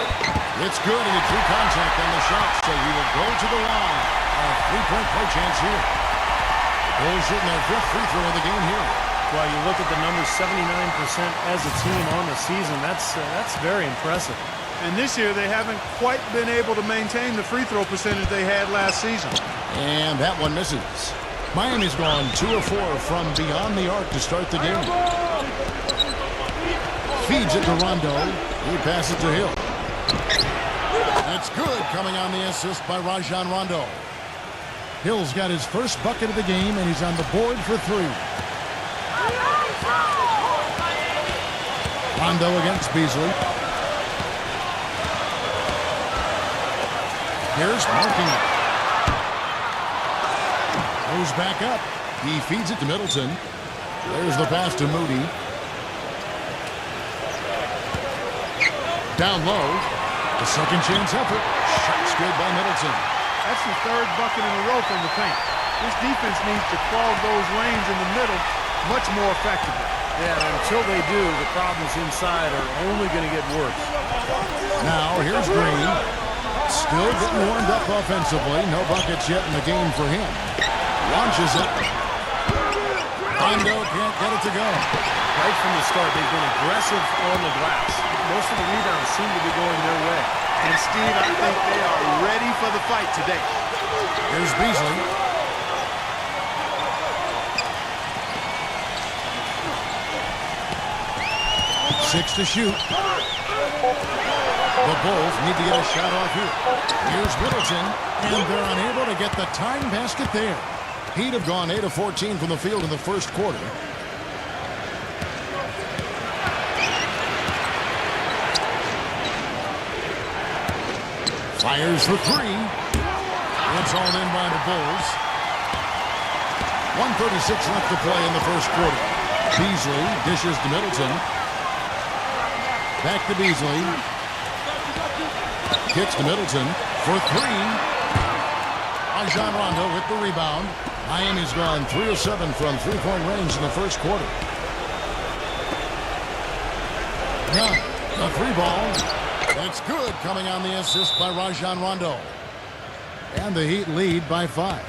It's good, and he drew contact on the shot, so he will go to the line. A 3-point play chance here. Bulls shooting their 5th free throw of the game here. Well, you look at the numbers, 79% as a team on the season. That's very impressive. And this year, they haven't quite been able to maintain the free throw percentage they had last season. And that one misses. Miami's gone 2 of 4 from beyond the arc to start the game. Feeds it to Rondo. He passes to Hill. That's good, coming on the assist by Rajon Rondo. Hill's got his first bucket of the game, and he's on the board for 3. Rondo against Beasley. Here's marking it. Goes back up. He feeds it to Middleton. There's the pass to Moody. Down low. The second chance effort. Shot's good by Middleton. That's the 3rd bucket in a row from the paint. This defense needs to clog those lanes in the middle much more effectively. Yeah, until they do, the problems inside are only going to get worse. Now, here's Green. Still getting warmed up offensively. No buckets yet in the game for him. Launches it. Rondo can't get it to go. Right from the start, they've been aggressive on the glass. Most of the rebounds seem to be going their way. And Steve, I think they are ready for the fight today. Here's Beasley. Six to shoot. The Bulls need to get a shot off here. Here's Middleton, and they're unable to get the time basket there. Heat have gone 8 of 14 from the field in the first quarter. Fires for 3. It's all in by the Bulls. 1:36 left to play in the first quarter. Beasley dishes to Middleton. Back to Beasley. Kicks to Middleton for 3. Rajon Rondo with the rebound. Miami's gone 3 of 7 from 3-point range in the first quarter. Now, the 3 ball. That's good, coming on the assist by Rajon Rondo. And the Heat lead by 5.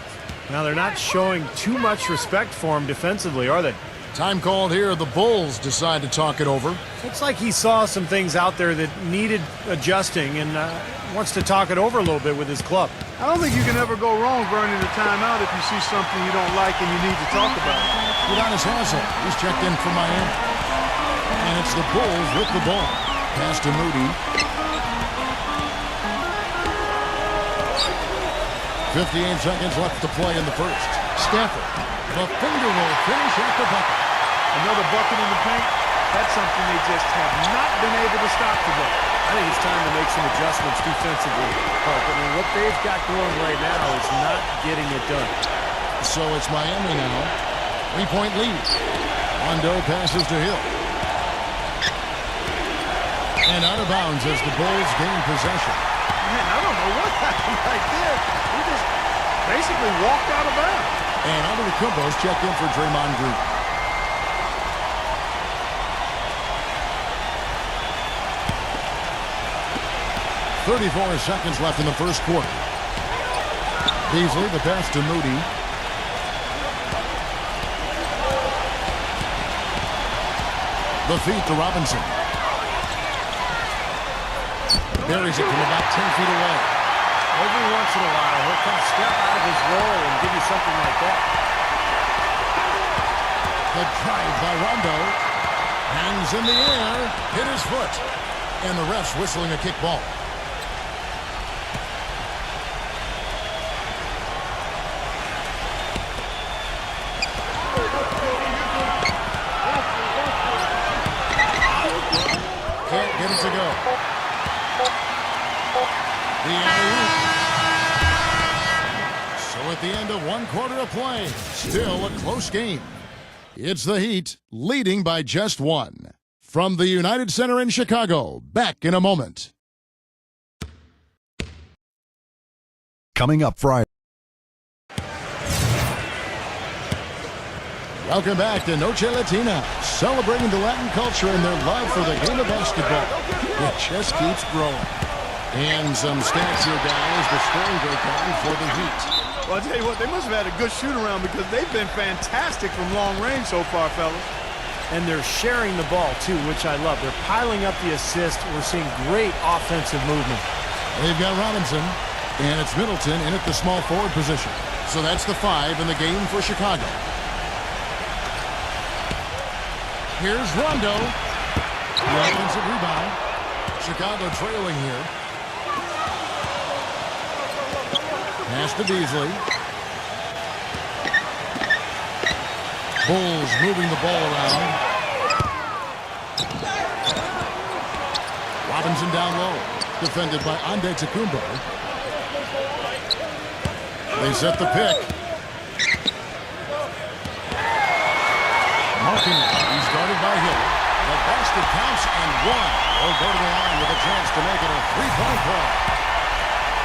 Now, they're not showing too much respect for him defensively, are they? Time called here. The Bulls decide to talk it over. Looks like he saw some things out there that needed adjusting and wants to talk it over a little bit with his club. I don't think you can ever go wrong burning a timeout if you see something you don't like and you need to talk about it. Udonis Haslem, he's checked in for Miami. And it's the Bulls with the ball. Pass to Moody. 58 seconds left to play in the first. Stafford, the finger roll finish at the bucket. Another bucket in the paint. That's something they just have not been able to stop today. I think it's time to make some adjustments defensively. I mean, what they've got going right now is not getting it done. So it's Miami now. 3-point lead. Rondo passes to Hill. And out of bounds as the Bulls gain possession. Man, I don't know what happened right there. He just basically walked out of bounds. And Antetokounmpo's checked in for Draymond Green. .34 seconds left in the first quarter. Beasley, the pass to Moody. The feed to Robinson. Buries it from about 10 feet away. Every once in a while, he'll come step out of his role and give you something like that. The drive by Rondo. Hangs in the air. Hit his foot. And the ref's whistling a kick ball. Can't get it to go. The alley-oop. So at the end of one quarter of play, still a close game. It's the Heat leading by just 1. From the United Center in Chicago, back in a moment. Coming up Friday. Welcome back to Noche Latina. celebrating the Latin culture and their love for the game of basketball. It just keeps growing. And some stats here, guys. The scoring breakdown for the Heat. Well, I'll tell you what, they must have had a good shoot-around because they've been fantastic from long range so far, fellas. And they're sharing the ball, too, which I love. They're piling up the assist. We're seeing great offensive movement. They've got Robinson, and it's Middleton in at the small forward position. So that's the 5 in the game for Chicago. Here's Rondo. The offensive rebound. Chicago trailing here. Pass to Beasley. Bulls moving the ball around. Robinson down low. Defended by Antetokounmpo. They set the pick. Marking. He's guarded by Hill. The basket counts and one. He'll go to the line with a chance to make it a three-point play.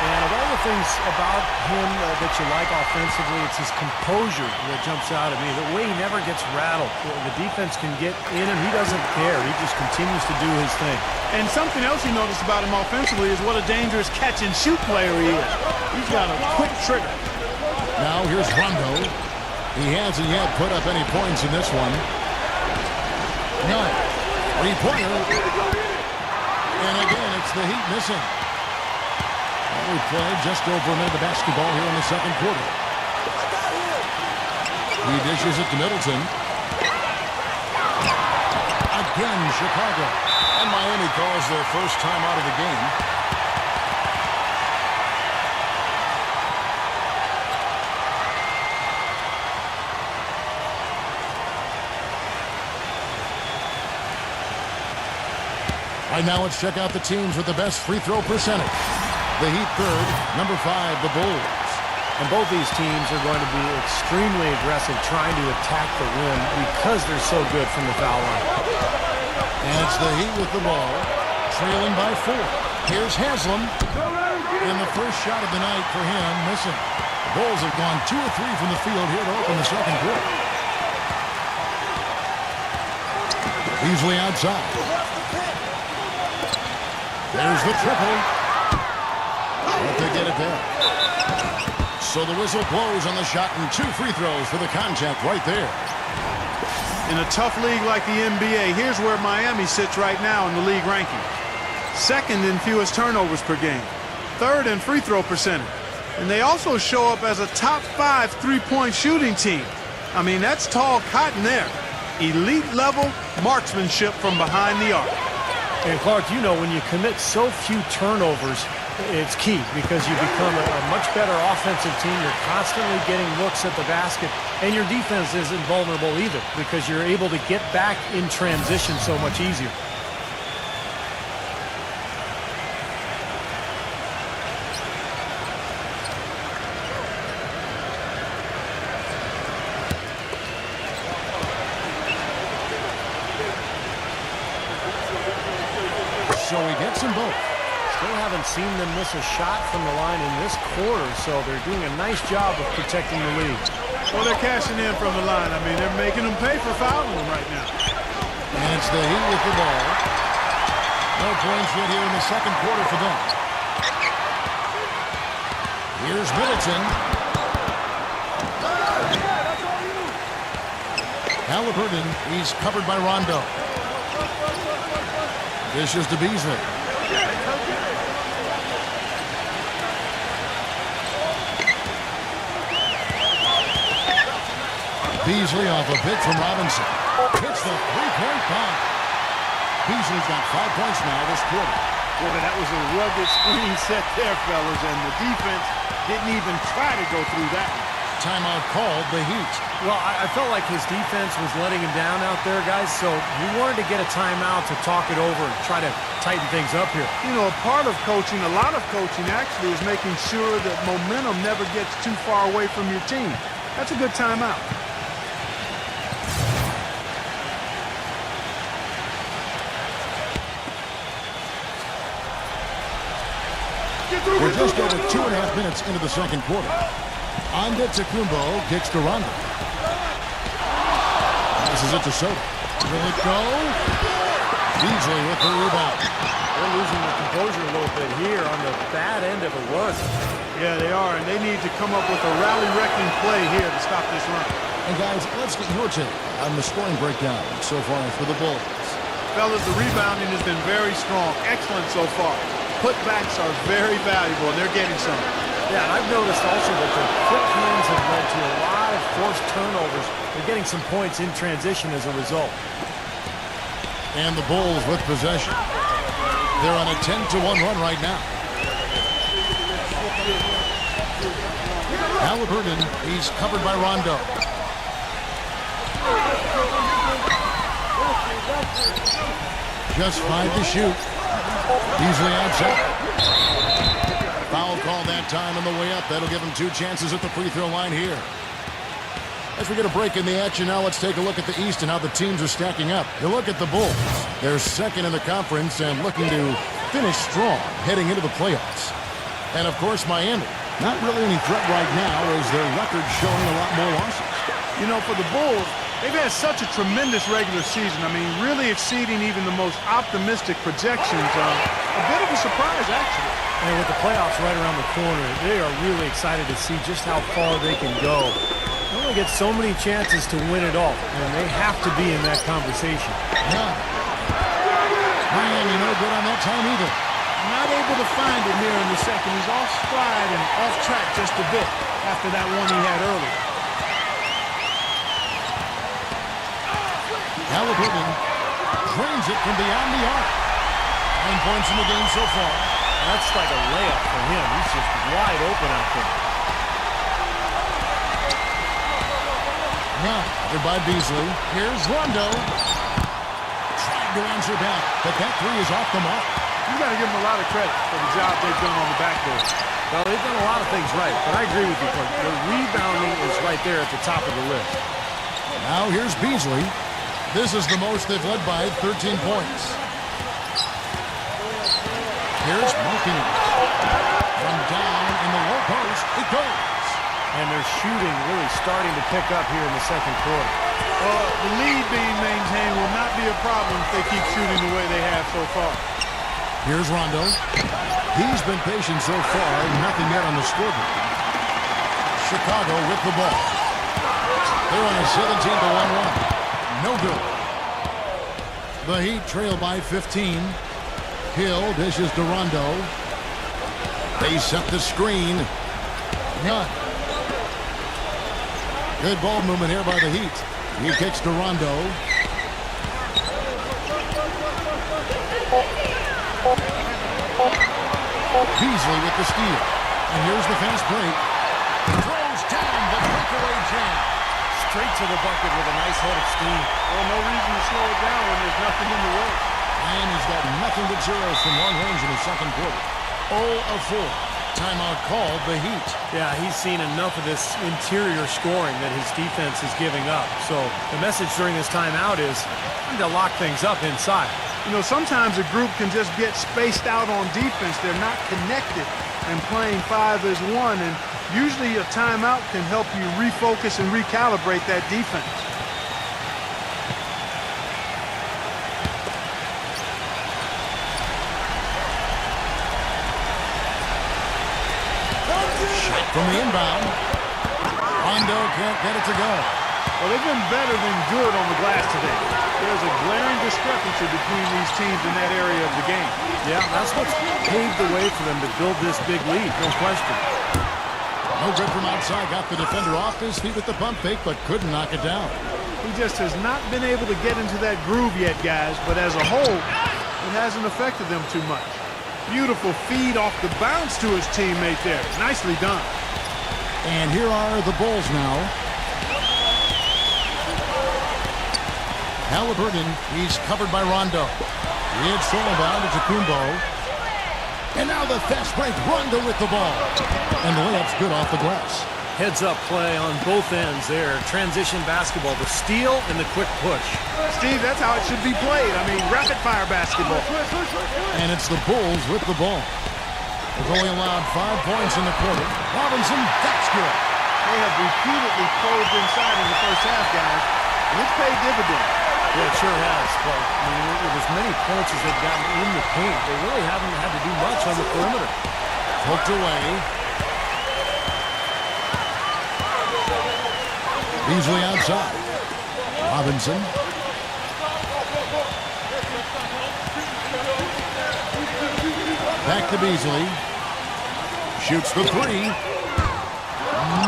And of all the things about him that you like offensively, it's his composure that jumps out at me. The way he never gets rattled. The defense can get in him. He doesn't care. He just continues to do his thing. And something else you notice about him offensively is what a dangerous catch-and-shoot player he is. He's got a quick trigger. Now here's Rondo. He hasn't yet put up any points in this one. None. Three-pointer. And again, it's the Heat missing. We played just over a minute of basketball here in the second quarter. He dishes it to Middleton. Again, Chicago. And Miami calls their first time out of the game. Right now, let's check out the teams with the best free throw percentage. The Heat third, number 5, the Bulls. And both these teams are going to be extremely aggressive trying to attack the rim because they're so good from the foul line. And it's the Heat with the ball, trailing by 4. Here's Haslam. And the first shot of the night for him, missing. The Bulls have gone 2 of 3 from the field here to open the second quarter. Beasley outside. There's the triple. But they get it there. So the whistle blows on the shot and 2 free throws for the contact right there. In a tough league like the NBA, here's where Miami sits right now in the league ranking. Second in fewest turnovers per game. Third in free throw percentage. And they also show up as a top 5 three-point shooting team. I mean, that's tall cotton there. Elite level marksmanship from behind the arc. And Clark, you know, when you commit so few turnovers, it's key because you become a much better offensive team. You're constantly getting looks at the basket, and your defense isn't vulnerable either because you're able to get back in transition so much easier. So he gets them both. Still haven't seen them miss a shot from the line in this quarter, so they're doing a nice job of protecting the lead. Well, they're cashing in from the line. I mean, they're making them pay for fouling them right now. And it's the Heat with the ball. No points yet here in the second quarter for them. Here's Middleton. Halliburton, he's covered by Rondo. Dishes to Beasley. Beasley off a pick from Robinson. Hits the three-point bomb. Beasley's got 5 points now this quarter. Boy, that was a rugged screen set there, fellas, and the defense didn't even try to go through that one. Timeout called the Heat. Well, I felt like his defense was letting him down out there, guys, so he wanted to get a timeout to talk it over and try to tighten things up here. You know, a part of coaching, a lot of coaching actually is making sure that momentum never gets too far away from your team. That's a good timeout. We're just over 2.5 minutes into the second quarter. Antetokounmpo kicks to Rondo. Passes it to Soto. Will it go? Beasley with the rebound. They're losing their composure a little bit here on the bad end of a run. Yeah, they are, and they need to come up with a rally-wrecking play here to stop this run. And guys, let's get your take on the scoring breakdown so far for the Bulls. Fellas, the rebounding has been very strong. Excellent so far. Putbacks are very valuable, and they're getting some. Yeah, and I've noticed also that the quick hands have led to a lot of forced turnovers. They're getting some points in transition as a result. And the Bulls with possession. They're on a 10-1 run right now. Halliburton, he's covered by Rondo. Just 5 to shoot. Beasley outside. Foul call that time on the way up. That'll give him 2 chances at the free throw line here. As we get a break in the action now, let's take a look at the East and how the teams are stacking up. You look at the Bulls. They're second in the conference and looking to finish strong heading into the playoffs. And, of course, Miami. Not really any threat right now as their record showing a lot more losses. You know, for the Bulls, they've had such a tremendous regular season. I mean, really exceeding even the most optimistic projections. A bit of a surprise, actually. And with the playoffs right around the corner, they are really excited to see just how far they can go. They only get so many chances to win it all, and they have to be in that conversation. Yeah. Miami no good on that time either. Not able to find it here in the second. He's off stride and off track just a bit after that one he had earlier. Halliburton drains it from beyond the arc. 9 points in the game so far. That's like a layup for him. He's just wide open out there. Now, by Beasley. Here's Rondo. Trying to answer back, but that 3 is off the mark. You got to give them a lot of credit for the job they've done on the backboard. Well, they've done a lot of things right, but I agree with you, Coach. The rebounding is right there at the top of the list. Now here's Beasley. This is the most they've led by 13 points. Here's Markkanen. From down in the low post, it goes. And their shooting really starting to pick up here in the second quarter. The lead being maintained will not be a problem if they keep shooting the way they have so far. Here's Rondo. He's been patient so far, nothing yet on the scoreboard. Chicago with the ball. They're on a 17-1 run. No good. The Heat trail by 15. Hill dishes to Rondo. They set the screen. None. Good ball movement here by the Heat. He kicks to Rondo. Beasley with the steal. And here's the fast break. Throws down the breakaway jam. Straight to the bucket with a nice head of steam. Well, no reason to slow it down when there's nothing in the way. And he's got nothing but zeros from long range in the second quarter. 0 of 4. Timeout called the Heat. Yeah, he's seen enough of this interior scoring that his defense is giving up. So the message during this timeout is time to lock things up inside. You know, sometimes a group can just get spaced out on defense. They're not connected and playing 5 as 1. And usually a timeout can help you refocus and recalibrate that defense. From the inbound. Rondo can't get it to go. Well, they've been better than good on the glass today. There's a glaring discrepancy between these teams in that area of the game. Yeah, that's what's paved the way for them to build this big lead, no question. No good from outside. Got the defender off his feet with the pump fake, but couldn't knock it down. He just has not been able to get into that groove yet, guys. But as a whole, it hasn't affected them too much. Beautiful feed off the bounce to his teammate there. Nicely done. And here are the Bulls now. Halliburton, he's covered by Rondo. It's thrown down to Tacumbo. And now the fast break. Rondo with the ball. And the layup's good off the glass. Heads-up play on both ends there. Transition basketball, the steal and the quick push. Steve, that's how it should be played. I mean, rapid-fire basketball. And it's the Bulls with the ball. They've only allowed 5 points in the quarter. Robinson, that's good. They have repeatedly closed inside in the first half, guys. And it's paid dividends. Yeah, it sure has. But I mean, with as many points as they've gotten in the paint, they really haven't had to do much on the perimeter. Hooked away. Beasley outside. Robinson. Back to Beasley. Shoots the three.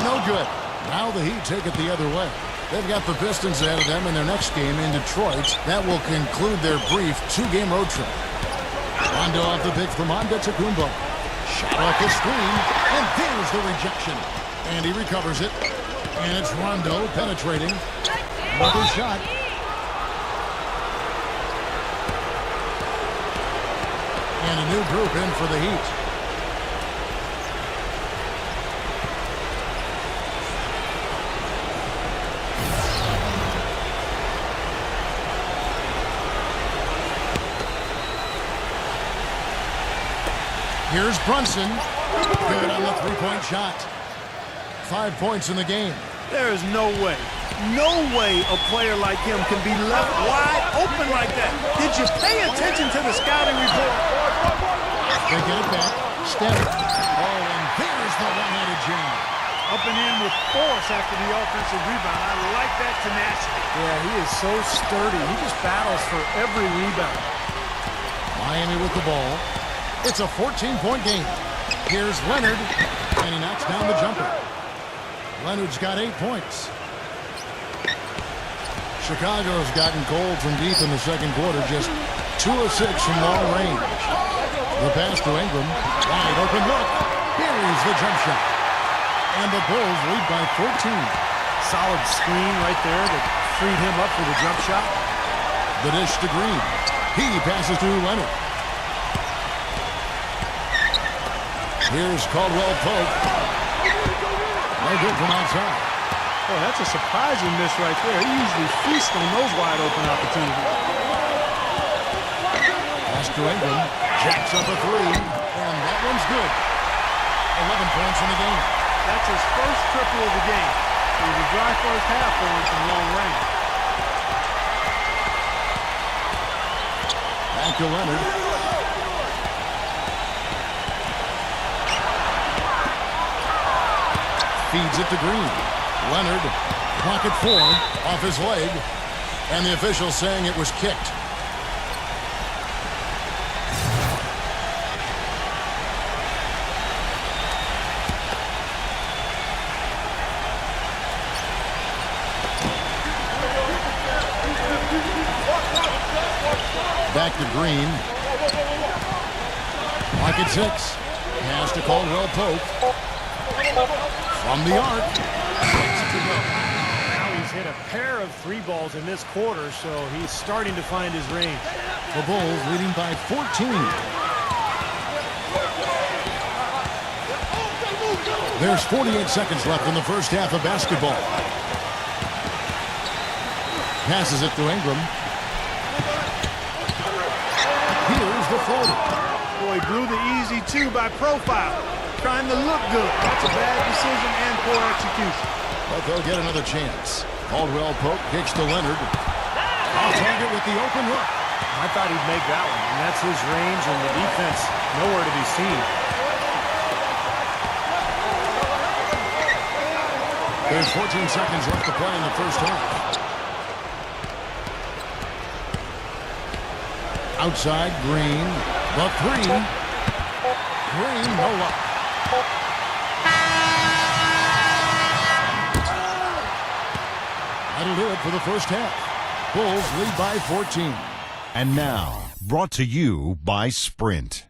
No good. Now the Heat take it the other way. They've got the Pistons ahead of them in their next game in Detroit. That will conclude their brief two-game road trip. Rondo off the pick from Antetokounmpo. Shot off the screen, and there's the rejection. And he recovers it. And it's Rondo penetrating. Another shot. And a new group in for the Heat. Here's Brunson. Good on the three-point shot. 5 points in the game. There is no way a player like him can be left wide open like that. Did you pay attention to the scouting report? They get it back. Step. Oh, and there's the one-handed jam. Up and in with force after the offensive rebound. I like that tenacity. Yeah, he is so sturdy. He just battles for every rebound. Miami with the ball. It's a 14-point game. Here's Leonard, and he knocks down the jumper. Leonard's got 8 points. Chicago's gotten cold from deep in the second quarter, just 2 of 6 from long range. The pass to Ingram, wide open look, buries the jump shot. And the Bulls lead by 14. Solid screen right there that freed him up for the jump shot. The dish to Green. He passes to Leonard. Here's Caldwell Pope. No good from outside. Boy, that's a surprising miss right there. He usually feasts on those wide open opportunities. Pass to Ingram. Jacks up a three. And that one's good. 11 points in the game. That's his first triple of the game. It was a dry first half for him from long range. Back to Leonard. Feeds it to Green. Leonard, pocket 4, off his leg, and the official saying it was kicked. Back to Green. Pocket 6. Pass to Caldwell Pope. From the arc. Now he's hit a pair of 3 balls in this quarter, so he's starting to find his range. The Bulls leading by 14. There's 48 seconds left in the first half of basketball. Passes it to Ingram. Here's the floater. Boy, blew the easy 2 by profile. Trying to look good. That's a bad decision and poor execution. But they'll get another chance. Caldwell Pope kicks to Leonard. Off target with the open hook. I thought he'd make that one, and that's his range, and the defense nowhere to be seen. There's 14 seconds left to play in the first half. Outside, Green. The 3. Green, no luck. That'll do it for the first half. Bulls lead by 14. And now, brought to you by Sprint.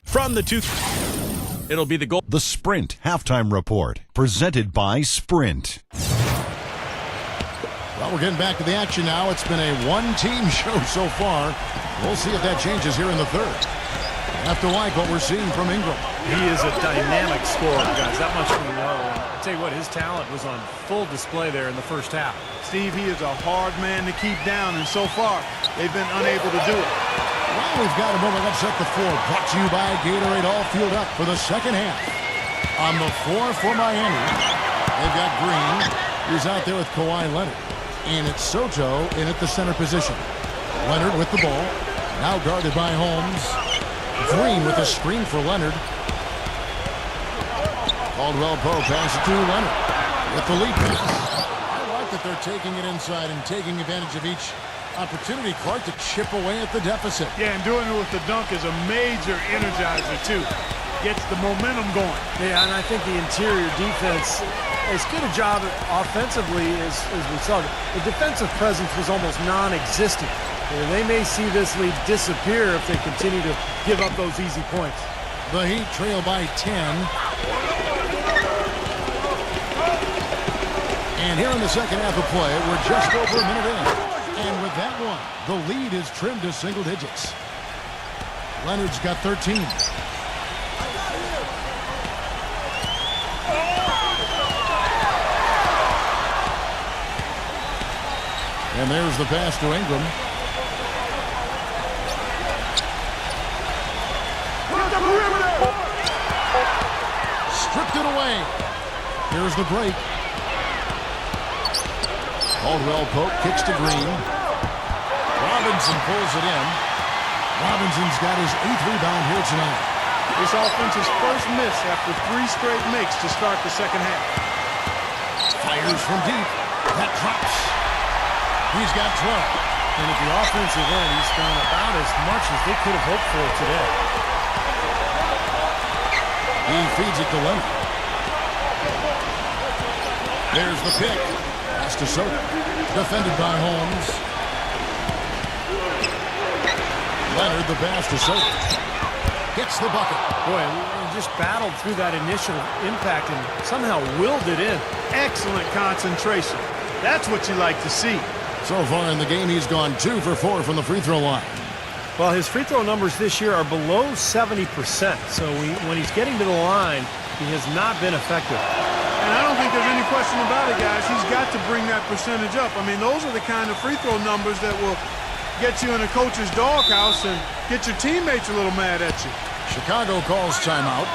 From the two, it'll be the goal. The Sprint Halftime Report, presented by Sprint. Well, we're getting back to the action now. It's been a one-team show so far. We'll see if that changes here in the third. Have to like what we're seeing from Ingram. He is a dynamic scorer, guys. That much we know. I'll tell you what, his talent was on full display there in the first half. Steve, he is a hard man to keep down, and so far, they've been unable to do it. Well, we've got a moment. Let's set the floor. Brought to you by Gatorade All Fueled Up for the second half. On the floor for Miami, they've got Green. He's out there with Kawhi Leonard. And it's Soto in at the center position. Leonard with the ball. Now guarded by Holmes. Green with a screen for Leonard. Caldwell Pope passes to Leonard with the lead pass. I like that they're taking it inside and taking advantage of each opportunity, Clark, to chip away at the deficit. Yeah, and doing it with the dunk is a major energizer, too. Gets the momentum going. Yeah, and I think the interior defense, as good a job offensively as we saw. The defensive presence was almost non-existent. They may see this lead disappear if they continue to give up those easy points. The Heat trail by 10. And here in the second half of play, we're just over a minute in. And with that one, the lead is trimmed to single digits. Leonard's got 13. And there's the pass to Ingram. Stripped it away. Here's the break. Caldwell Pope kicks to Green. Robinson pulls it in. Robinson's got his 8th rebound here tonight. This offense's first miss after 3 straight makes to start the second half. Fires from deep. That drops. He's got 12. And at the offensive end, he's done about as much as they could have hoped for today. He feeds it to Leonard. There's the pick. Pass to Soto. Defended by Holmes. Leonard, the pass to Soto. Gets the bucket. Boy, he just battled through that initial impact and somehow willed it in. Excellent concentration. That's what you like to see. So far in the game, he's gone 2 for 4 from the free throw line. Well, his free throw numbers this year are below 70%. So when he's getting to the line, he has not been effective. And I don't think there's any question about it, guys. He's got to bring that percentage up. I mean, those are the kind of free throw numbers that will get you in a coach's doghouse and get your teammates a little mad at you. Chicago calls timeout.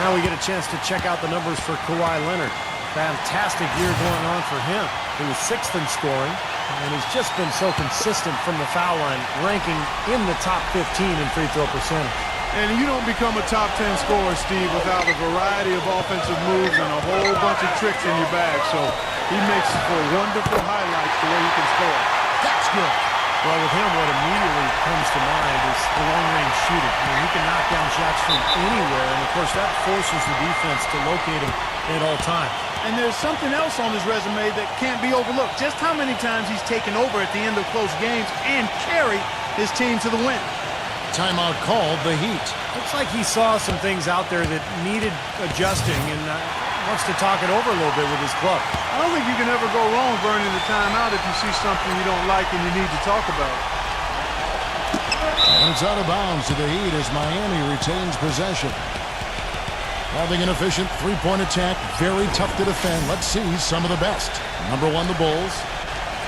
Now we get a chance to check out the numbers for Kawhi Leonard. Fantastic year going on for him. He was 6th in scoring, and he's just been so consistent from the foul line, ranking in the top 15 in free throw percentage. And you don't become a top 10 scorer, Steve, without a variety of offensive moves and a whole bunch of tricks in your bag. So he makes for wonderful highlights the way he can score. That's good. Well, with him, what immediately comes to mind is the long-range shooting. I mean, he can knock down shots from anywhere, and of course that forces the defense to locate him at all times. And there's something else on his resume that can't be overlooked. Just how many times he's taken over at the end of close games and carried his team to the win. Timeout called the Heat. Looks like he saw some things out there that needed adjusting and wants to talk it over a little bit with his club. I don't think you can ever go wrong burning the timeout if you see something you don't like and you need to talk about. And it's out of bounds to the Heat as Miami retains possession. Having an efficient three-point attack, very tough to defend. Let's see some of the best. Number 1, the Bulls.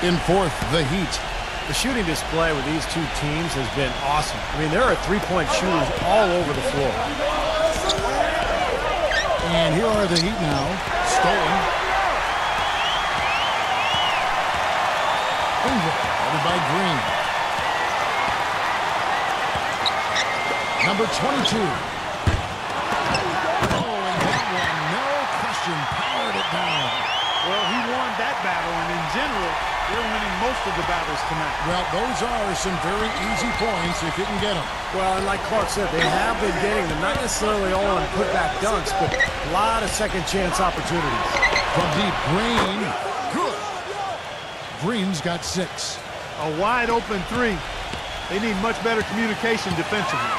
In 4th, the Heat. The shooting display with these two teams has been awesome. I mean, there are three-point shooters all over the floor. And here are the Heat now. Stolen. Ingram, headed by Green. Number 22. Oh, and that one, no question, powered it down. Well, he won that battle, and in general, they're winning most of the battles tonight. Well, those are some very easy points if you can get them. Well, and like Clark said, they have been getting them, not necessarily all on putback dunks, but a lot of second-chance opportunities. From deep, Green, good. Green's got 6. A wide-open 3. They need much better communication defensively.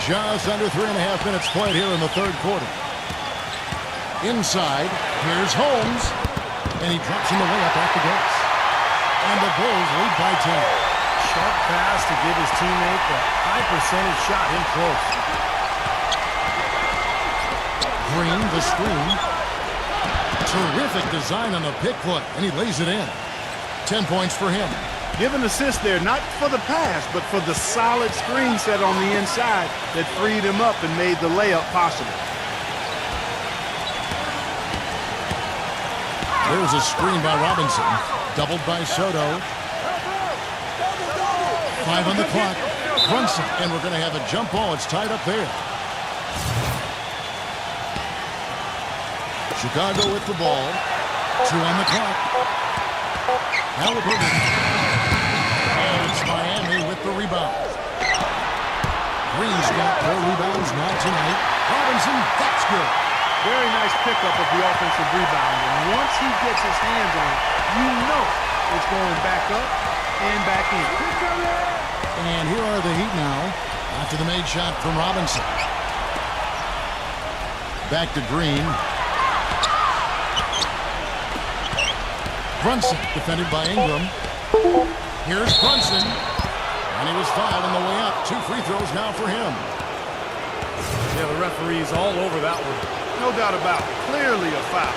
Just under 3.5 minutes played here in the third quarter. Inside, here's Holmes, and he drops in the layup off the glass. And the Bulls lead by 10. Sharp pass to give his teammate the high-percentage shot in close. Green, the screen. Terrific design on the pick play, and he lays it in. 10 points for him. Give an assist there, not for the pass, but for the solid screen set on the inside that freed him up and made the layup possible. There's a screen by Robinson. Doubled by Soto. 5 on the clock. Brunson, and we're going to have a jump ball. It's tied up there. Chicago with the ball. 2 on the clock. Halliburton. And it's Miami with the rebound. Green's got 4 rebounds now tonight. Robinson, that's good. Very nice pickup of the offensive rebound. And once he gets his hands on it, you know it's going back up and back in. And here are the Heat now after the made shot from Robinson. Back to Green. Brunson defended by Ingram. Here's Brunson. And he was fouled on the way up. 2 free throws now for him. Yeah, the referee's all over that one. No doubt about it. Clearly a foul.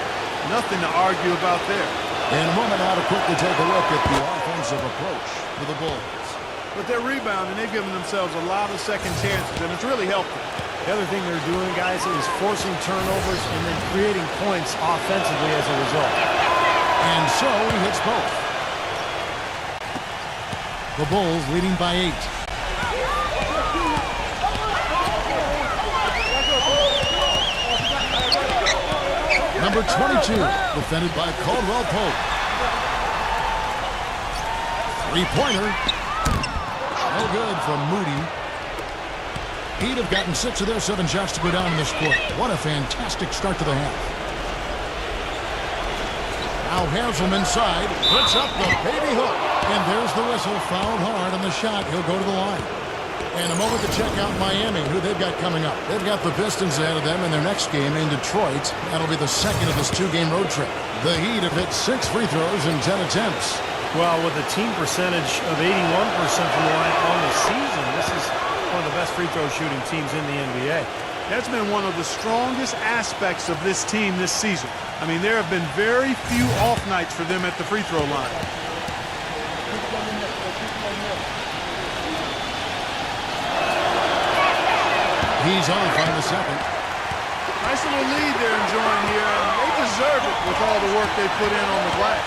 Nothing to argue about there. In a moment now to quickly take a look at the offensive approach for the Bulls. But they're rebounding. They've given themselves a lot of second chances, and it's really helped them. The other thing they're doing, guys, is forcing turnovers and then creating points offensively as a result. And so he hits both. The Bulls leading by 8. Number 22, defended by Caldwell Pope. 3-pointer. No good from Moody. He'd have gotten 6 of their 7 shots to go down in this quarter. What a fantastic start to the half. Now Haslem inside, puts up the baby hook. And there's the whistle, fouled hard on the shot. He'll go to the line. And a moment to check out Miami, who they've got coming up. They've got the Pistons ahead of them in their next game in Detroit. That'll be the second of this 2-game road trip. The Heat have hit 6 free throws in 10 attempts. Well, with a team percentage of 81% from the line on the season, this is one of the best free throw shooting teams in the NBA. That's been one of the strongest aspects of this team this season. I mean, there have been very few off nights for them at the free throw line. He's off on the second. Nice little lead they're enjoying here, and they deserve it with all the work they put in on the glass.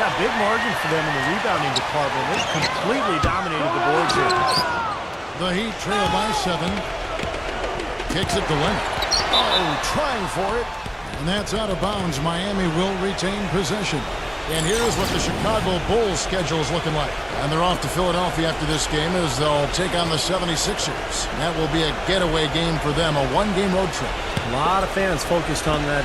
Yeah, big margin for them in the rebounding department. They've completely dominated the boards here. The Heat trail by 7. Kicks it to Leonard. Oh, trying for it. And that's out of bounds. Miami will retain possession. And here's what the Chicago Bulls schedule is looking like. And they're off to Philadelphia after this game as they'll take on the 76ers. That will be a getaway game for them, a 1-game road trip. A lot of fans focused on that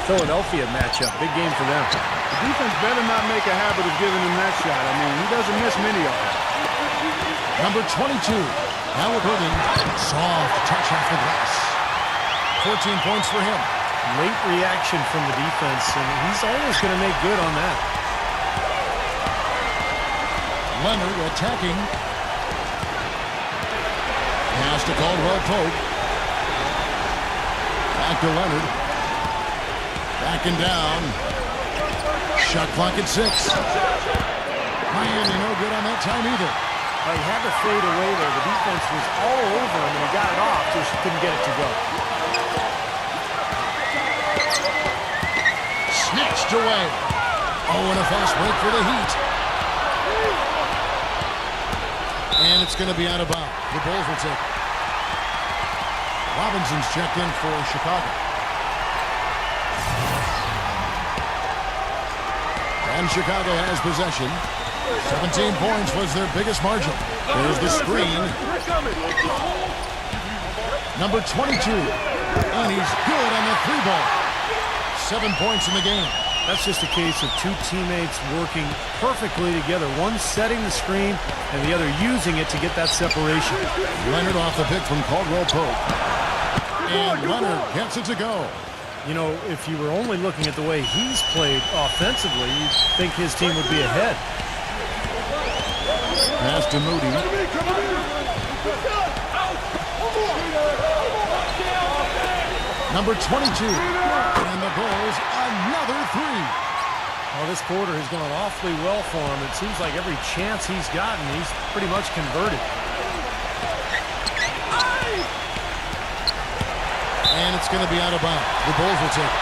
Philadelphia matchup. Big game for them. The defense better not make a habit of giving him that shot. I mean, he doesn't miss many of them. Number 22, Halliburton. Soft touch off the glass. 14 points for him. Late reaction from the defense, and he's always going to make good on that. Leonard attacking. Pass to Caldwell Pope. Back to Leonard. Backing down. Shot clock at 6. Miami no good on that time either. He had to fade away there. The defense was all over him, and he got it off, just couldn't get it to go. Snatched away. Oh, and a fast break for the Heat. And it's going to be out of bounds. The Bulls will take it. Robinson's checked in for Chicago. And Chicago has possession. 17 points was their biggest margin. There's the screen. Number 22. And he's good on the 3-ball. 7 points in the game. That's just a case of 2 teammates working perfectly together. One setting the screen and the other using it to get that separation. Leonard off the pick from Caldwell Pope. And Leonard gets it to go. You know, if you were only looking at the way he's played offensively, you'd think his team would be ahead. Pass to Moody. Number 22. And the Bulls, another 3. Well, this quarter has gone awfully well for him. It seems like every chance he's gotten, he's pretty much converted. And it's going to be out of bounds. The Bulls will take it.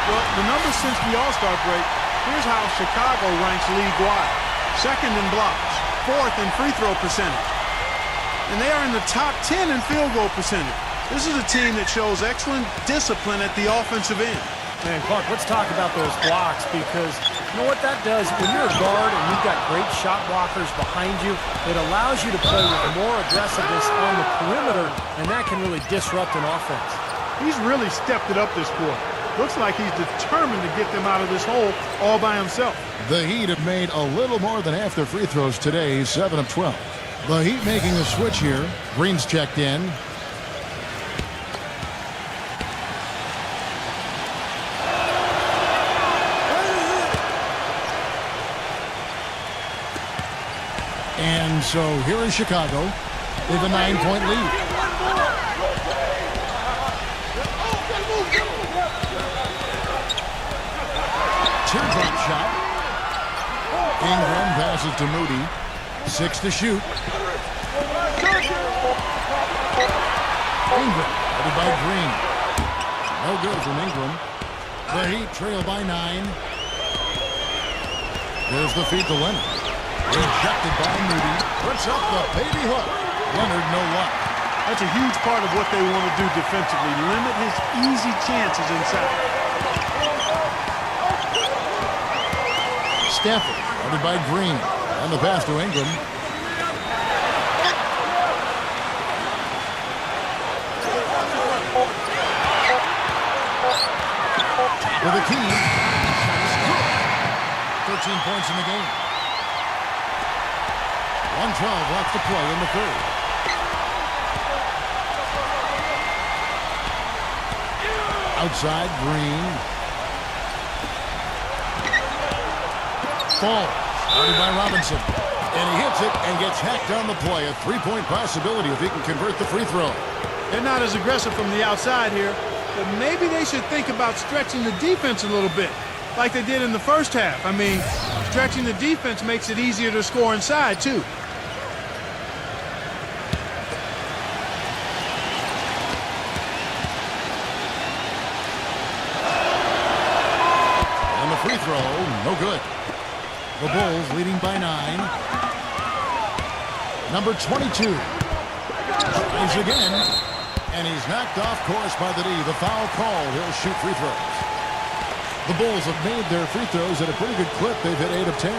Well, the numbers since the All-Star break, here's how Chicago ranks league-wide. Second in blocks, fourth in free throw percentage. And they are in the top 10 in field goal percentage. This is a team that shows excellent discipline at the offensive end. Man, Clark, let's talk about those blocks, because you know what that does? When you're a guard and you've got great shot blockers behind you, it allows you to play with more aggressiveness on the perimeter, and that can really disrupt an offense. He's really stepped it up this quarter. Looks like he's determined to get them out of this hole all by himself. The Heat have made a little more than half their free throws today, 7 of 12. The Heat making a switch here. Green's checked in. And so here is Chicago. They have a 9-point lead. Teardrop shot. Ingram passes to Moody. 6 to shoot. Ingram, headed by Green. No good from Ingram. The Heat trail by 9. There's the feed to Leonard. Rejected by Moody. Puts up the baby hook. Leonard, no luck. That's a huge part of what they want to do defensively. Limit his easy chances inside. Stafford, headed by Green. And the pass to Ingram. With a key. 13 points in the game. 1:12 left to play in the third. Outside, Green. Falls. Started by Robinson. And he hits it and gets hacked on the play. A 3-point possibility if he can convert the free throw. They're not as aggressive from the outside here, but maybe they should think about stretching the defense a little bit, like they did in the first half. I mean, stretching the defense makes it easier to score inside, too. And the free throw, no good. The Bulls leading by 9. Number 22. Tries again. And he's knocked off course by the D. The foul called. He'll shoot free throws. The Bulls have made their free throws at a pretty good clip. They've hit 8 of 10.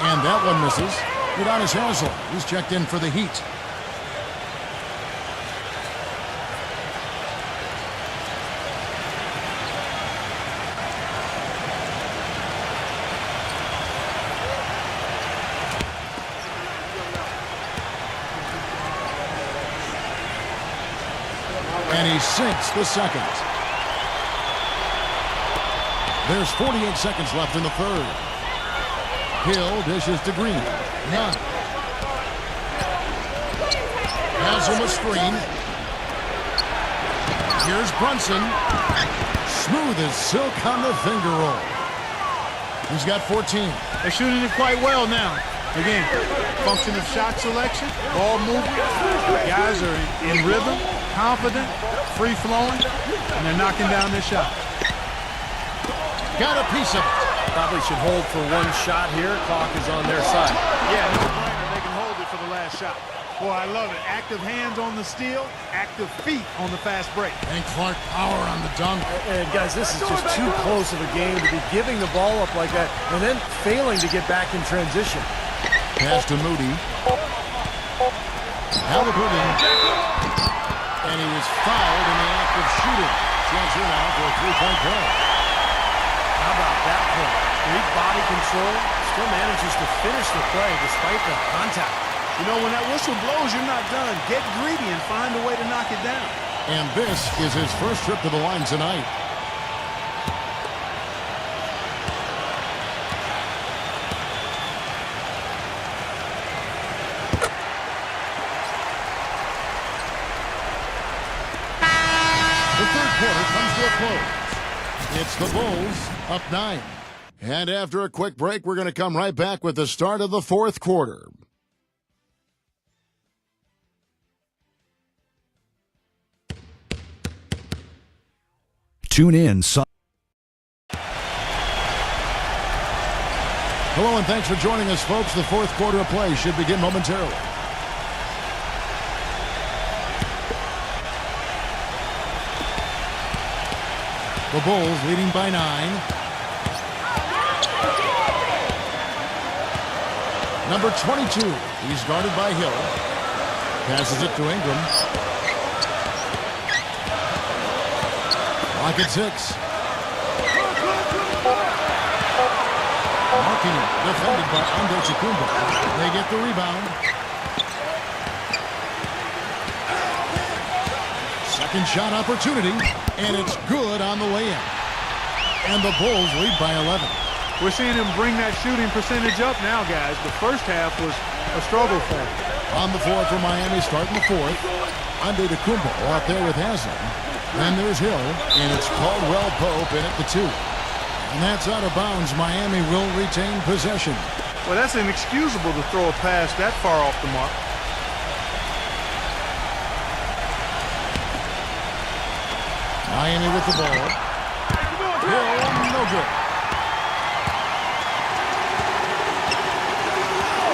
And that one misses. Udonis Haslem. He's checked in for the Heat. And he sinks the second. There's 48 seconds left in the third. Hill dishes to Green. None. Haslem a screen. Here's Brunson. Smooth as silk on the finger roll. He's got 14. They're shooting it quite well now. Again, function of shot selection, ball movement. Guys are in rhythm, confident, free-flowing, and they're knocking down their shot. Got a piece of it. Probably should hold for one shot here. Clock is on their side. Yeah, no-brainer. They can hold it for the last shot. Boy, I love it. Active hands on the steal, active feet on the fast break. And Clark power on the dunk. And guys, this is just too close of a game to be giving the ball up like that and then failing to get back in transition. Pass to Moody. Halliburton. And he was fouled in the act of shooting. Chance here now for a 3-point play. How about that play? Great body control. Still manages to finish the play despite the contact. You know, when that whistle blows, you're not done. Get greedy and find a way to knock it down. And this is his first trip to the line tonight. to a close. It's the Bulls up 9. And after a quick break, we're going to come right back with the start of the fourth quarter. Tune in. Hello and thanks for joining us, folks. The fourth quarter of play should begin momentarily. The Bulls leading by 9. Number 22, he's guarded by Hill. Passes it to Ingram. Lock at 6. Marking it, defended by Antetokounmpo. They get the rebound. Second shot opportunity, and it's good on the way in. And the Bulls lead by 11. We're seeing him bring that shooting percentage up now, guys. The first half was a struggle for him. On the floor for Miami, starting the fourth. Antetokounmpo out there with Haslam. Then there's Hill, and it's Caldwell Pope in at the 2. And that's out of bounds. Miami will retain possession. Well, that's inexcusable to throw a pass that far off the mark. Miami with the ball. Hill, no good.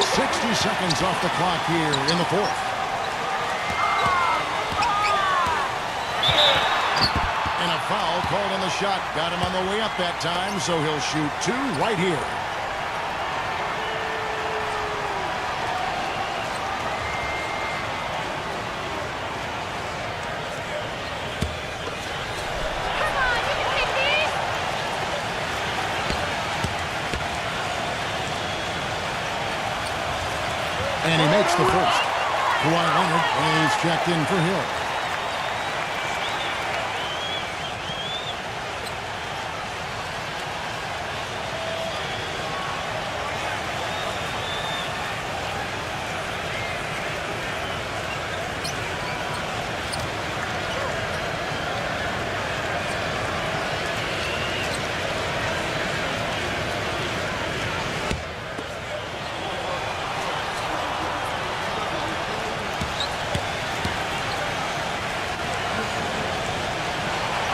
60 seconds off the clock here in the fourth. And a foul called on the shot. Got him on the way up that time, so he'll shoot 2 right here. Come on, you can take these. And he makes the first. Kawhi Leonard is checked in for Hill.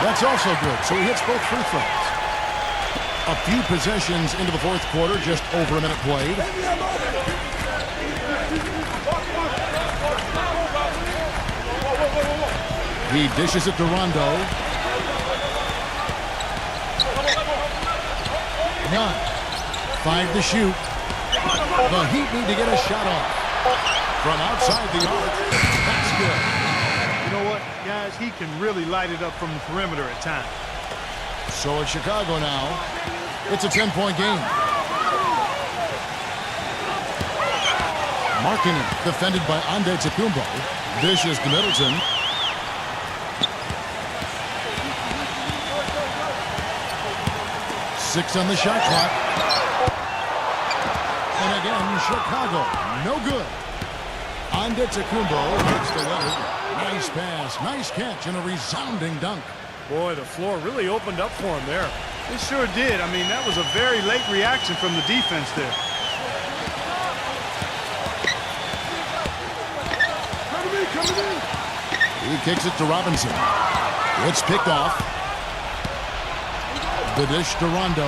That's also good, so he hits both free throws. A few possessions into the fourth quarter, just over a minute played. He dishes it to Rondo. None. 5 to shoot. The Heat need to get a shot off. From outside the arc, that's good. You know what, guys? He can really light it up from the perimeter at times. So it's Chicago now. It's a 10-point game. Markkanen, defended by Antetokounmpo. Dishes to Middleton. Six on the shot clock. And again, Chicago. No good. Antetokounmpo hits the Leonard. Nice pass, nice catch, and a resounding dunk. Boy, the floor really opened up for him there. It sure did. I mean, that was a very late reaction from the defense there. He kicks it to Robinson. It's picked off. The dish to Rondo.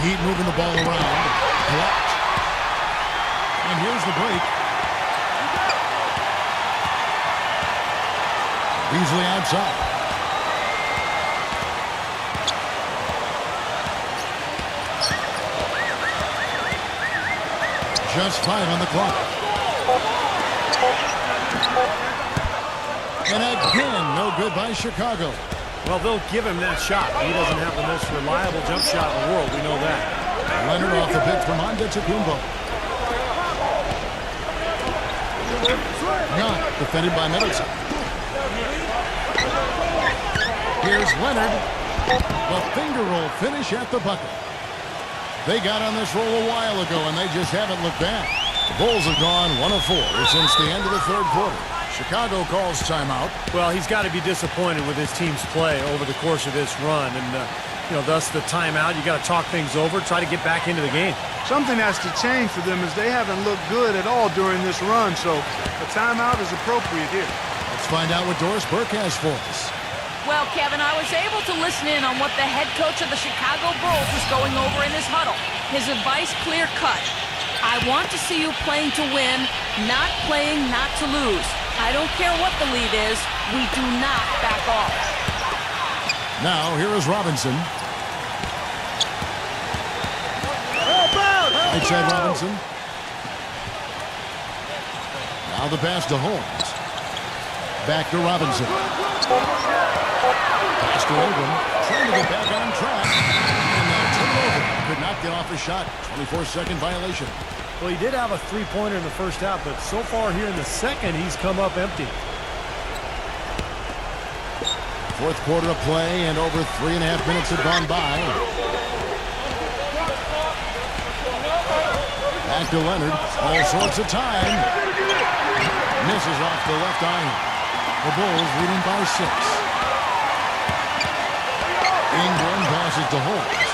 Heat moving the ball around. Blocked. And here's the break. Beasley outside. Just 5 on the clock. And again, no good by Chicago. Well, they'll give him that shot. He doesn't have the most reliable jump shot in the world. We know that. Leonard off the pick from Antetokounmpo. Not defended by Middleton. Here's Leonard. The finger roll finish at the bucket. They got on this roll a while ago, and they just haven't looked back. The Bulls have gone 1 of 4 since the end of the third quarter. Chicago calls timeout. Well, he's got to be disappointed with his team's play over the course of this run. And, thus the timeout. You got to talk things over, try to get back into the game. Something has to change for them as they haven't looked good at all during this run, so a timeout is appropriate here. Let's find out what Doris Burke has for us. Well, Kevin, I was able to listen in on what the head coach of the Chicago Bulls was going over in his huddle. His advice clear-cut. I want to see you playing to win, not playing not to lose. I don't care what the lead is. We do not back off. Now, here is Robinson. Right side Robinson. Now the pass to Holmes. Back to Robinson. Pass to Ingram. Trying to get back on track. And turnover. Could not get off a shot. 24-second violation. Well, he did have a three-pointer in the first half, but so far here in the second, he's come up empty. Fourth quarter of play, and over 3.5 minutes have gone by. Back to Leonard. All sorts of time. Misses off the left iron. The Bulls leading by 6. Ingram passes to Holmes.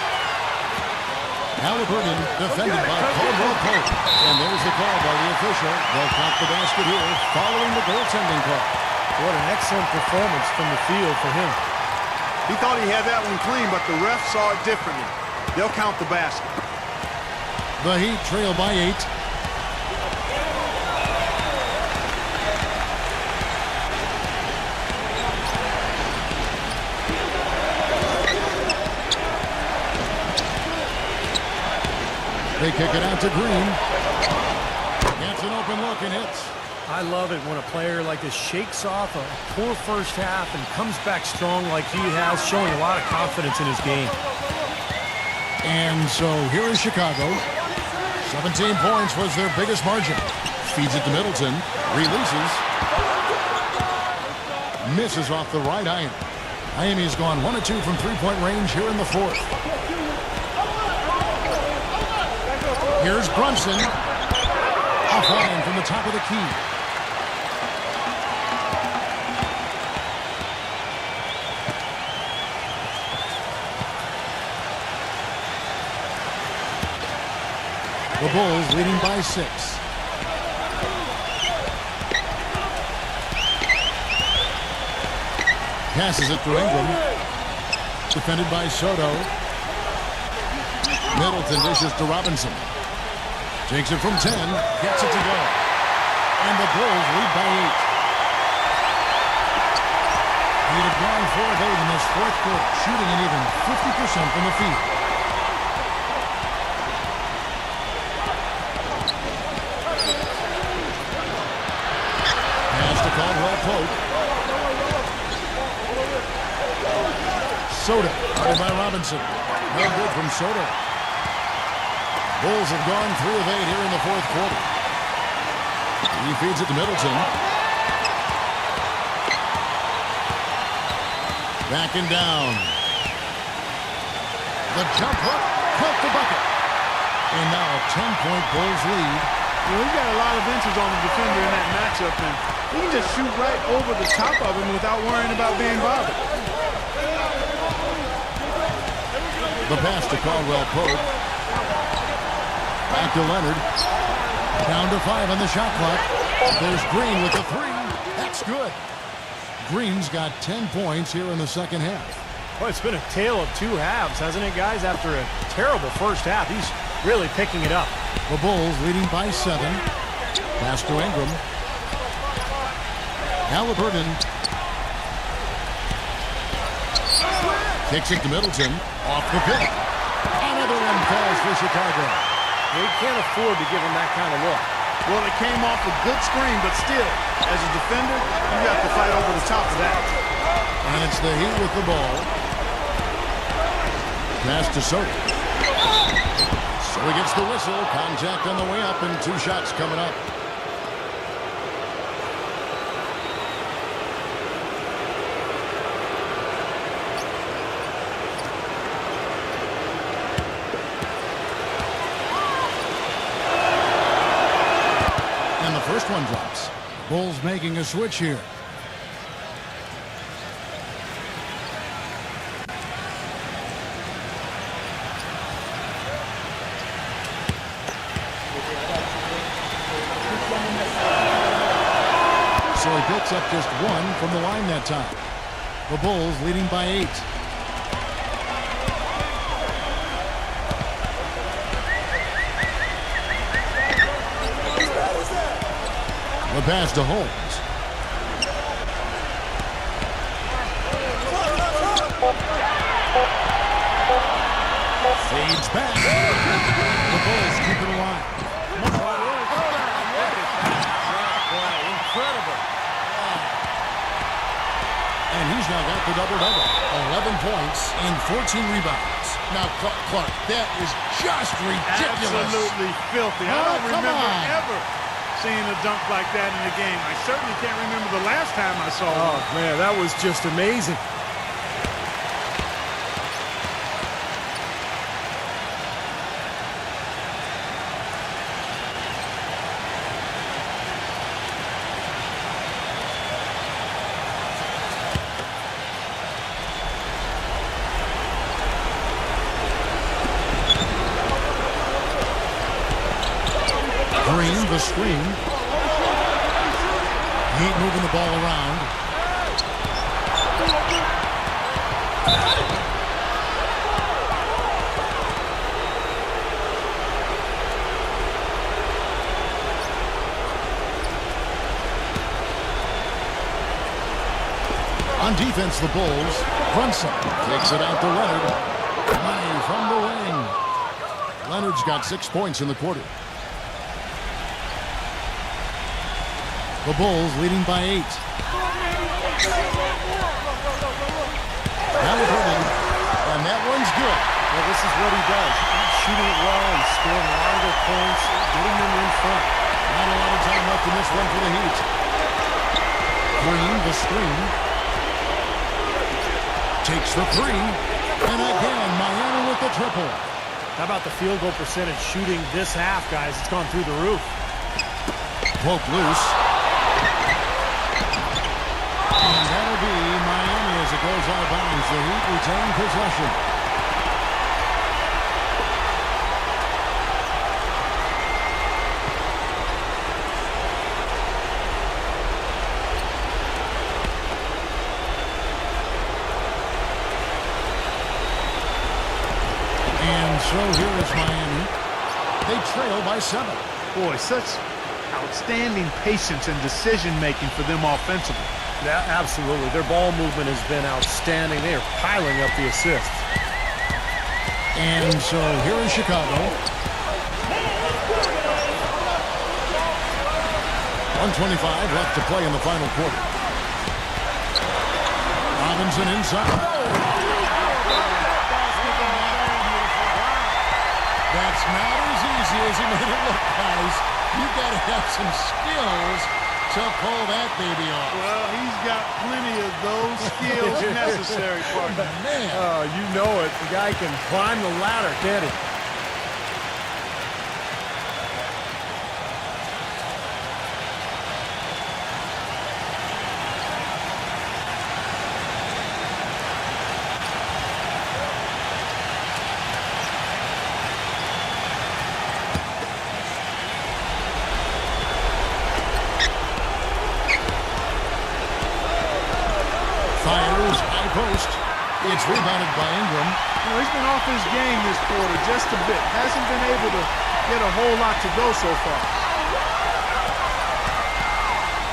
Halliburton defended by Caldwell Pope. And there's the call by the official. They'll count the basket here following the goaltending call. What an excellent performance from the field for him. He thought he had that one clean, but the ref saw it differently. They'll count the basket. The Heat trail by 8. They kick it out to Green. Gets an open look and hits. I love it when a player like this shakes off a poor first half and comes back strong like he has, showing a lot of confidence in his game. And so here is Chicago. 17 points was their biggest margin. Feeds it to Middleton. Releases. Misses off the right iron. Miami's gone 1 of 2 from three-point range here in the fourth. Here's Brunson. Offline from the top of the key. The Bulls leading by 6. Passes it to Ingram. Defended by Soto. Middleton dishes to Robinson. Takes it from 10. Gets it to go. And the Bulls lead by 8. He'd have gone 4 of 8 in this fourth quarter, shooting an even 50% from the field. Pass to Caldwell Pope. Soto, guarded by Robinson. No good from Soto. Bulls have gone 3 of 8 here in the fourth quarter. He feeds it to Middleton. Backing down. The jump hook, caught the bucket. And now a 10-point Bulls lead. Well, he got a lot of inches on the defender in that matchup, and he can just shoot right over the top of him without worrying about being bothered. The pass to Caldwell Pope. Back to Leonard. Down to 5 on the shot clock. There's Green with the 3. That's good. Green's got 10 points here in the second half. Well, it's been a tale of 2 halves, hasn't it, guys? After a terrible first half, he's really picking it up. The Bulls leading by 7. Pass to Ingram. Halliburton. Kicks it to Middleton. Off the pick. Another one falls for Chicago. They can't afford to give him that kind of look. Well, it came off a good screen, but still, as a defender, you have to fight over the top of that. And it's the Heat with the ball. Pass to Soto. So he gets the whistle. Contact on the way up and 2 shots coming up. First one drops. Bulls making a switch here. So he picks up just one from the line that time. The Bulls leading by 8. The pass to Holmes. Fades back. The Bulls keep it alive. Incredible. And he's now got the double-double. 11 points and 14 rebounds. Now, Clark, that is just ridiculous. Absolutely filthy. I don't remember ever seeing a dunk like that in a game. I certainly can't remember the last time I saw one. Oh, man, that was just amazing. Green, the screen. Heat moving the ball around. On defense, the Bulls. Brunson takes it out to Leonard. Money from the wing. Leonard's got 6 points in the quarter. The Bulls leading by 8. Halliburton, and that one's good. Well, this is what he does. He's shooting it well and scoring longer points, getting them in front. Not a lot of time left in this one for the Heat. Green, the screen. Takes the 3. And again, Miami with the triple. How about the field goal percentage shooting this half, guys? It's gone through the roof. Poke loose. And that'll be Miami as it goes out of bounds. The Heat retain possession. And so here is Miami. They trail by 7. Boy, such outstanding patience and decision-making for them offensively. Yeah, absolutely. Their ball movement has been outstanding. They are piling up the assists. And so here is Chicago. 1:25 left to play in the final quarter. Robinson inside. That's not as easy as he made it look, guys. You've got to have some skills to pull that baby off. Well, he's got plenty of those skills necessary, partner. Man. Oh, you know it. The guy can climb the ladder, can't he? Fires, high post. It's rebounded by Ingram. You know, he's been off his game this quarter just a bit. Hasn't been able to get a whole lot to go so far.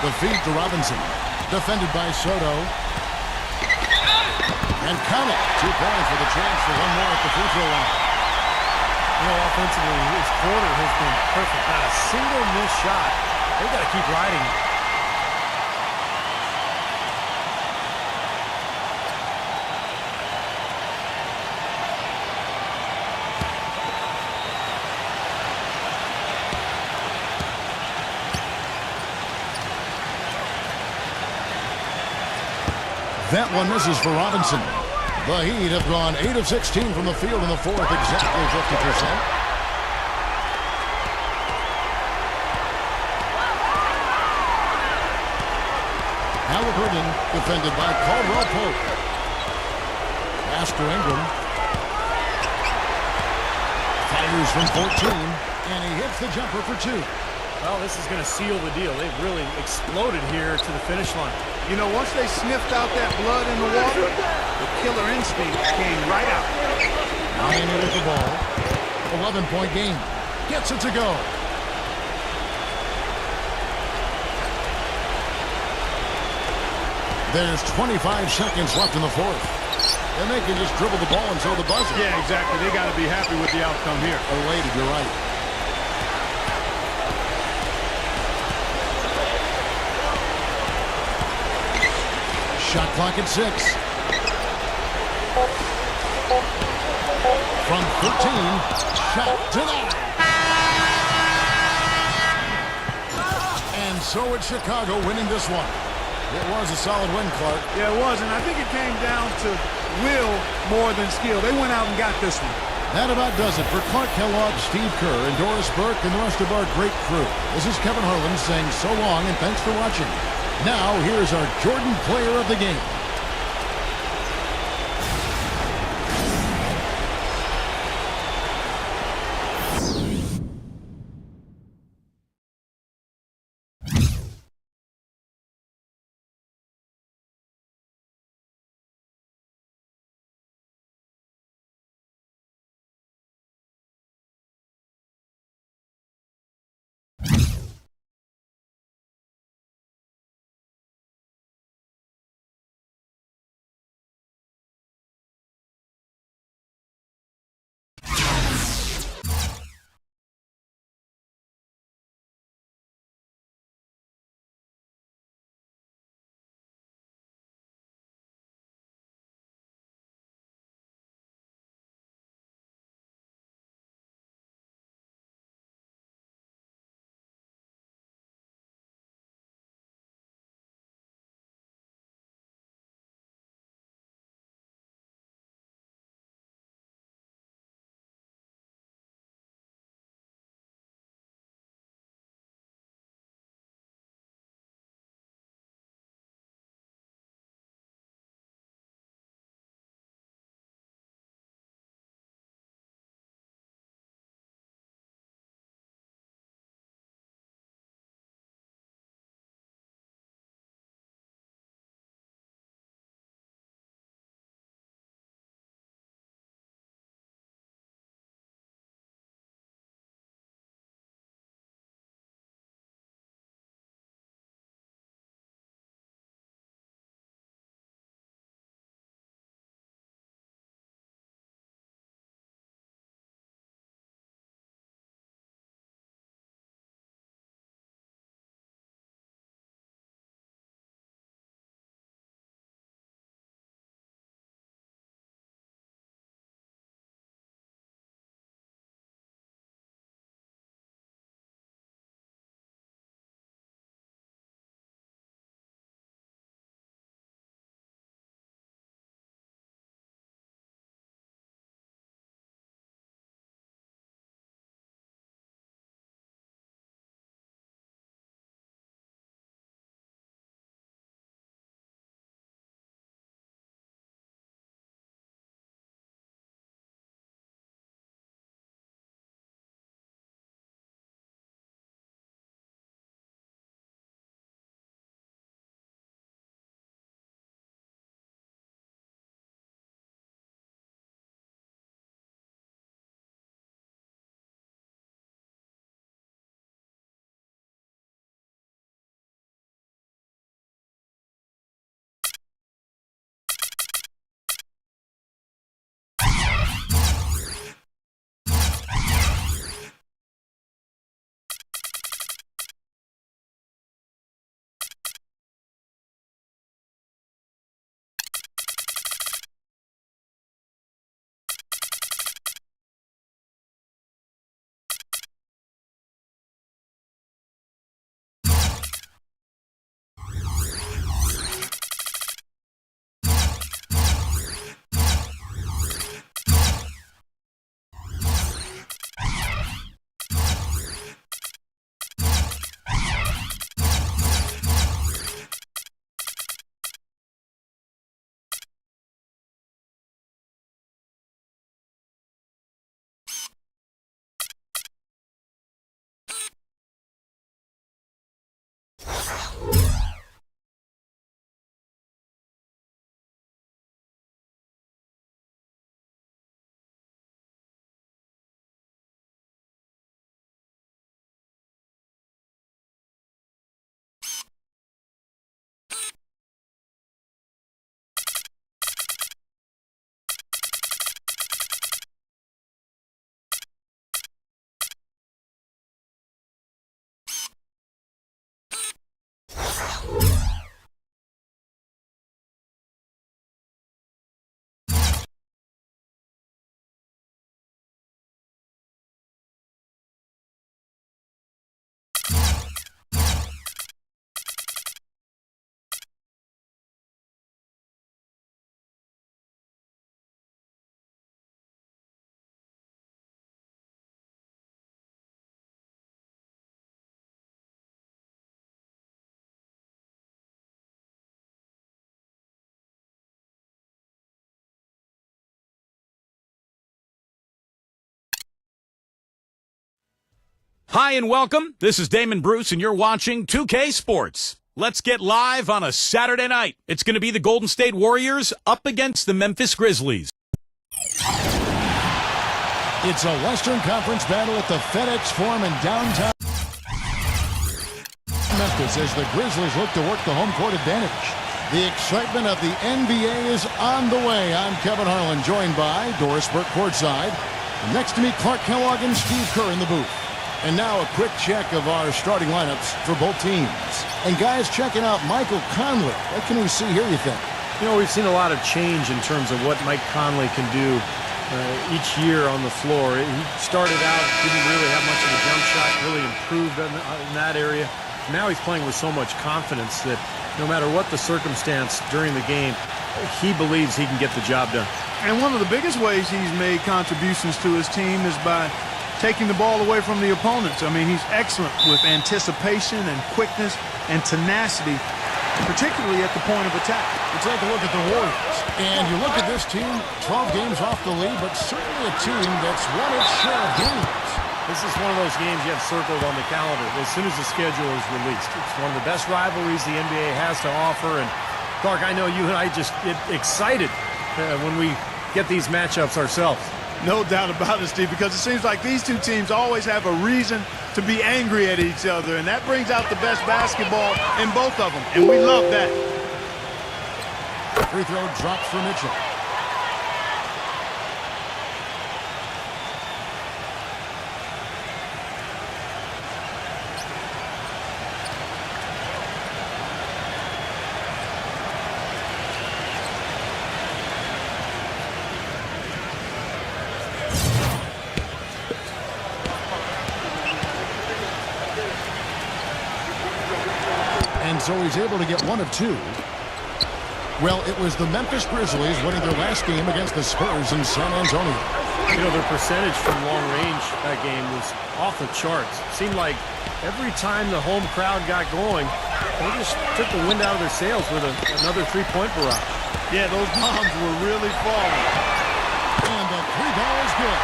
The feed to Robinson. Defended by Soto. And count it. 2 points for the chance for one more at the free throw line. You know, offensively, his quarter has been perfect. Not a single missed shot. They've got to keep riding it. That one misses for Robinson. The Heat have gone 8 of 16 from the field in the fourth, exactly 50%. Halliburton defended by Caldwell Pope. Pass to Ingram. Fires from 14, and he hits the jumper for 2. Well, this is going to seal the deal. They've really exploded here to the finish line. You know, once they sniffed out that blood in the water, the killer instinct came right out. Miami with the ball. 11-point game. Gets it to go. There's 25 seconds left in the fourth. And they can just dribble the ball until the buzzer. Yeah, exactly. They got to be happy with the outcome here. Elated, you're right. Shot clock at 6. From 13, shot denied. And so it's Chicago winning this one. It was a solid win, Clark. Yeah, it was, and I think it came down to will more than skill. They went out and got this one. That about does it for Clark Kellogg, Steve Kerr, and Doris Burke, and the rest of our great crew. This is Kevin Harlan saying so long and thanks for watching. Now, here's our Jordan Player of the Game. Hi and welcome. This is Damon Bruce, and you're watching 2K Sports. Let's get live on a Saturday night. It's going to be the Golden State Warriors up against the Memphis Grizzlies. It's a Western Conference battle at the FedEx Forum in downtown Memphis as the Grizzlies look to work the home court advantage. The excitement of the NBA is on the way. I'm Kevin Harlan, joined by Doris Burke courtside. Next to me, Clark Kellogg and Steve Kerr in the booth. And now a quick check of our starting lineups for both teams. And guys, checking out Michael Conley. What can we see here, you think? You know, we've seen a lot of change in terms of what Mike Conley can do each year on the floor. He started out, didn't really have much of a jump shot, really improved in that area. Now he's playing with so much confidence that no matter what the circumstance during the game, he believes he can get the job done. And one of the biggest ways he's made contributions to his team is by taking the ball away from the opponents. I mean, he's excellent with anticipation and quickness and tenacity, particularly at the point of attack. We'll take a look at the Warriors. And you look at this team, 12 games off the lead, but certainly a team that's won its share of games. This is one of those games you have circled on the calendar as soon as the schedule is released. It's one of the best rivalries the NBA has to offer. And, Clark, I know you and I just get excited when we get these matchups ourselves. No doubt about it, Steve, because it seems like these two teams always have a reason to be angry at each other, and that brings out the best basketball in both of them, and we love that. Free throw drops for Mitchell. So he's able to get one of two. Well, it was the Memphis Grizzlies winning their last game against the Spurs in San Antonio. You know, their percentage from long range that game was off the charts. It seemed like every time the home crowd got going, they just took the wind out of their sails with another three-point barrage. Yeah, those bombs were really falling. And the three ball is good.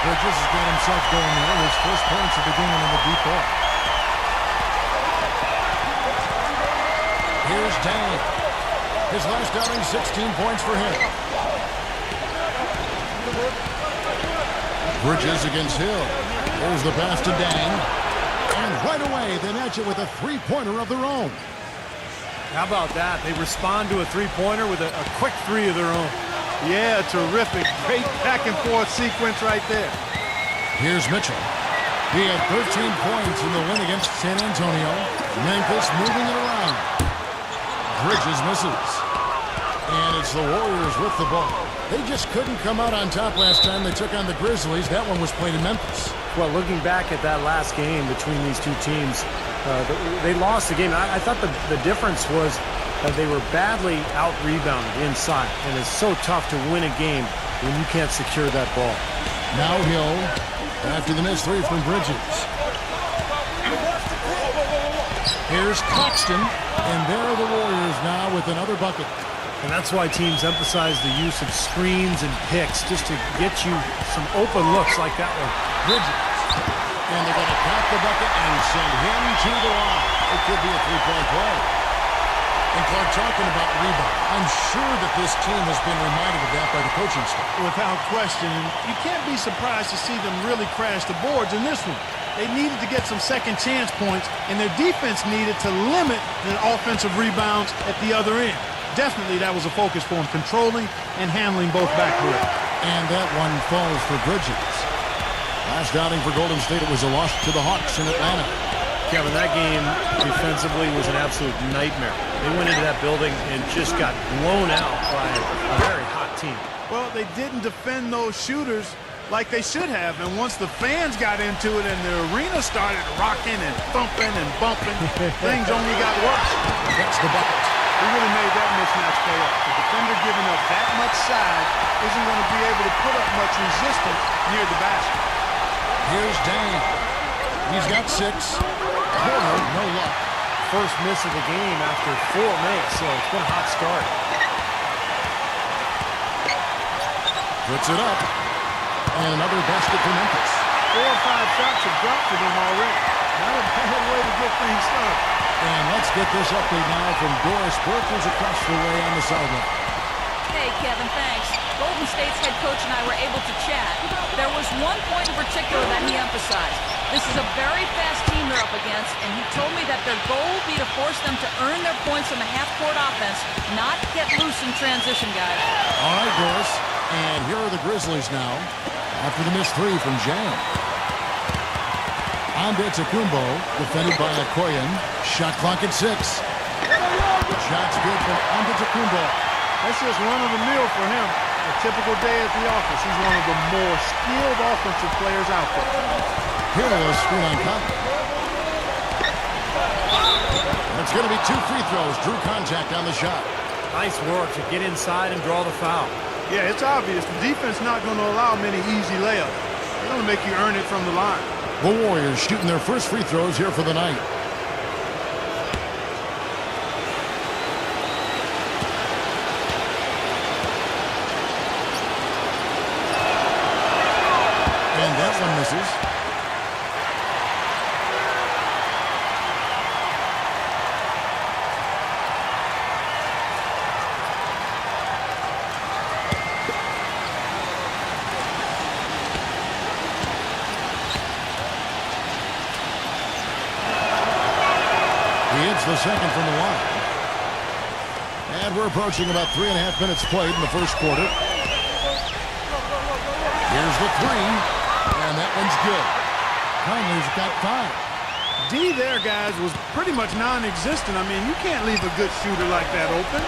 Bridges has got himself going there. His first points of the game in the deep ball. Here's Dang. His last outing, 16 points for him. Bridges against Hill. There's the pass to Dang. And right away, they match it with a three-pointer of their own. How about that? They respond to a three-pointer with a quick three of their own. Yeah, terrific. Great back-and-forth sequence right there. Here's Mitchell. He had 13 points in the win against San Antonio. Memphis moving it around. Bridges misses. And it's the Warriors with the ball. They just couldn't come out on top last time they took on the Grizzlies. That one was played in Memphis. Well, looking back at that last game between these two teams, they lost the game. I thought the difference was that they were badly out-rebounded inside. And it's so tough to win a game when you can't secure that ball. Now Hill, after the missed three from Bridges. Here's Claxton, and there are the Warriors now with another bucket. And that's why teams emphasize the use of screens and picks just to get you some open looks like that one. Bridges. And they're going to count the bucket and send him to the line. It could be a three-point play. And Clark, talking about rebound, I'm sure that this team has been reminded of that by the coaching staff. Without question. You can't be surprised to see them really crash the boards in this one. They needed to get some second chance points, and their defense needed to limit the offensive rebounds at the other end. Definitely that was a focus for them, controlling and handling both backcourt. And that one falls for Bridges. Last outing for Golden State, it was a loss to the Hawks in Atlanta. Kevin, that game defensively was an absolute nightmare. They went into that building and just got blown out by a very hot team. Well, they didn't defend those shooters like they should have, and once the fans got into it and the arena started rocking and thumping and bumping, things only got worse. That's the bucket. He really made that mismatch pay off. The defender giving up that much size isn't going to be able to put up much resistance near the basket. Here's Dang. He's got 6. Porter, no luck. First miss of the game after 4 makes, so it's been a hot start. Puts it up. And another basket for Memphis. 4 or 5 shots have dropped for them already. Not a bad way to get things started. And let's get this update now from Doris Burke, who's across the way on the sideline. Hey, Kevin, thanks. Golden State's head coach and I were able to chat. There was one point in particular that he emphasized. This is a very fast team they're up against, and he told me that their goal will be to force them to earn their points on the half-court offense, not get loose in transition, guys. All right, Doris. And here are the Grizzlies now after the missed three from Jang. Antetokounmpo, defended by Okoyen. Shot clock at 6. Shots good from Antetokounmpo. That's just run-of-the-mill for him. A typical day at the office. He's one of the more skilled offensive players out there. Here is screen on Conley. It's going to be 2 free throws. Drew contact on the shot. Nice work to get inside and draw the foul. Yeah, it's obvious. The defense not going to allow many easy layups. They're going to make you earn it from the line. The Warriors shooting their first free throws here for the night. And that one misses. He hits the second from the line. And we're approaching about 3.5 minutes played in the first quarter. Here's the three. And that one's good. Conley's got 5. D there, guys, was pretty much non-existent. I mean, you can't leave a good shooter like that open.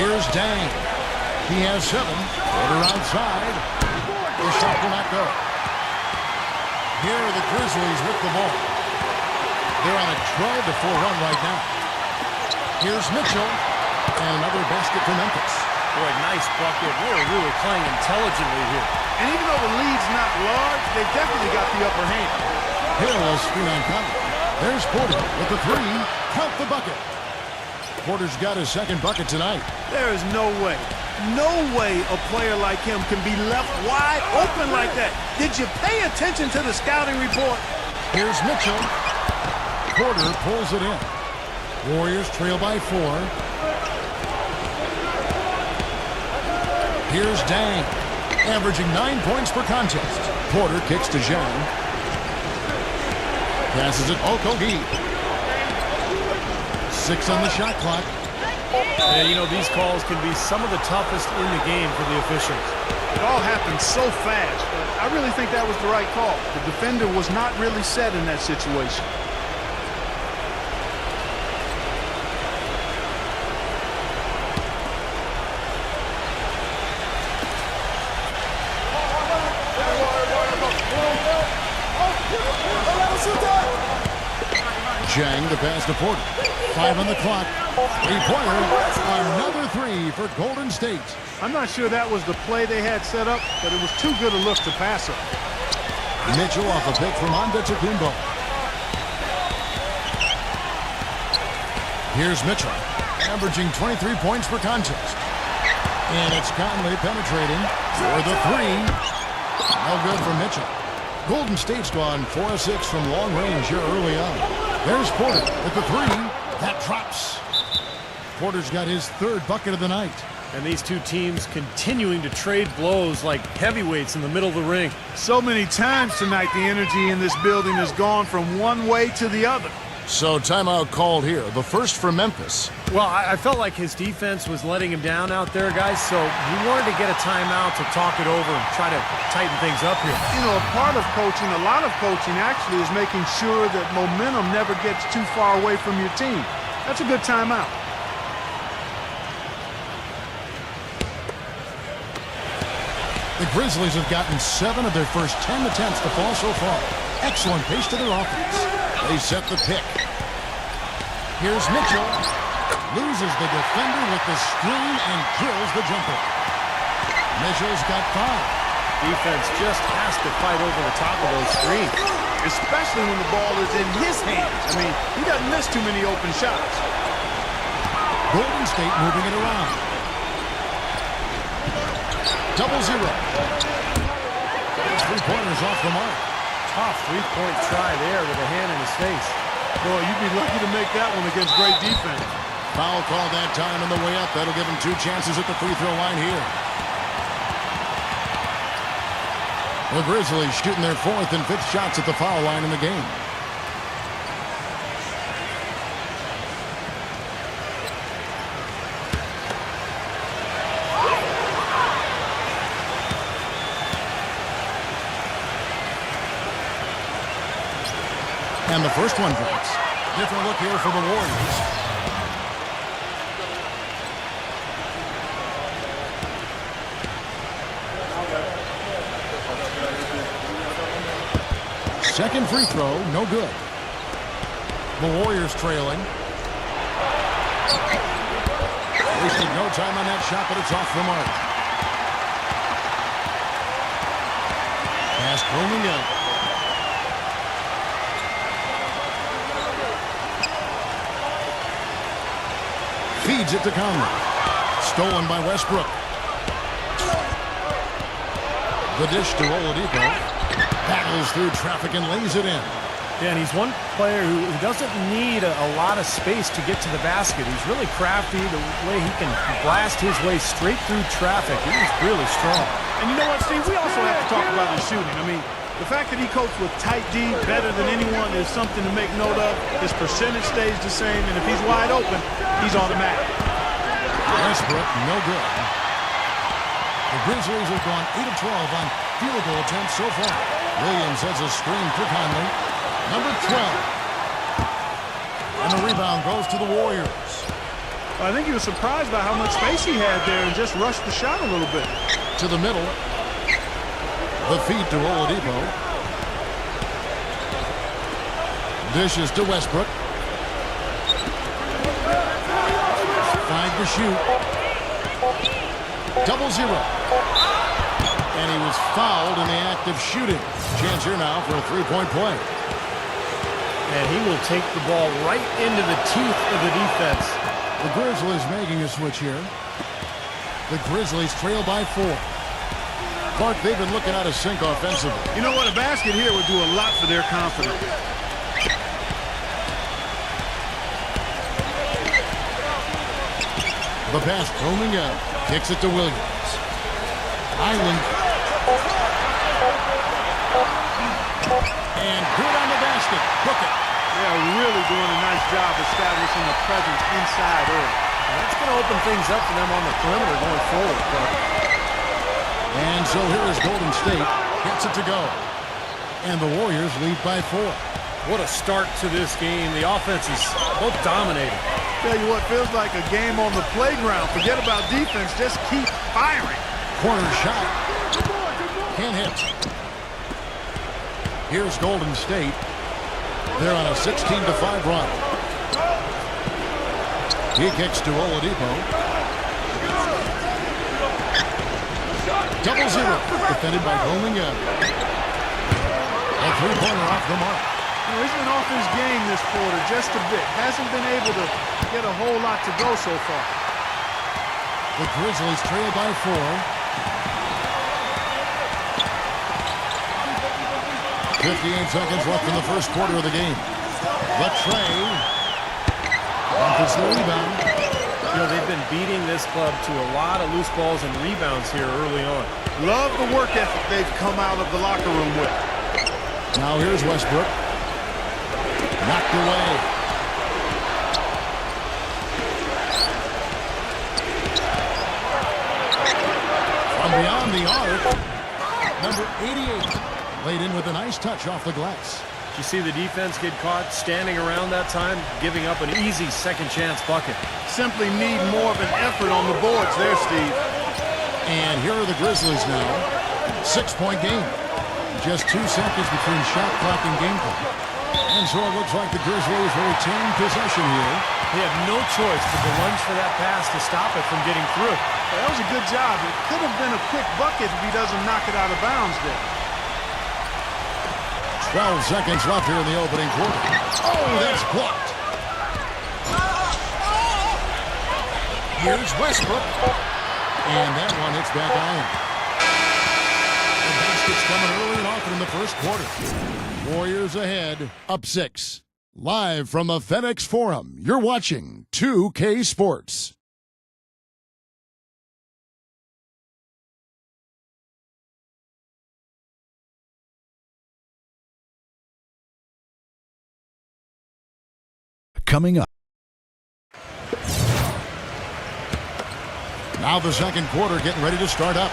Here's Dang. He has 7. Porter outside. The shot will not go. Here are the Grizzlies with the ball. They're on a 12-4 run right now. Here's Mitchell. And another basket for Memphis. Boy, nice bucket. We're really playing intelligently here. And even though the lead's not large, they definitely got the upper hand. Hill will screen on Conley. There's Porter with the 3. Count the bucket. Porter's got his second bucket tonight. There is no way a player like him can be left wide open like that. Did you pay attention to the scouting report? Here's Mitchell. Porter pulls it in. Warriors trail by 4. Here's Dang, averaging 9 points per contest. Porter kicks to Zhang. Passes it Okogie. 6 on the shot clock. Yeah, you know, these calls can be some of the toughest in the game for the officials. It all happened so fast. I really think that was the right call. The defender was not really set in that situation. Zhang to pass to Porter. 5 on the clock. 3-pointer. Another 3 for Golden State. I'm not sure that was the play they had set up, but it was too good a look to pass up. Mitchell off a pick from Antetokounmpo. Here's Mitchell, averaging 23 points per contest. And it's Conley penetrating for the 3. No good for Mitchell. Golden State's gone 4 of 6 from long range here early on. There's Porter with the 3. That drops. Porter's got his 3rd bucket of the night. And these two teams continuing to trade blows like heavyweights in the middle of the ring. So many times tonight, the energy in this building has gone from one way to the other. So timeout called here. The first for Memphis. Well, I felt like his defense was letting him down out there, guys, so he wanted to get a timeout to talk it over and try to tighten things up here. You know, a part of coaching, a lot of coaching actually is making sure that momentum never gets too far away from your team. That's a good timeout. The Grizzlies have gotten 7 of their first 10 attempts to fall so far. Excellent pace to their offense. They set the pick. Here's Mitchell. Loses the defender with the screen and drills the jumper. Mitchell's got 5. Defense just has to fight over the top of those screens. Especially when the ball is in his hands. I mean, he doesn't miss too many open shots. Golden State moving it around. 0-0. Three-pointers off the mark. Tough three-point try there with a hand in his face. Boy, you'd be lucky to make that one against great defense. Foul call that time on the way up. That'll give him 2 chances at the free throw line here. The Grizzlies shooting their 4th and 5th shots at the foul line in the game. And the first one drops. Different look here for the Warriors. Second free throw, no good. The Warriors trailing. Wasted no time on that shot, but it's off the mark. Pass rolling up. Feeds it to Conley. Stolen by Westbrook. The dish to Oladipo. Battles through traffic and lays it in. Yeah, and he's one player who doesn't need a lot of space to get to the basket. He's really crafty, the way he can blast his way straight through traffic. He's really strong. And you know what, Steve? We also have to talk about his shooting. I mean, the fact that he copes with tight D better than anyone is something to make note of. His percentage stays the same, and if he's wide open, he's automatic. Westbrook, no good. The Grizzlies have gone 8 of 12 on field goal attempts so far. Williams has a screen for Conley. Number 12. And the rebound goes to the Warriors. I think he was surprised by how much space he had there and just rushed the shot a little bit. To the middle. The feed to Oladipo. Dishes to Westbrook. 5 to shoot. 0-0. And he was fouled in the act of shooting. Chance here now for a three-point play. And he will take the ball right into the teeth of the defense. The Grizzlies making a switch here. The Grizzlies trail by 4. Clark, they've been looking out of sync offensively. You know what? A basket here would do a lot for their confidence. The pass roaming out. Kicks it to Williams. Island. And good on the basket. Book it. They're really doing a nice job establishing a presence inside early. And that's going to open things up for them on the perimeter going forward. And so here is Golden State. Gets it to go. And the Warriors lead by 4. What a start to this game. The offense is both dominating. Tell you what, feels like a game on the playground. Forget about defense. Just keep firing. Corner shot. Can't hit. Here's Golden State. They're on a 16-5 run. He kicks to Oladipo. 0-0. Defended by Bowling up. A three-pointer off the mark. He's been off his game this quarter just a bit. Hasn't been able to get a whole lot to go so far. The Grizzlies trail by 4. 58 seconds left in the first quarter of the game. The tray. Offense the rebound. You know, they've been beating this club to a lot of loose balls and rebounds here early on. Love the work ethic they've come out of the locker room with. Now here's Westbrook. Knocked away. From beyond the arc, number 88. Laid in with a nice touch off the glass. You see the defense get caught standing around that time, giving up an easy second chance bucket. Simply need more of an effort on the boards there, Steve. And here are the Grizzlies now. 6-point game. Just 2 seconds between shot clock and game clock. And so it looks like the Grizzlies will retain possession here. They have no choice but to lunge for that pass to stop it from getting through. Well, that was a good job. It could have been a quick bucket if he doesn't knock it out of bounds there. 12 seconds left here in the opening quarter. Oh, that's blocked. Here's Westbrook. And that one hits back iron. baskets coming early and often in the first quarter. Warriors ahead, up 6. Live from the FedEx Forum, you're watching 2K Sports. Coming up. Now the second quarter getting ready to start up.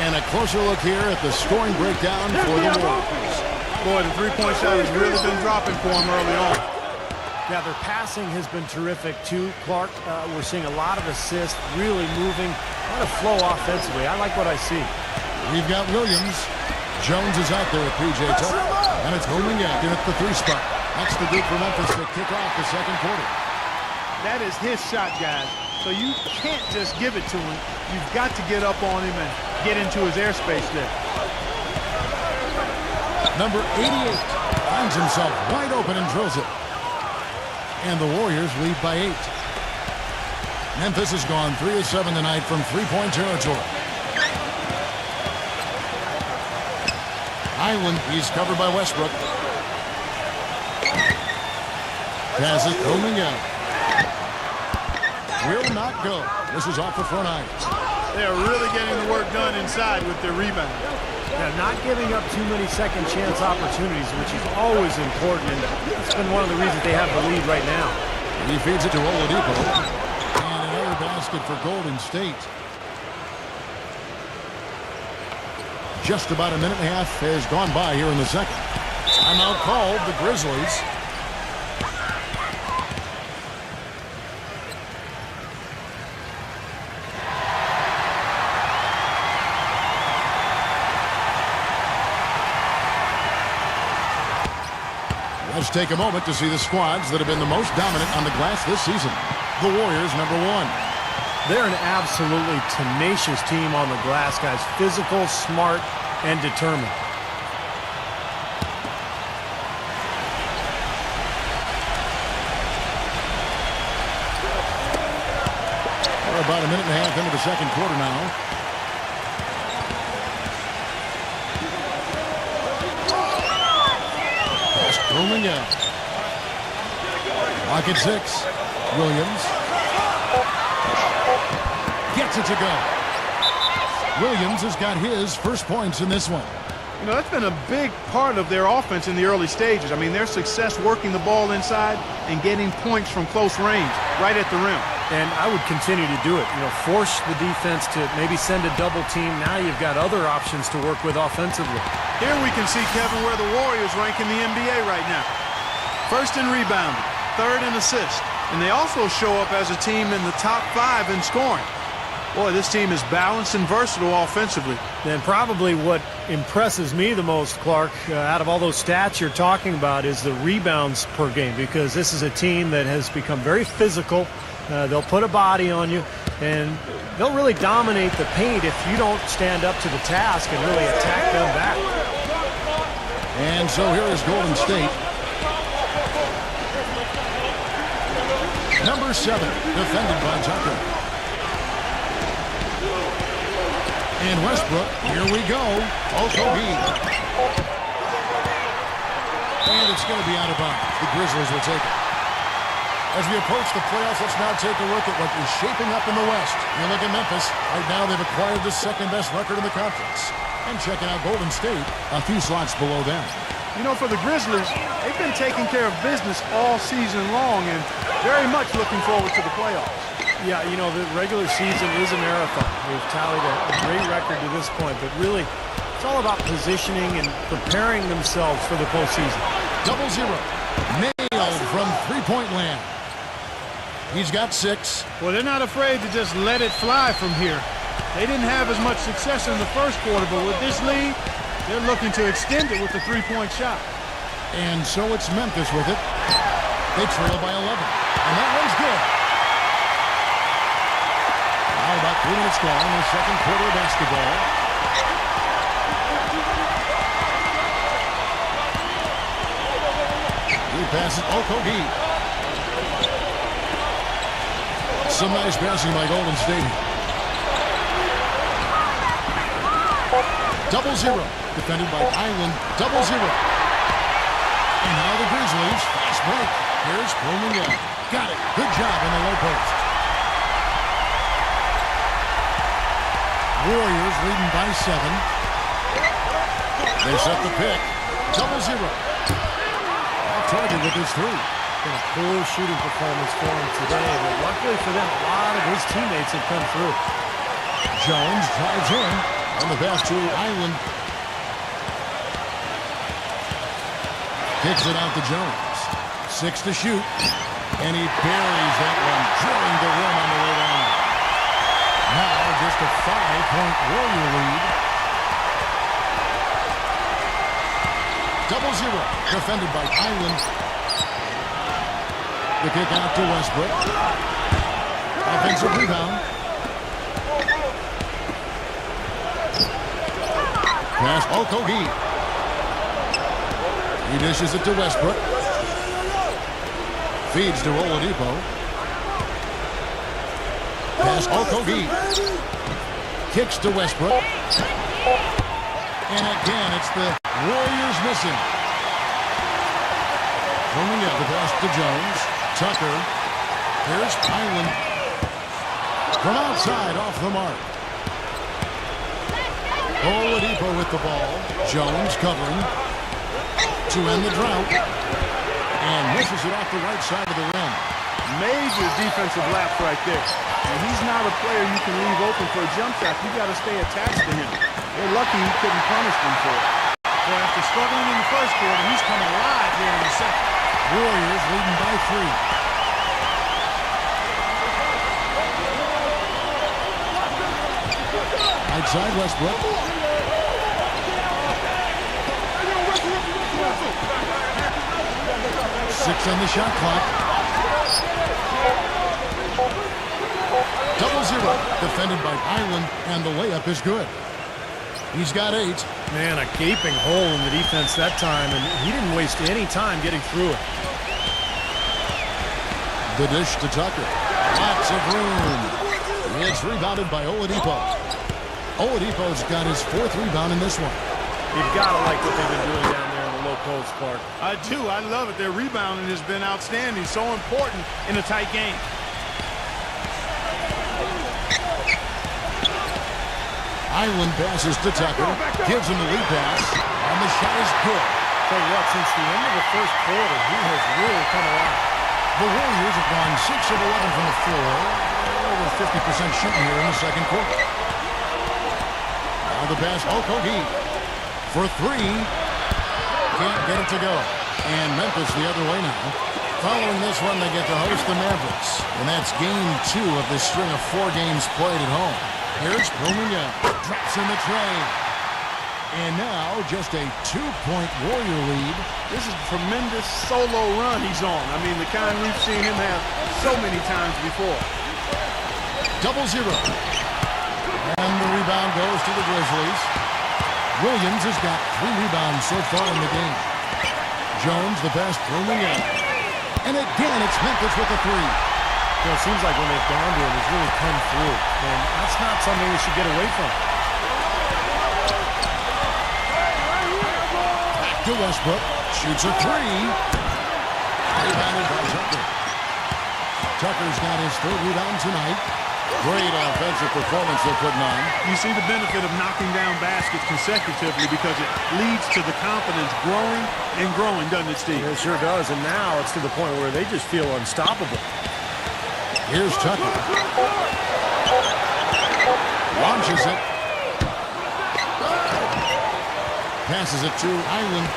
And a closer look here at the scoring breakdown for the Warriors. Boy, the three-point shot has really been dropping for him early on. Yeah, their passing has been terrific, too, Clark. We're seeing a lot of assists, really moving, a lot of flow offensively. I like what I see. We've got Williams. Jones is out there with P.J. Tucker. And it's homing in at the 3 spot. That's the good for Memphis to kick off the second quarter. That is his shot, guys. So you can't just give it to him. You've got to get up on him and get into his airspace there. Number 88 finds himself wide open and drills it. And the Warriors lead by 8. Memphis has gone 3 of 7 tonight from three-point territory. Island, he's covered by Westbrook. Has it homing out. Will not go. This is off the front iron. They're really getting the work done inside with their rebound. Yeah, not giving up too many second chance opportunities, which is always important, and it's been one of the reasons they have the lead right now. He feeds it to Oladipo. And another basket for Golden State. Just about a minute and a half has gone by here in the second. Timeout called, the Grizzlies. Let's take a moment to see the squads that have been the most dominant on the glass this season. The Warriors, number 1. They're an absolutely tenacious team on the glass, guys. Physical, smart, and determined. We're about a minute and a half into the second quarter now. Rooming out. Lock at 6. Williams. Gets it to go. Williams has got his first points in this one. You know, that's been a big part of their offense in the early stages. I mean, their success working the ball inside and getting points from close range, right at the rim. And I would continue to do it. You know, force the defense to maybe send a double team. Now you've got other options to work with offensively. Here we can see, Kevin, where the Warriors rank in the NBA right now. First in rebounding, third in assists, and they also show up as a team in the top 5 in scoring. Boy, this team is balanced and versatile offensively. And probably what impresses me the most, Clark, out of all those stats you're talking about is the rebounds per game, because this is a team that has become very physical. They'll put a body on you, and they'll really dominate the paint if you don't stand up to the task and really attack them back. And so here is Golden State. Number 7, defended by Tucker. And Westbrook, here we go. Okogie. And it's going to be out of bounds. The Grizzlies will take it. As we approach the playoffs, let's now take a look at what is shaping up in the West. You look at Memphis. Right now, they've acquired the second-best record in the conference. And checking out Golden State, a few slots below them. You know, for the Grizzlies, they've been taking care of business all season long and very much looking forward to the playoffs. Yeah, you know, the regular season is a marathon. They've tallied a great record to this point, but really, it's all about positioning and preparing themselves for the postseason. 0-0. Nailed from three-point land. He's got 6. Well, they're not afraid to just let it fly from here. They didn't have as much success in the first quarter, but with this lead, they're looking to extend it with the three-point shot. And so it's Memphis with it. They trail by 11. And that one's good. Now about 3 minutes gone in the second quarter of basketball. He passes Okogie. Some nice passing by Golden State. 0-0. Defended by Island. 0-0. And now the Grizzlies. Fast break. Here's Pullman again. Got it. Good job in the low post. Warriors leading by 7. They set the pick. 0-0. Off target with his 3. Been a poor shooting performance for him today, but luckily for them, a lot of his teammates have come through. Jones drives in on the pass to Island. Kicks it out to Jones. 6 to shoot. And he buries that one, drilling the rim on the way down. Now just a 5-point Warrior lead. 0-0. Defended by Island. The kick out to Westbrook. Offensive rebound. Pass Okogie. He dishes it to Westbrook. Feeds to Oladipo. Pass Okogie. Kicks to Westbrook. And again, it's the Warriors missing. Coming up, the pass to Jones. Tucker. Here's Island. From outside, off the mark. Oladipo with the ball. Jones covering to end the drought. And misses it off the right side of the rim. Major defensive lapse right there. And he's not a player you can leave open for a jump shot. You got to stay attached to him. They're lucky he couldn't punish them for it. So after struggling in the first quarter, he's coming alive here in the second. Warriors leading by 3. Outside Westbrook. Six on the shot clock. 0-0. Defended by Island, and the layup is good. He's got 8. Man, a gaping hole in the defense that time, and he didn't waste any time getting through it. The dish to Tucker. Lots of room. It's rebounded by Oladipo. Oladipo's got his 4th rebound in this one. You've got to like what they've been doing down there in the low post, Clark. I do. I love it. Their rebounding has been outstanding. So important in a tight game. Island passes to Tucker. Gives him the lead pass. And the shot is good. Tell you what, since the end of the first quarter, he has really come alive. The Warriors have gone 6 of 11 from the floor. Over 50% shooting here in the second quarter. Now the pass, Okogie for 3. Can't get it to go. And Memphis the other way now. Following this one, they get to host the Mavericks. And that's game 2 of this string of 4 games played at home. Here's Pullman. Drops in the tray. And now just a 2-point Warrior lead. This is a tremendous solo run he's on. I mean, the kind we've seen him have so many times before. 0-0. And the rebound goes to the Grizzlies. Williams has got 3 rebounds so far in the game. Jones, the pass, Pullman. And again, it's Memphis with the 3. Well, it seems like when they've gone to him, he's really come through. And that's not something we should get away from. Back to Westbrook. Shoots a 3. Rebounded by Tucker. Tucker's got his 3rd rebound tonight. Great offensive performance they're putting on. You see the benefit of knocking down baskets consecutively because it leads to the confidence growing and growing, doesn't it, Steve? It sure does, and now it's to the point where they just feel unstoppable. Here's Tucker. Launches it. Passes it to Island.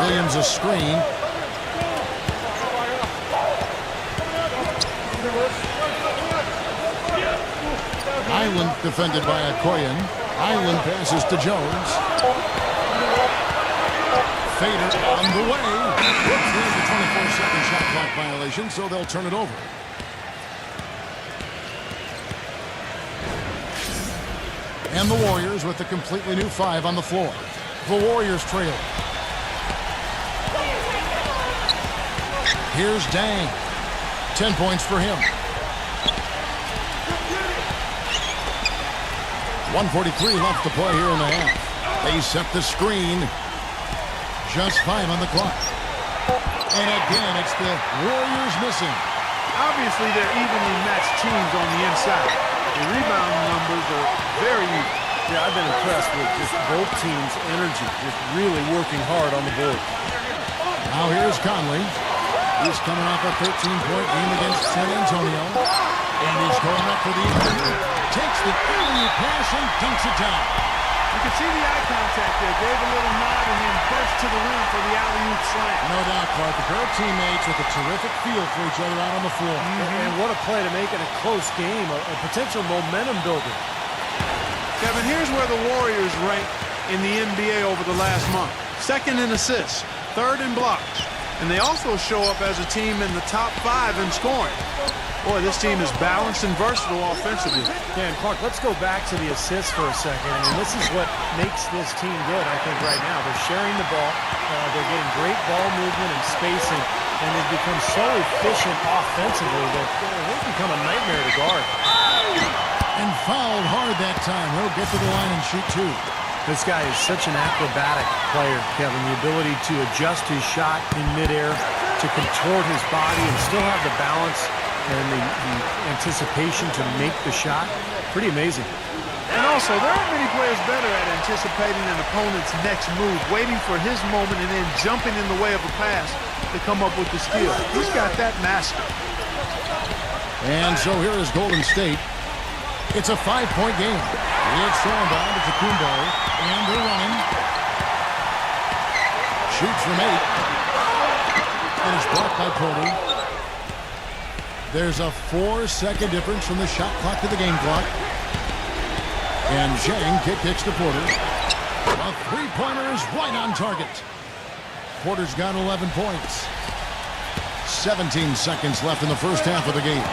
Williams a screen. Island defended by Okoyen. Island passes to Jones. Fader on the way. There's the 24-second shot clock violation, so they'll turn it over. And the Warriors with a completely new 5 on the floor. The Warriors trail. Here's Dang. 10 points for him. 1:43 left to play here in the half. They set the screen. Just 5 on the clock. And again, it's the Warriors missing. Obviously, they're evenly matched teams on the inside. The rebound numbers are very even. Yeah, I've been impressed with just both teams' energy, just really working hard on the board. Now here's Conley. He's coming off a 13-point game against San Antonio. And he's going up for the end. Takes the early pass and dunks it down. You can see the eye contact there. Gave a little nod and then burst to the rim for the alley-oop slam. No doubt, Clark. The pair of teammates with a terrific feel for each other out on the floor. And what a play to make it a close game, a potential momentum builder. Kevin, here's where the Warriors rank in the NBA over the last month. Second in assists, third in blocks, and they also show up as a team in the top 5 in scoring. Boy, this team is balanced and versatile offensively. Yeah, and Clark, let's go back to the assists for a second. I mean, this is what makes this team good, I think, right now. They're sharing the ball. They're getting great ball movement and spacing, and they've become so efficient offensively that they've become a nightmare to guard. And fouled hard that time. He'll get to the line and shoot 2. This guy is such an acrobatic player, Kevin. The ability to adjust his shot in midair, to contort his body and still have the balance and the anticipation to make the shot. Pretty amazing. And also, there aren't many players better at anticipating an opponent's next move, waiting for his moment and then jumping in the way of a pass to come up with the steal. He's got that mastered. And so here is Golden State. It's a 5-point game. It's thrown down to Tacumbo, and they're running. Shoots from 8. And it's blocked by Purdy. There's a 4-second difference from the shot clock to the game clock. And Zhang kicks to Porter. A 3-pointer is right on target. Porter's got 11 points. 17 seconds left in the first half of the game.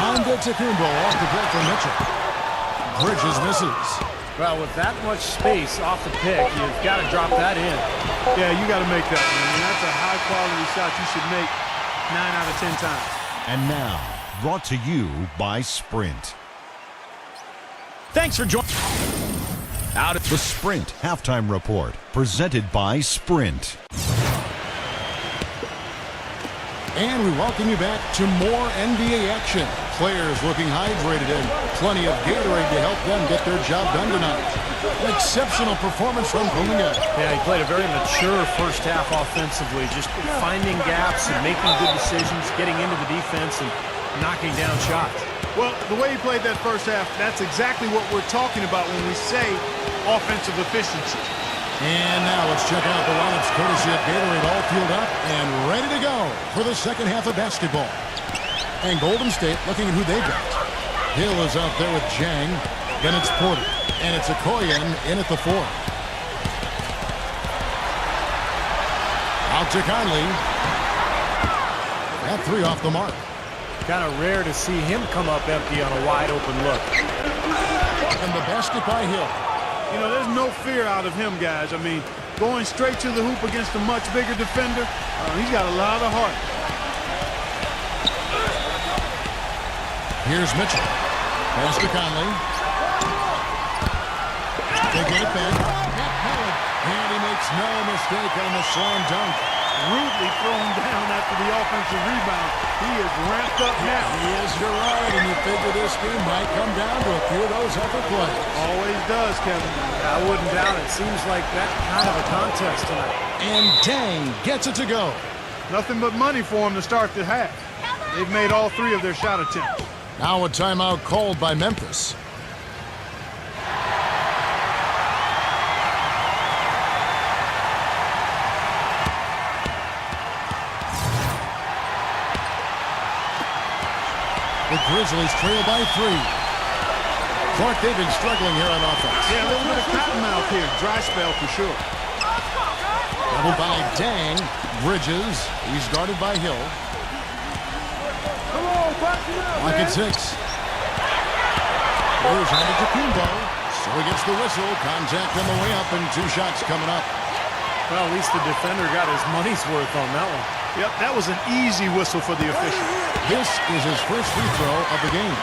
On to Tacumbo, off the break from Mitchell. Bridges misses. Well, with that much space off the pick, you've got to drop that in. Yeah, you got to make that one. I mean, that's a high-quality shot you should make 9 out of 10 times. And now, brought to you by Sprint. Thanks for joining. Out of the Sprint Halftime Report, presented by Sprint. And we welcome you back to more NBA action. Players looking hydrated and plenty of Gatorade to help them get their job done tonight. An exceptional performance from Kuminga. Yeah, he played a very mature first half offensively, just finding gaps and making good decisions, getting into the defense and knocking down shots. Well, the way he played that first half, that's exactly what we're talking about when we say offensive efficiency. And now let's check out the lineups courtesy of Gatorade, all fueled up and ready to go for the second half of basketball. And Golden State looking at who they've got. Hill is out there with Zhang. Then it's Porter. And it's Okoyen in at the 4. Out to Conley. That 3 off the mark. Kind of rare to see him come up empty on a wide open look. And the basket by Hill. You know, there's no fear out of him, guys. I mean, going straight to the hoop against a much bigger defender, he's got a lot of heart. Here's Mitchell. Pass to Conley. They get it back. And he makes no mistake on the slam dunk. Rudely thrown down after the offensive rebound. He is ramped up now. Yes, you're right. And you figure this game might come down to a few of those upper plays. Always does, Kevin. I wouldn't doubt it. Seems like that kind of a contest tonight. And Dang gets it to go. Nothing but money for him to start the half. They've made all 3 of their shot attempts. Now a timeout called by Memphis. The Grizzlies trail by 3. Clark, they've been struggling here on offense. Yeah, a little bit of cottonmouth here. Dry spell for sure. Doubled by Dang. Bridges. He's guarded by Hill. Lock at 6. Here's handed to Kumbo. So he gets the whistle. Contact on the way up and 2 shots coming up. Well, at least the defender got his money's worth on that one. Yep, that was an easy whistle for the official. This is his first free throw of the game.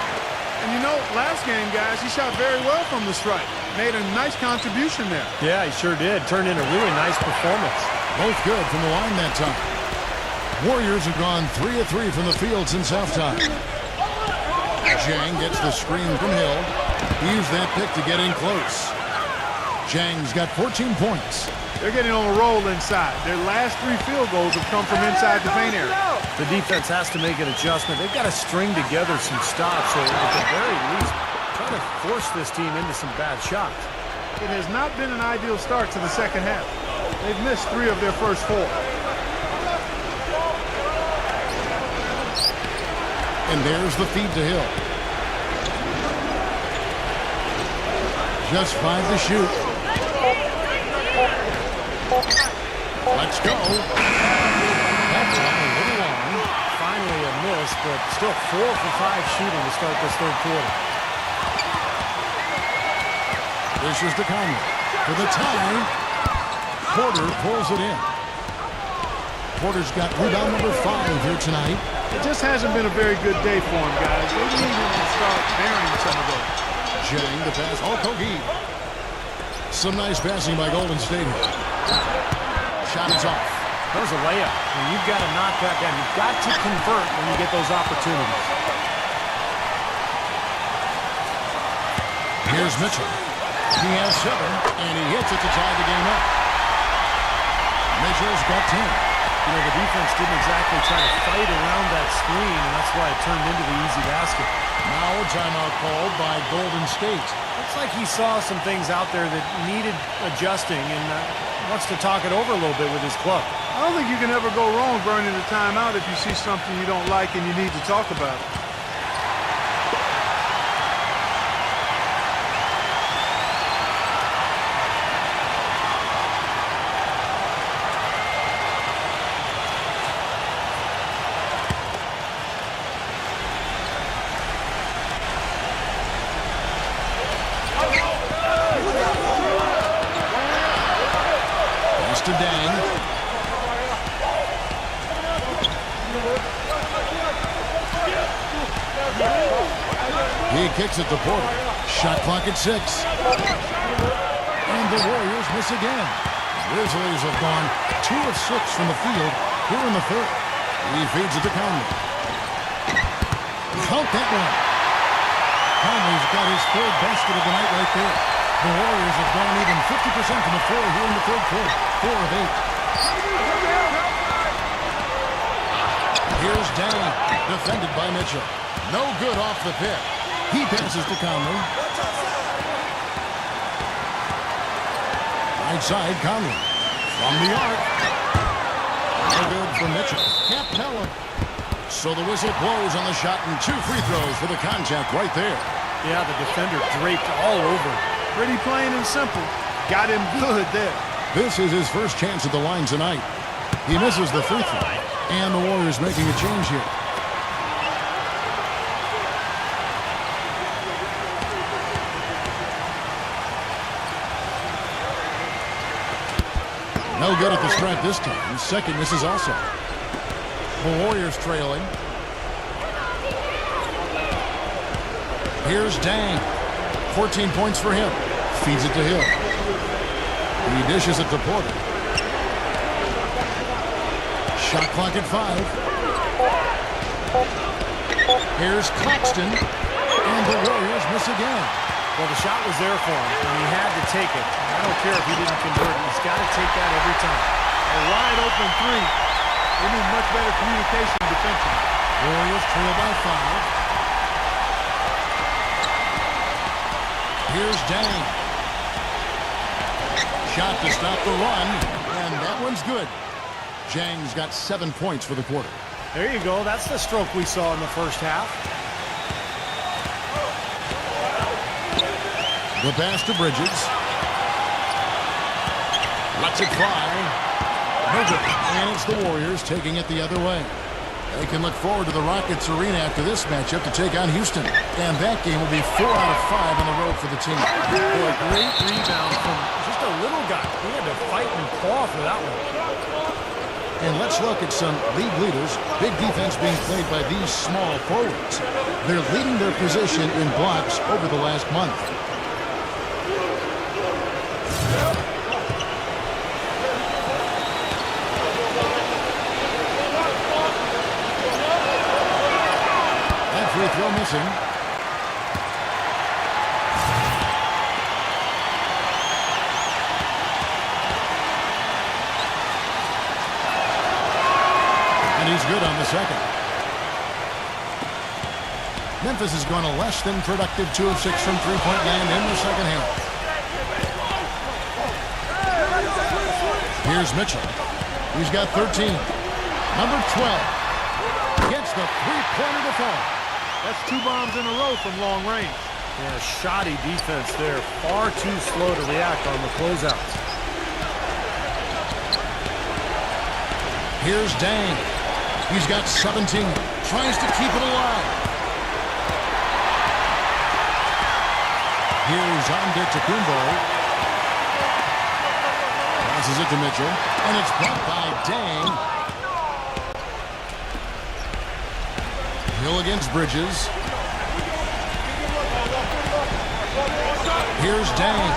And you know, last game, guys, he shot very well from the stripe. Made a nice contribution there. Yeah, he sure did. Turned in a really nice performance. Both good from the line that time. Warriors have gone 3 of 3 from the field since halftime. Zhang gets the screen from Hill. He used that pick to get in close. Zhang's got 14 points. They're getting on a roll inside. Their last 3 field goals have come from inside the paint area. The defense has to make an adjustment. They've got to string together some stops, so at the very least, try to force this team into some bad shots. It has not been an ideal start to the second half. They've missed 3 of their first 4. And there's the feed to Hill. Just 5 to shoot. Let's go. That time a little long. Finally a miss, but still 4 for 5 shooting to start this third quarter. This is the Conley. For the tie. Porter pulls it in. Porter's got rebound number 5 here tonight. It just hasn't been a very good day for him, guys. They need him to start bearing some of those. Zhang to pass. Oh, Kogi. Some nice passing by Golden State. Shot is off. That was a layup. And you've got to knock that down. You've got to convert when you get those opportunities. Here's Mitchell. He has 7, and he hits it to tie the game up. Mitchell's got 10. You know, the defense didn't exactly try to fight around that screen, and that's why it turned into the easy basket. Now a timeout called by Golden State. Looks like he saw some things out there that needed adjusting and wants to talk it over a little bit with his club. I don't think you can ever go wrong burning a timeout if you see something you don't like and you need to talk about it. To Dang. He kicks it to Porter. Shot clock at 6. And the Warriors miss again. Grizzlies have gone 2 of 6 from the field here in the third. He feeds it to Conley. Count that one. Conley's got his 3rd basket of the night right there. The Warriors have gone even 50% from the floor here in the third quarter. 4 of 8. Here's Dang, defended by Mitchell. No good off the pick. He passes to Conley. Right side, Conley. From the arc. No good for Mitchell. Capella. So the whistle blows on the shot and 2 free throws for the contact right there. Yeah, the defender draped all over. Pretty plain and simple. Got him good there. This is his first chance at the line tonight. He misses the free throw. And the Warriors making a change here. No good at the stripe this time. Second misses also. The Warriors trailing. Here's Dang. 14 points for him. Feeds it to Hill. He dishes it to Porter. Shot clock at 5. Here's Claxton. And the Warriors miss again. Well, the shot was there for him, and he had to take it. I don't care if he didn't convert. He's got to take that every time. A wide open 3. They need much better communication defensively. Warriors trail by 5. Here's Dang. Shot to stop the run, and that one's good. Zhang's got 7 points for the quarter. There you go. That's the stroke we saw in the first half. The pass to Bridges. Lets it fly. No good. And it's the Warriors taking it the other way. They can look forward to the Rockets Arena after this matchup to take on Houston. And that game will be 4 out of 5 on the road for the team. Boy, great rebound from just a little guy. He had to fight and claw for that one. And let's look at some league leaders. Big defense being played by these small forwards. They're leading their position in blocks over the last month. That free throw missing. He's good on the second. Memphis has gone a less than productive 2 of 6 from three-point land in the second half. Here's Mitchell. He's got 13. Number 12 gets the three-pointer to fall. That's 2 bombs in a row from long range. Yeah, shoddy defense there. Far too slow to react on the closeouts. Here's Dang. He's got 17. Tries to keep it alive. Here's Antetokounmpo. Passes it to Mitchell. And it's blocked by Dang. Hill against Bridges. Here's Dang.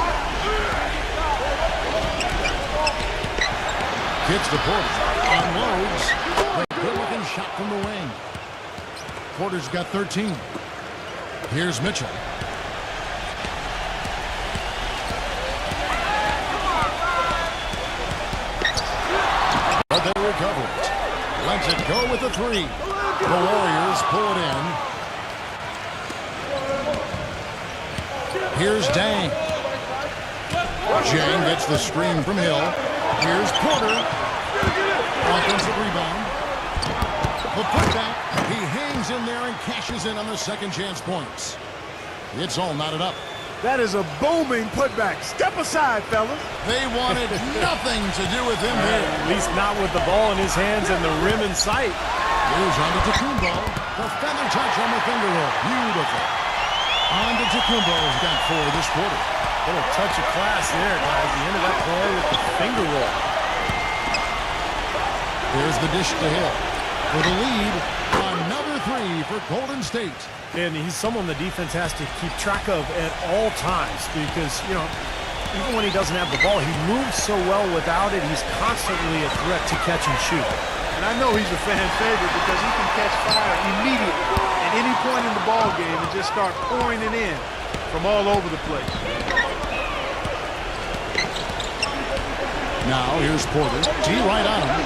Kicks to Porter. Unloads. Good-looking shot from the wing. Porter's got 13. Here's Mitchell. But they recover it. Lets it go with the 3. The Warriors pull it in. Here's Dang. Jang gets the screen from Hill. Here's Porter. Offensive rebound. The putback. He hangs in there and cashes in on the second chance points. It's all knotted up. That is a booming putback. Step aside, fellas. They wanted nothing to do with him here. At least not with the ball in his hands and the rim in sight. Here's Antetokounmpo. The feather touch on the finger roll. Beautiful. Antetokounmpo's got 4 this quarter. Little touch of class there, guys. The end of that play with the finger roll. Here's the dish to Hill. For the lead, another 3 for Golden State. And he's someone the defense has to keep track of at all times because, you know, even when he doesn't have the ball, he moves so well without it. He's constantly a threat to catch and shoot. And I know he's a fan favorite because he can catch fire immediately at any point in the ball game and just start pouring it in from all over the place. Now here's Porter. T right on him.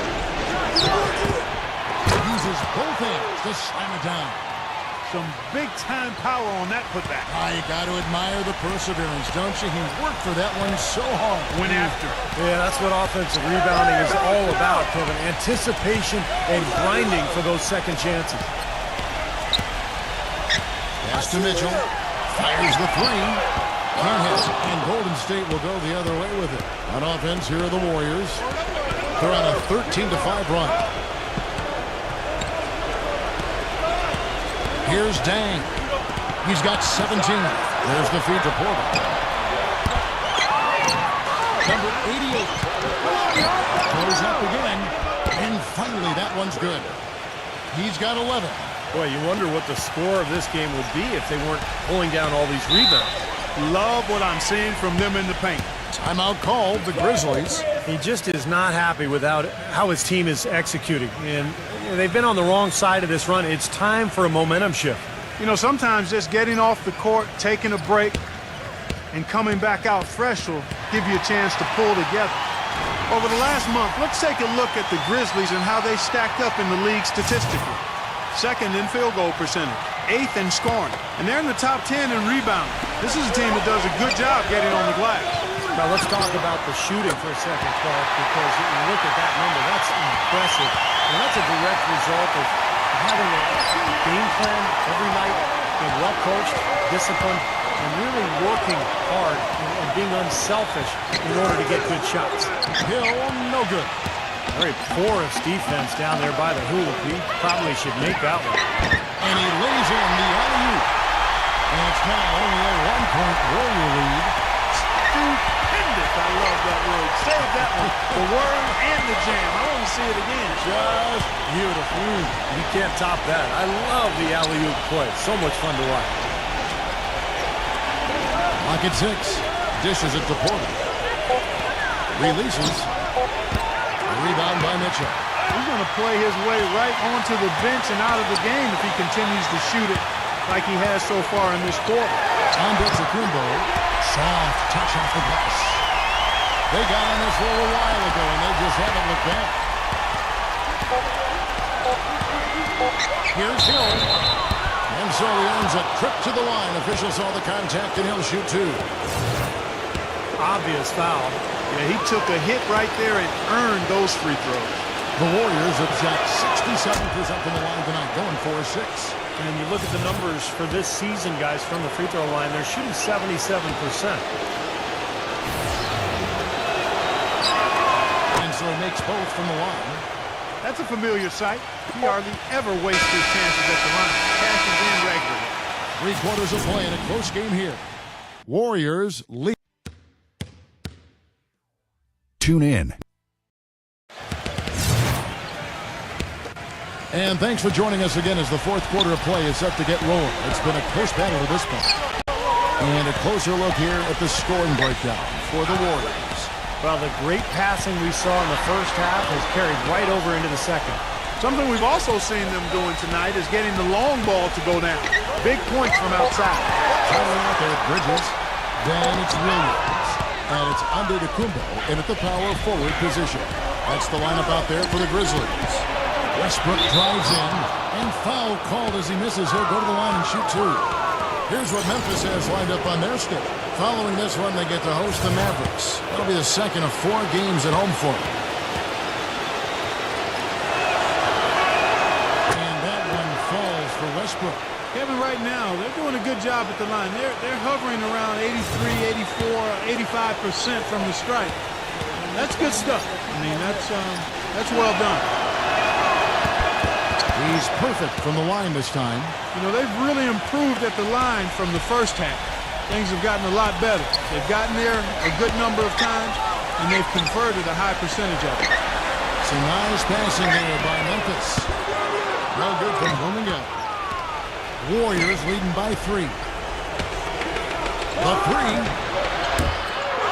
Uses both hands to slam it down. Some big-time power on that putback. You got to admire the perseverance, don't you? He worked for that one so hard. Went after it. Yeah, that's what offensive rebounding is all about, Kevin. Anticipation and grinding for those second chances. Pass to Mitchell. Fires the 3. Can't hit. And Golden State will go the other way with it. On offense, here are the Warriors. They're on a 13-5 run. Here's Dang. He's got 17. There's the feed to Porter. Number 88. Goes up again. And finally, that one's good. He's got 11. Boy, you wonder what the score of this game would be if they weren't pulling down all these rebounds. Love what I'm seeing from them in the paint. Timeout called, the Grizzlies. He just is not happy with how his team is executing. And they've been on the wrong side of this run. It's time for a momentum shift. You know, sometimes just getting off the court, taking a break, and coming back out fresh will give you a chance to pull together. Over the last month, let's take a look at the Grizzlies and how they stacked up in the league statistically. Second in field goal percentage, 8th in scoring, and they're in the top 10 in rebounding. This is a team that does a good job getting on the glass. Now let's talk about the shooting for a second, Clark, because you look at that number, that's impressive. And that's a direct result of having a game plan every night, being well coached, disciplined, and really working hard and being unselfish in order to get good shots. Hill, no good. Very porous defense down there by the hoop. He probably should make that one. And he lays in the alley-oop. And it's now only a 1-point Warrior lead. Stupendous. I love that word. Save that one. The word and the jam. I want to see it again. Just beautiful. You can't top that. I love the alley-oop play. So much fun to watch. Lock at 6. Dishes it to Porter. Releases. A rebound by Mitchell. He's going to play his way right onto the bench and out of the game if he continues to shoot it like he has so far in this quarter. On Mackubex. Soft touch off the glass. They got on this a little while ago, and they just haven't looked back. Here's Hill. And so he earns a trip to the line. Officials saw the contact, and he'll shoot 2. Obvious foul. Yeah, he took a hit right there and earned those free throws. The Warriors have shot 67% from the line tonight, going 4-6. And you look at the numbers for this season, guys, from the free throw line, they're shooting 77%. And so he makes both from the line. That's a familiar sight. He hardly ever wastes his chances at the line. Cashes in regularly. 3 quarters of play in a close game here. Warriors lead. Tune in. And thanks for joining us again as the 4th quarter of play is set to get rolling. It's been a close battle to this point. And a closer look here at the scoring breakdown for the Warriors. Well, the great passing we saw in the first half has carried right over into the second. Something we've also seen them doing tonight is getting the long ball to go down. Big points from outside. Traveling out there at Bridges. Then it's Williams. And it's under Mackubex and at the power forward position. That's the lineup out there for the Grizzlies. Westbrook drives in, and foul called as he misses. He'll go to the line and shoot 2. Here's what Memphis has lined up on their schedule. Following this one, they get to host the Mavericks. That'll be the second of 4 games at home for them. And that one falls for Westbrook. Kevin, right now, they're doing a good job at the line. They're hovering around 83, 84, 85% from the stripe. That's good stuff. I mean, that's well done. He's perfect from the line this time. You know, they've really improved at the line from the first half. Things have gotten a lot better. They've gotten there a good number of times, and they've converted a high percentage of it. Some nice passing there by Memphis. No good from Bloomington. Warriors leading by 3. The 3.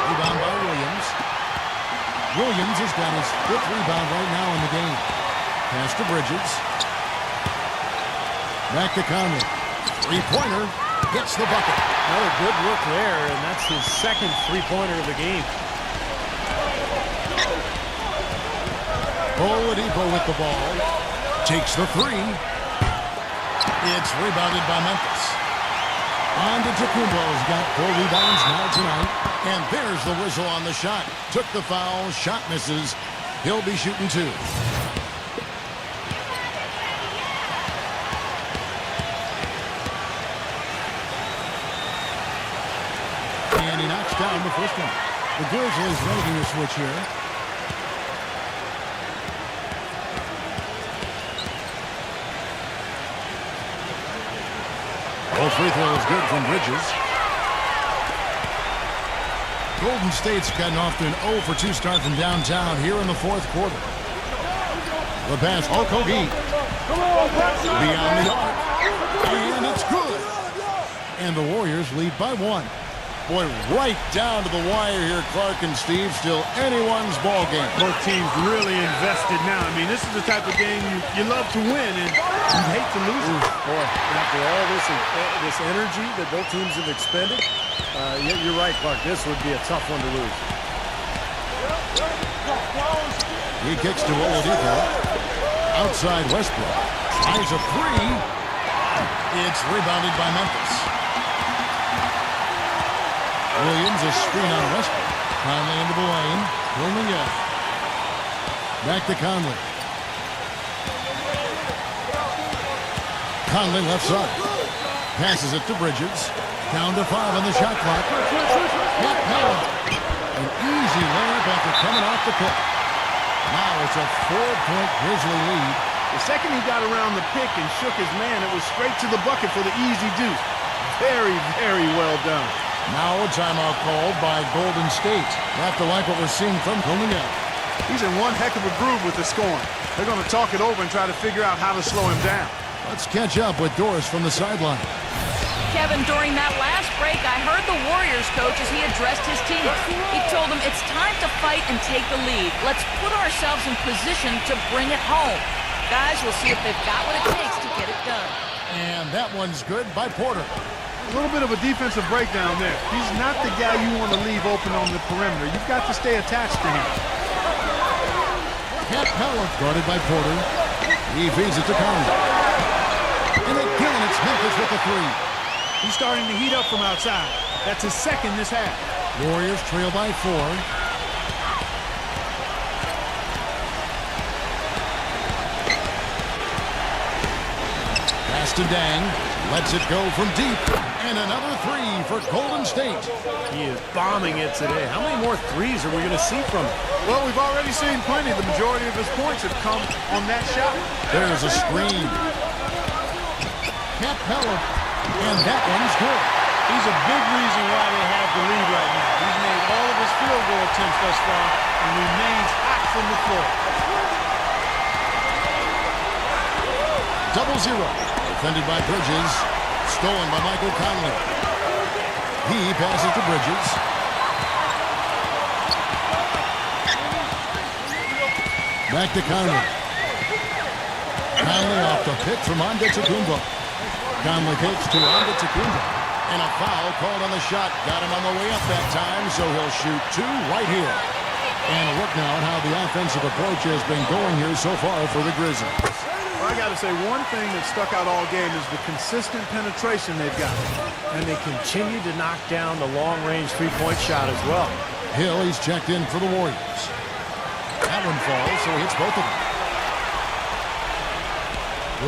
Rebound by Williams. Williams has got his 5th rebound right now in the game. Pass to Bridges. Back to Conley. 3-pointer. Gets the bucket. Another good look there, and that's his 2nd 3-pointer of the game. Oladipo with the ball. Takes the 3. It's rebounded by Memphis. On to Mackubex. Got 4 rebounds now tonight. And there's the whistle on the shot. Took the foul. Shot misses. He'll be shooting 2. And he knocks down the first one. The Grizzlies making a switch here. Both free throws good from Bridges. Golden State's gotten off to an 0 for 2 start from downtown here in the 4th quarter. The pass, Okogie. Beyond the arc. And it's good. And the Warriors lead by 1. Boy, right down to the wire here, Clark and Steve. Still anyone's ball game. Both teams really invested now. I mean, this is the type of game you love to win, and you hate to lose it. Boy, after all this energy that both teams have expended, you're right, Clark. This would be a tough one to lose. He kicks to Oladipo. Outside Westbrook. Tries a 3. It's rebounded by Memphis. Williams, a screen on Westbrook. Conley into the lane. Rolling in. Back to Conley. Conley left side. Passes it to Bridges. Down to 5 on the shot clock. McMillan. An easy layup after coming off the pick. Now it's a 4-point Grizzly lead. The second he got around the pick and shook his man, it was straight to the bucket for the easy deuce. Very, very well done. Now a timeout called by Golden State. Have to like what we're seeing from Bloomington. He's in one heck of a groove with the scoring. They're going to talk it over and try to figure out how to slow him down. Let's catch up with Doris from the sideline. Kevin, during that last break, I heard the Warriors coach as he addressed his team. He told them it's time to fight and take the lead. Let's put ourselves in position to bring it home. Guys, we'll see if they've got what it takes to get it done. And that one's good by Porter. A little bit of a defensive breakdown there. He's not the guy you want to leave open on the perimeter. You've got to stay attached to him. Capella guarded by Porter. He feeds it to Conley. And again, it's Memphis with the three. He's starting to heat up from outside. That's his second this half. Warriors trail by 4. Pass to Dang. Lets it go from deep. And another three for Golden State. He is bombing it today. How many more threes are we going to see from him? Well, we've already seen plenty. The majority of his points have come on that shot. There's a screen. Capella. And that one's good. He's a big reason why they have the lead right now. He's made all of his field goal attempts thus far and remains hot from the floor. 0-0. Defended by Bridges. Stolen by Michael Conley. He passes to Bridges. Back to Conley. Conley off the pick from Antetokounmpo. Conley takes to Antetokounmpo. And a foul called on the shot. Got him on the way up that time, so he'll shoot 2 right here. And look now at how the offensive approach has been going here so far for the Grizzlies. Well, I got to say, one thing that stuck out all game is the consistent penetration they've got. And they continue to knock down the long-range three-point shot as well. Hill, he's checked in for the Warriors. That one falls, so he hits both of them.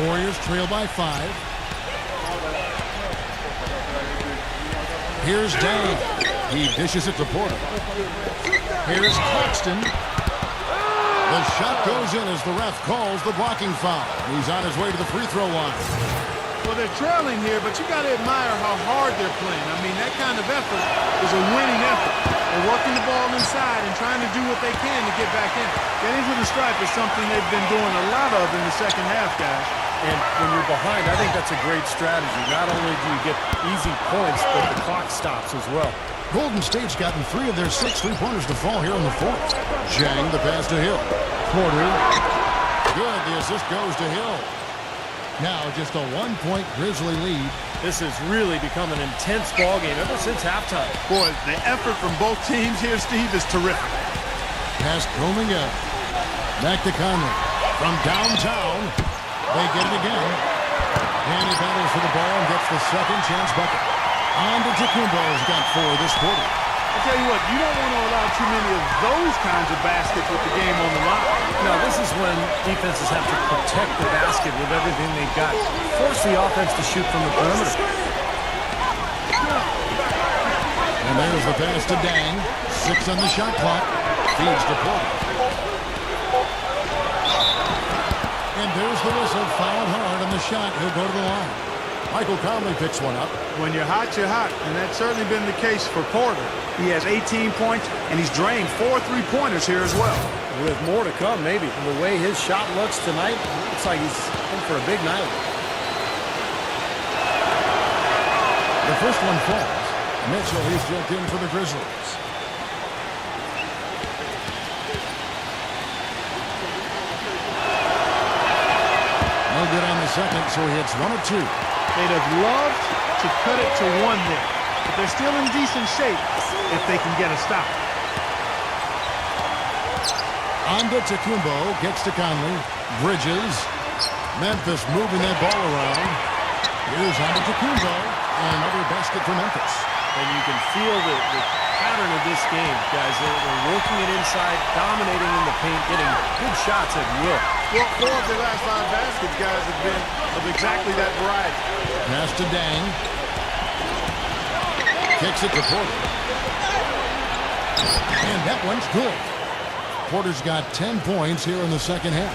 Warriors trail by 5. Here's Dang. He dishes it to Porter. Here's Claxton. The shot goes in as the ref calls the blocking foul. He's on his way to the free throw line. Well, they're trailing here, but you got to admire how hard they're playing. I mean, that kind of effort is a winning effort. They're working the ball inside and trying to do what they can to get back in. Getting to the stripe is something they've been doing a lot of in the second half, guys. And when you're behind, I think that's a great strategy. Not only do you get easy points, but the clock stops as well. Golden State's gotten 3 of their 6 three-pointers to fall here in the fourth. Jang, the pass to Hill. Porter. Good. The assist goes to Hill. Now just a 1-point Grizzly lead. This has really become an intense ballgame ever since halftime. Boy, the effort from both teams here, Steve, is terrific. Pass combing up. Back to Conley. From downtown, they get it again. And he battles for the ball and gets the second chance bucket. Antetokounmpo's got 4 this quarter. I'll tell you what, you don't want to allow too many of those kinds of baskets with the game on the line. No, this is when defenses have to protect the basket with everything they've got. Force the offense to shoot from the perimeter. And there's the pass to Dang. 6 on the shot clock. Feeds to Porter. And there's the whistle. Fouled hard on the shot. He'll go to the line. Michael Conley picks one up. When you're hot, you're hot. And that's certainly been the case for Porter. He has 18 points, and he's drained 4 three-pointers here as well. With more to come, maybe. The way his shot looks tonight, looks like he's in for a big night. The first one falls. Mitchell, he's jumped in for the Grizzlies. No good on the second, so he hits 1 of 2. They'd have loved to cut it to 1 there. But they're still in decent shape if they can get a stop. Antetokounmpo gets to Conley. Bridges. Memphis moving that ball around. Here's Antetokounmpo. And another basket for Memphis. And you can feel the pattern of this game, guys. They're working it inside, dominating in the paint, getting good shots at will. Well, 4 of their last 5 baskets, guys, have been of exactly that variety. Pass to Dang. Kicks it to Porter. And that one's good. Porter's got 10 points here in the second half.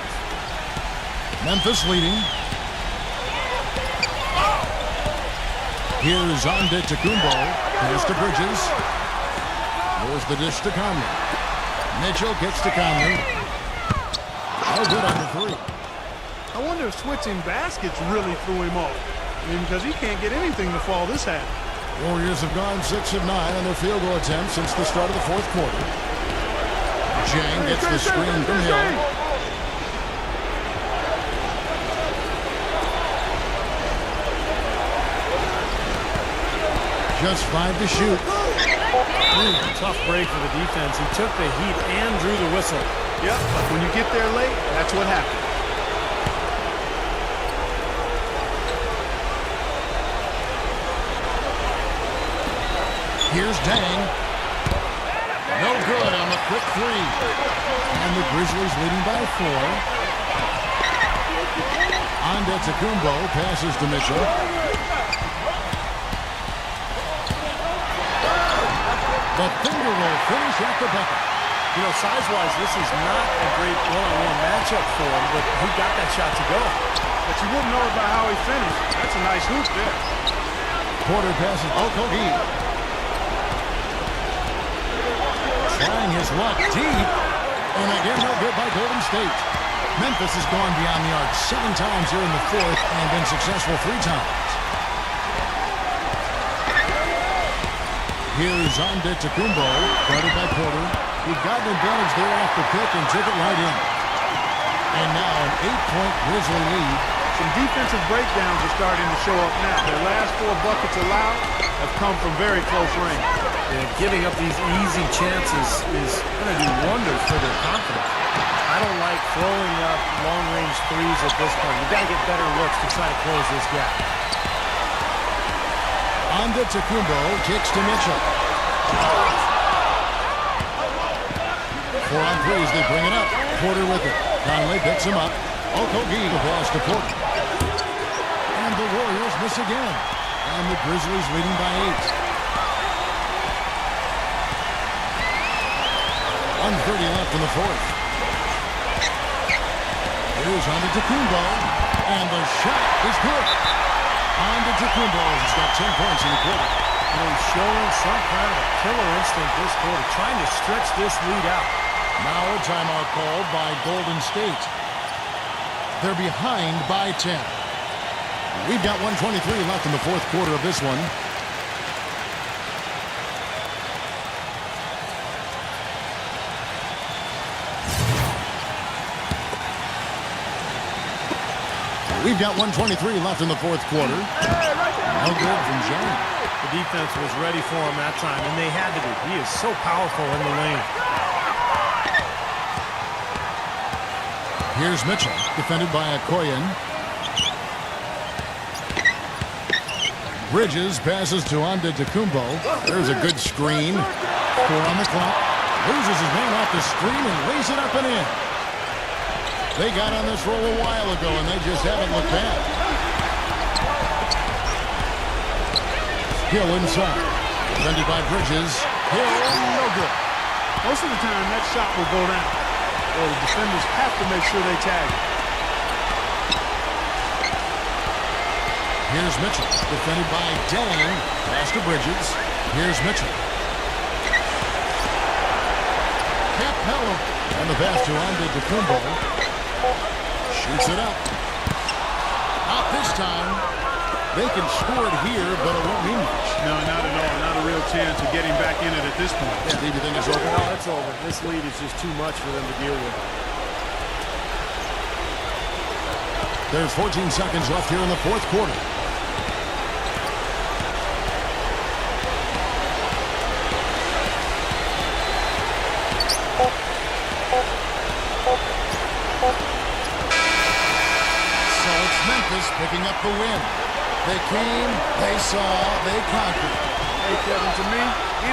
Memphis leading. Here's Antetokounmpo. Pass to Bridges. There's the dish to Conley. Mitchell gets to Conley. Oh, good on the three. I wonder if switching baskets really threw him off. I mean, because he can't get anything to fall this half. Warriors have gone 6 of 9 on their field goal attempts since the start of the fourth quarter. Jang gets the screen from Hill. Just 5 to shoot. Tough break for the defense. He took the heat and drew the whistle. Yep, but when you get there late, that's what happens. Here's Dang. No good on the quick three. And the Grizzlies leading by 4. Antetokounmpo passes to Mitchell. The finger roll finish at the bucket. You know, size-wise, this is not a great one-on-one matchup for him, but he got that shot to go. But you wouldn't know it by how he finished. That's a nice hoop there. Porter passes Okogie. Trying his luck deep. And again, no good by Golden State. Memphis has gone beyond the arc 7 times here in the fourth and been successful 3 times. Here's Antetokounmpo, guarded by Porter. He got an advantage there off the pick and took it right in. And now an 8-point Grizzly lead. Some defensive breakdowns are starting to show up now. Their last 4 buckets allowed have come from very close range. Yeah, giving up these easy chances is going to do wonders for their confidence. I don't like throwing up long-range threes at this point. You've got to get better looks to try to close this gap. Antetokounmpo kicks to Mitchell. 4 on 3s, they bring it up. Porter with it. Conley picks him up. Okogie the pass to Porter. And the Warriors miss again. And the Grizzlies leading by 8. 1:30 left in the fourth. Here's Antetokounmpo. And the shot is good. Antetokounmpo has got 10 points in the quarter. You know, he's showing some kind of a killer instinct this quarter, trying to stretch this lead out. Now a timeout called by Golden State. They're behind by 10. We've got 1:23 left in the fourth quarter of this one. We've got 1:23 left in the fourth quarter. No good from Jang. The defense was ready for him that time, and they had to be. He is so powerful in the lane. Here's Mitchell, defended by Okoyen. Bridges passes to Antetokounmpo. There's a good screen. 4 on the clock. Loses his man off the screen and lays it up and in. They got on this roll a while ago, and they just haven't looked back. Hill inside. Defended by Bridges. Hill, no good. Most of the time, that shot will go down. Or the defenders have to make sure they tag it. Here's Mitchell, defended by Dang. Pass to Bridges. Here's Mitchell. Capella. And the pass to Antetokounmpo. Shoots it up. Not this time. They can score it here, but it won't mean much. No, not at all. Not a real chance of getting back in it at this point. Steve, you think it's over? No, it's over. This lead is just too much for them to deal with. There's 14 seconds left here in the fourth quarter. So it's Memphis picking up the win. They came, they saw, they conquered. Hey, Kevin, to me,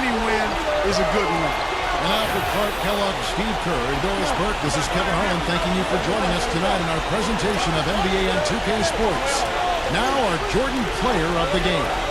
any win is a good win. And now for Clark Kellogg, Steve Kerr, and Doris Burke, this is Kevin Harlan thanking you for joining us tonight in our presentation of NBA and 2K Sports. Now our Jordan Player of the Game.